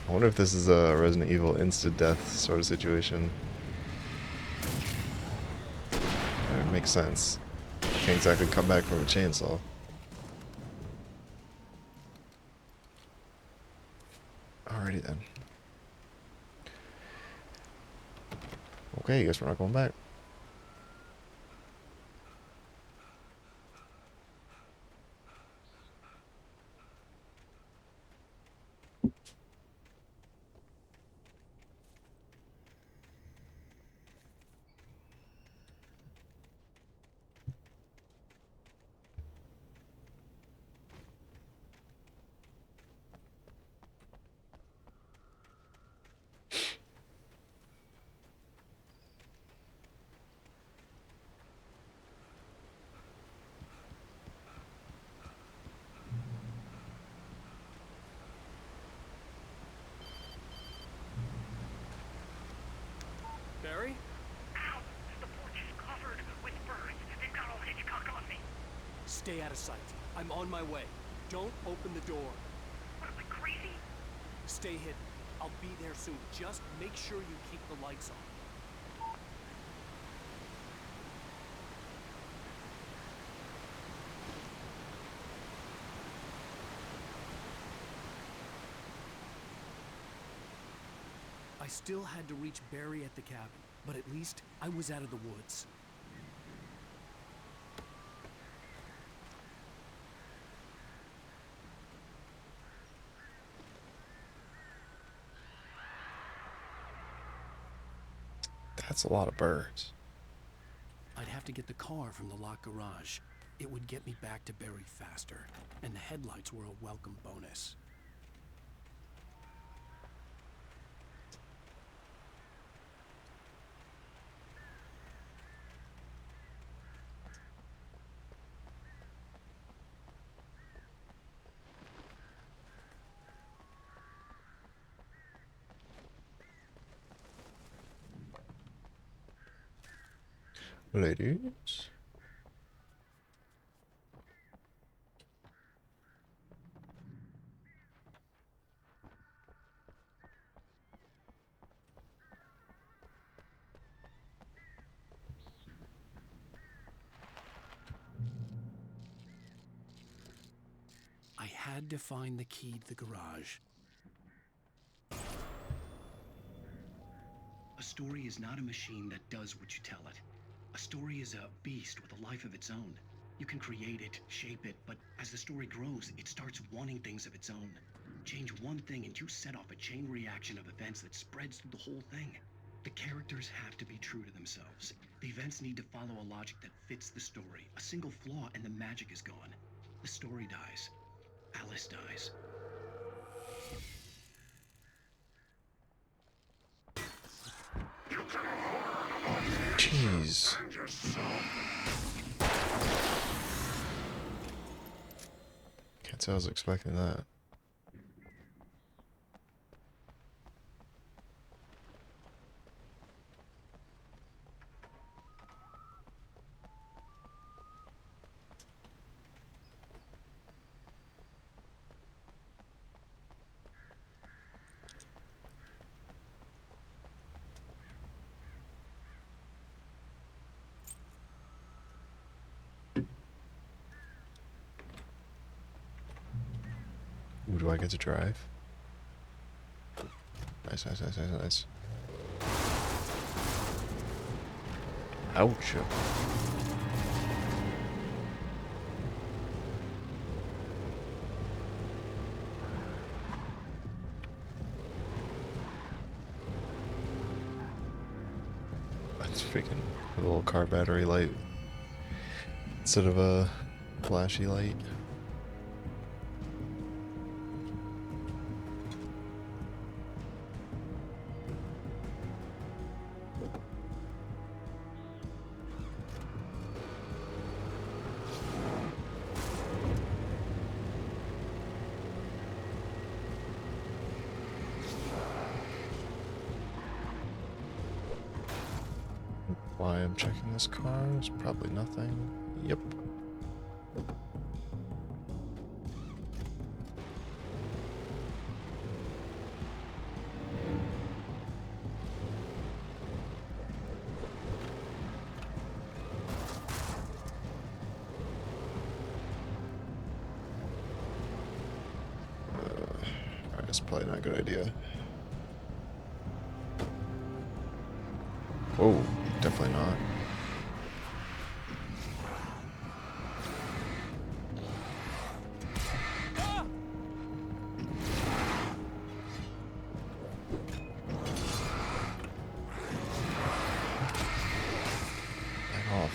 Speaker 1: I wonder if this is a Resident Evil insta-death sort of situation. It makes sense. Can't exactly come back from a chainsaw. Alrighty then. Okay, I guess we're not going back.
Speaker 2: Stay out of sight. I'm on my way. Don't open the door.
Speaker 9: What, am I crazy?
Speaker 2: Stay hidden. I'll be there soon. Just make sure you keep the lights on. I still had to reach Barry at the cabin, but at least I was out of the woods.
Speaker 1: That's a lot of birds.
Speaker 2: I'd have to get the car from the locked garage. It would get me back to Barry faster, and the headlights were a welcome bonus.
Speaker 1: Ladies.
Speaker 2: I had to find the key to the garage.
Speaker 24: A story is not a machine that does what you tell it. A story is a beast with a life of its own. You can create it, shape it, but as the story grows, it starts wanting things of its own. Change one thing and you set off a chain reaction of events that spreads through the whole thing. The characters have to be true to themselves. The events need to follow a logic that fits the story. A single flaw and the magic is gone. The story dies. Alice dies.
Speaker 1: Jeez. Can't say I was expecting that. Ooh, do I get to drive? Nice, nice, nice, nice, nice. Ouch. That's freaking a little car battery light instead of a flashy light. Why I'm checking this car is probably nothing. Yep. Alright, that's probably not a good idea. Whoa, definitely not. Back off.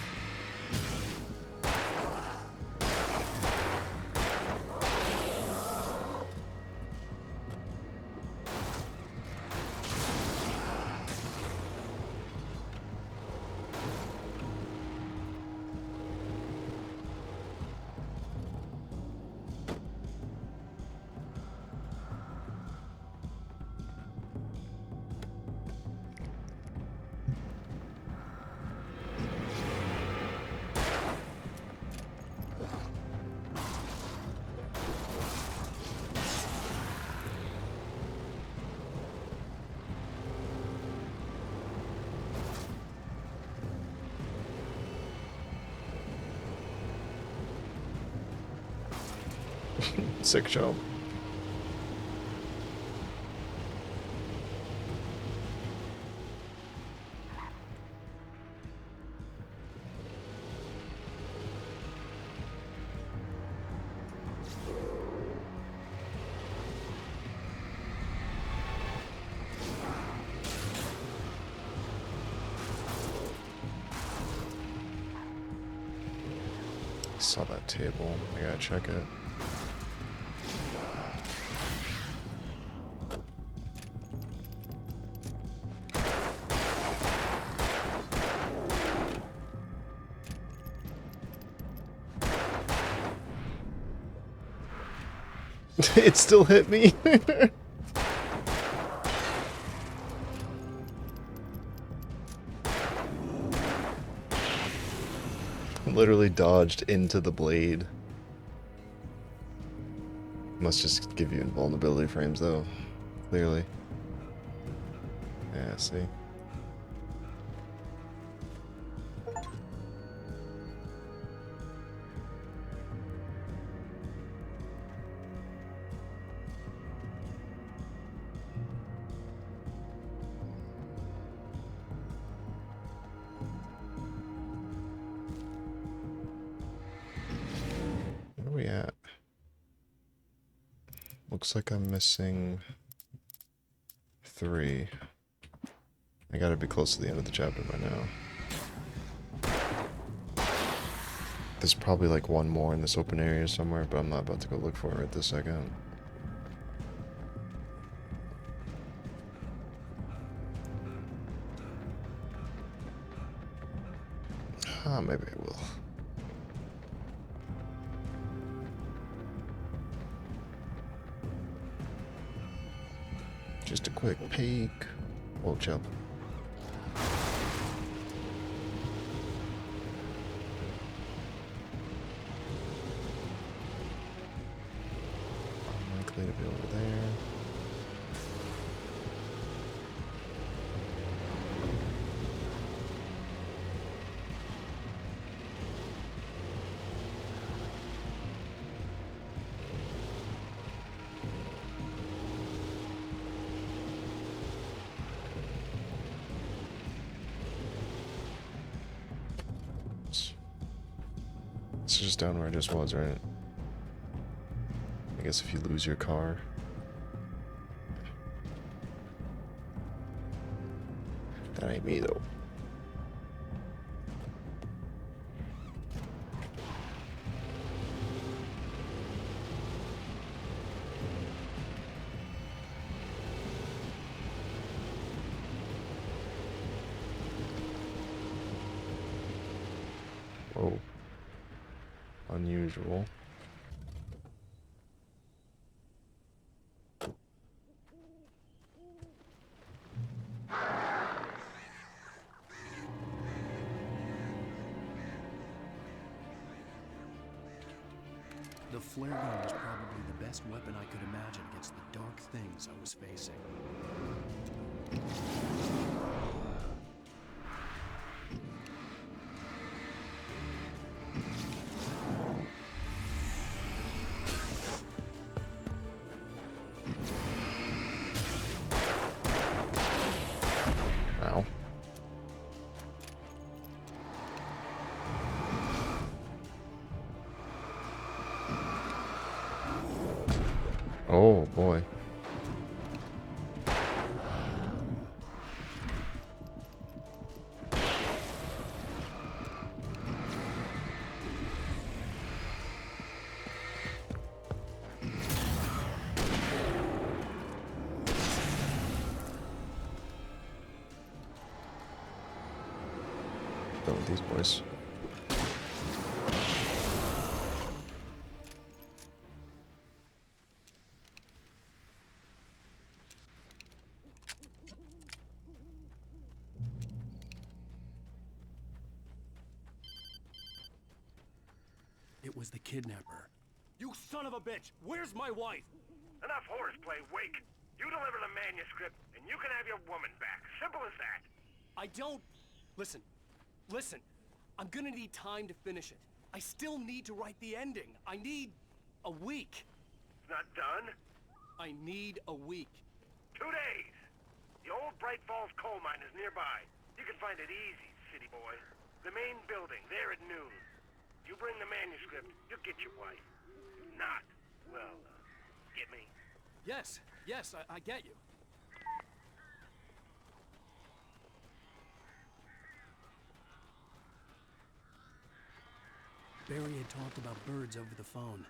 Speaker 1: Sick job. Saw that table. I gotta check it. It still hit me. Literally dodged into the blade. Must just give you invulnerability frames though, clearly. Yeah, see? Where are we at? Looks like I'm missing 3. I gotta be close to the end of the chapter by now. There's probably like one more in this open area somewhere, but I'm not about to go look for it right this second. Ah, maybe I will. Just a quick peek. Oh, jump. Unlikely to be over there. This is just down where I just was, right? I guess if you lose your car. That ain't me, though. Whoa. Unusual.
Speaker 2: The flare gun was probably the best weapon I could imagine against the dark things I was facing.
Speaker 1: Ow. Oh boy. Done with these boys.
Speaker 2: It was the kidnapper. You son of a bitch! Where's my wife?
Speaker 9: Enough horseplay, Wake. You deliver the manuscript, and you can have your woman back. Simple as that.
Speaker 2: I don't... Listen. Listen. I'm gonna need time to finish it. I still need to write the ending. I need... a week.
Speaker 9: It's not done?
Speaker 2: I need a week.
Speaker 9: 2 days! The old Bright Falls coal mine is nearby. You can find it easy, city boy. The main building, there at noon. You bring the manuscript, you'll get your wife. If not, well, get me?
Speaker 2: Yes, I get you. Barry had talked about birds over the phone.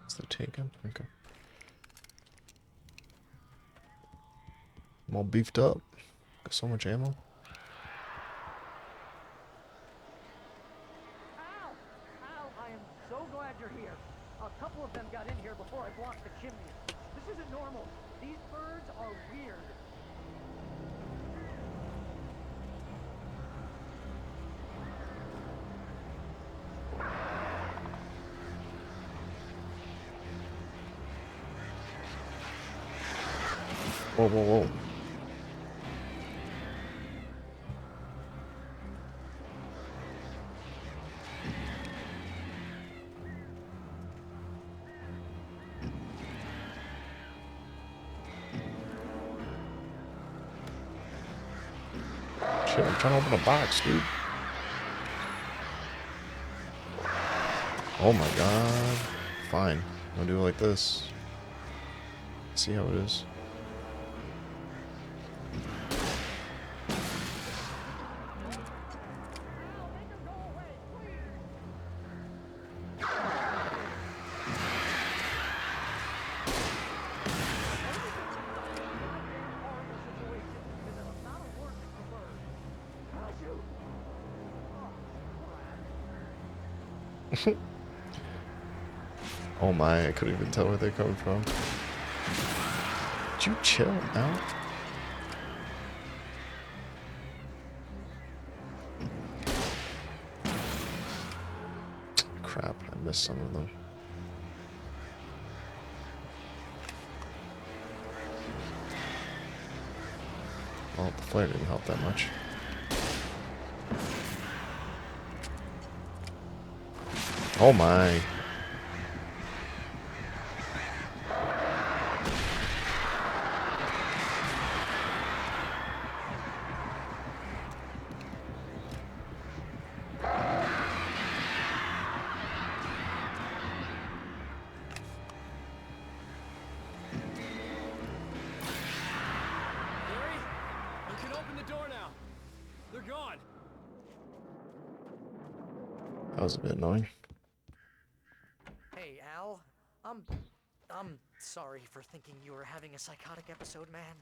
Speaker 1: Is the taken? Okay. I'm all beefed up. Got so much ammo.
Speaker 11: Al, I am so glad you're here. A couple of them got in here before I blocked the chimney. This isn't normal. These birds are weird.
Speaker 1: Whoa, whoa, whoa. Shit, I'm trying to open a box, dude. Oh my god. Fine. I'll do it like this. See how it is. Oh my, I couldn't even tell where they're coming from. Did you chill out? Crap, I missed some of them. Well, the flare didn't help that much. Oh my.
Speaker 2: Barry, you can open the door now. They're gone.
Speaker 1: That was a bit annoying.
Speaker 11: Hey, Al. I'm sorry for thinking you were having a psychotic episode, man.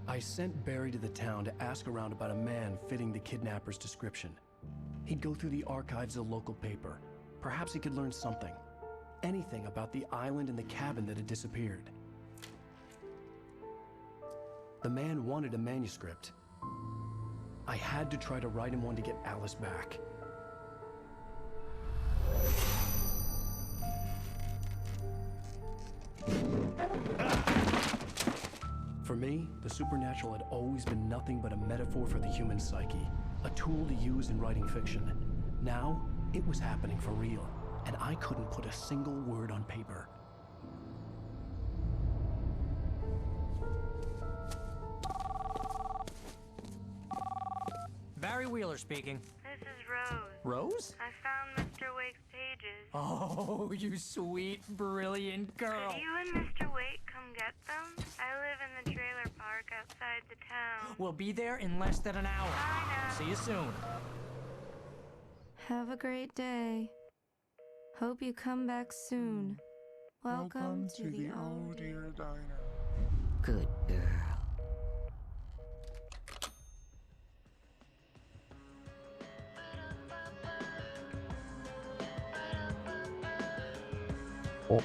Speaker 2: I sent Barry to the town to ask around about a man fitting the kidnapper's description. He'd go through the archives of the local paper. Perhaps he could learn something. Anything about the island and the cabin that had disappeared. The man wanted a manuscript. I had to try to write him one to get Alice back. For me, the supernatural had always been nothing but a metaphor for the human psyche, a tool to use in writing fiction. Now, it was happening for real, and I couldn't put a single word on paper.
Speaker 11: Barry Wheeler speaking.
Speaker 8: This is Rose.
Speaker 11: Rose?
Speaker 8: I found Mr. Wake's pages.
Speaker 11: Oh, you sweet, brilliant girl.
Speaker 8: Could you and Mr. Wake come get them? I live in the trailer park outside the town.
Speaker 11: We'll be there in less than an hour.
Speaker 8: Bye now.
Speaker 11: See you soon.
Speaker 13: Have a great day. Hope you come back soon. Welcome to the old
Speaker 6: dear diner.
Speaker 11: Good girl.
Speaker 1: Oh.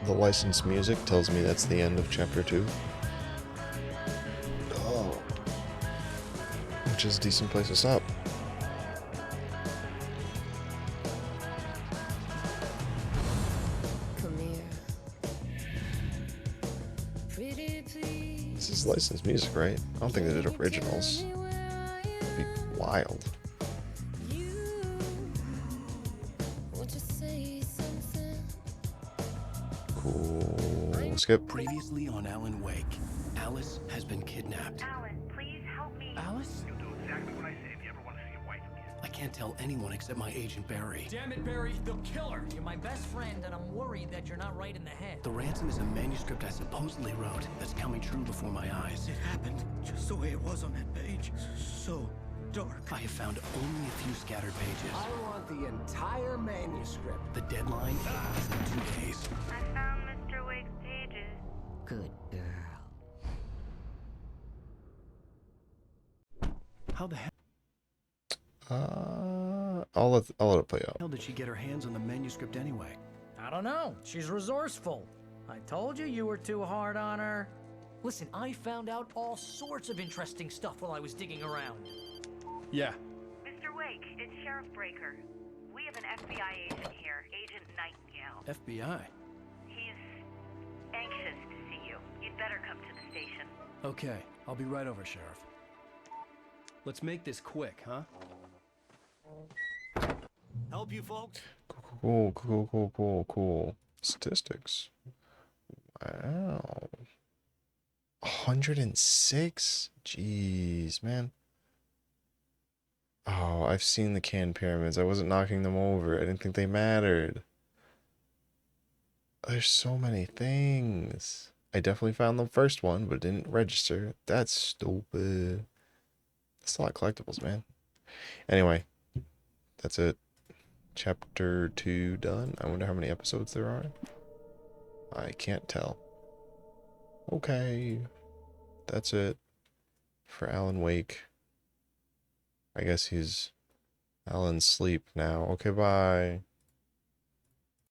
Speaker 1: The licensed music tells me that's the end of chapter 2. Oh. Which is a decent place to stop. licensed music, right? I don't think they did originals. That'd be wild. Cool. Skip.
Speaker 2: Previously on Alan Wake, Alice has been kidnapped.
Speaker 8: Alan, please help me.
Speaker 2: Alice?
Speaker 9: You'll do exactly what I say if you ever want to see your wife again.
Speaker 2: I can't tell anyone except my agent Barry.
Speaker 21: Damn it, Barry, they'll kill her.
Speaker 11: You're my best friend, and I'm worried that you're not right in the head.
Speaker 2: The ransom is a manuscript I supposedly wrote that's coming true before my eyes.
Speaker 10: It happened just the way it was on that page. So dark.
Speaker 2: I have found only a few scattered pages.
Speaker 5: I want the entire manuscript.
Speaker 2: The deadline is in 2 days.
Speaker 8: I found Mr. Wake's pages.
Speaker 11: Good girl.
Speaker 2: How the hell
Speaker 1: I'll let it play out.
Speaker 2: did she get her hands on the manuscript anyway?
Speaker 11: I don't know. She's resourceful. I told you you were too hard on her. Listen, I found out all sorts of interesting stuff while I was digging around.
Speaker 21: Yeah.
Speaker 8: Mr. Wake, it's Sheriff Breaker. We have an FBI agent here, Agent Nightingale.
Speaker 2: FBI?
Speaker 8: He's anxious to see you. You'd better come to the station.
Speaker 2: Okay, I'll be right over, Sheriff.
Speaker 21: Let's make this quick, huh?
Speaker 3: Help you folks?
Speaker 1: Cool. Statistics. Wow. 106? Jeez, man. Oh, I've seen the canned pyramids. I wasn't knocking them over. I didn't think they mattered. There's so many things. I definitely found the first one, but it didn't register. That's stupid. That's a lot of collectibles, man. Anyway, that's it. Chapter 2 done. I wonder how many episodes there are. I can't tell. Okay. That's it for Alan Wake. I guess he's Alan's sleep now. Okay, bye.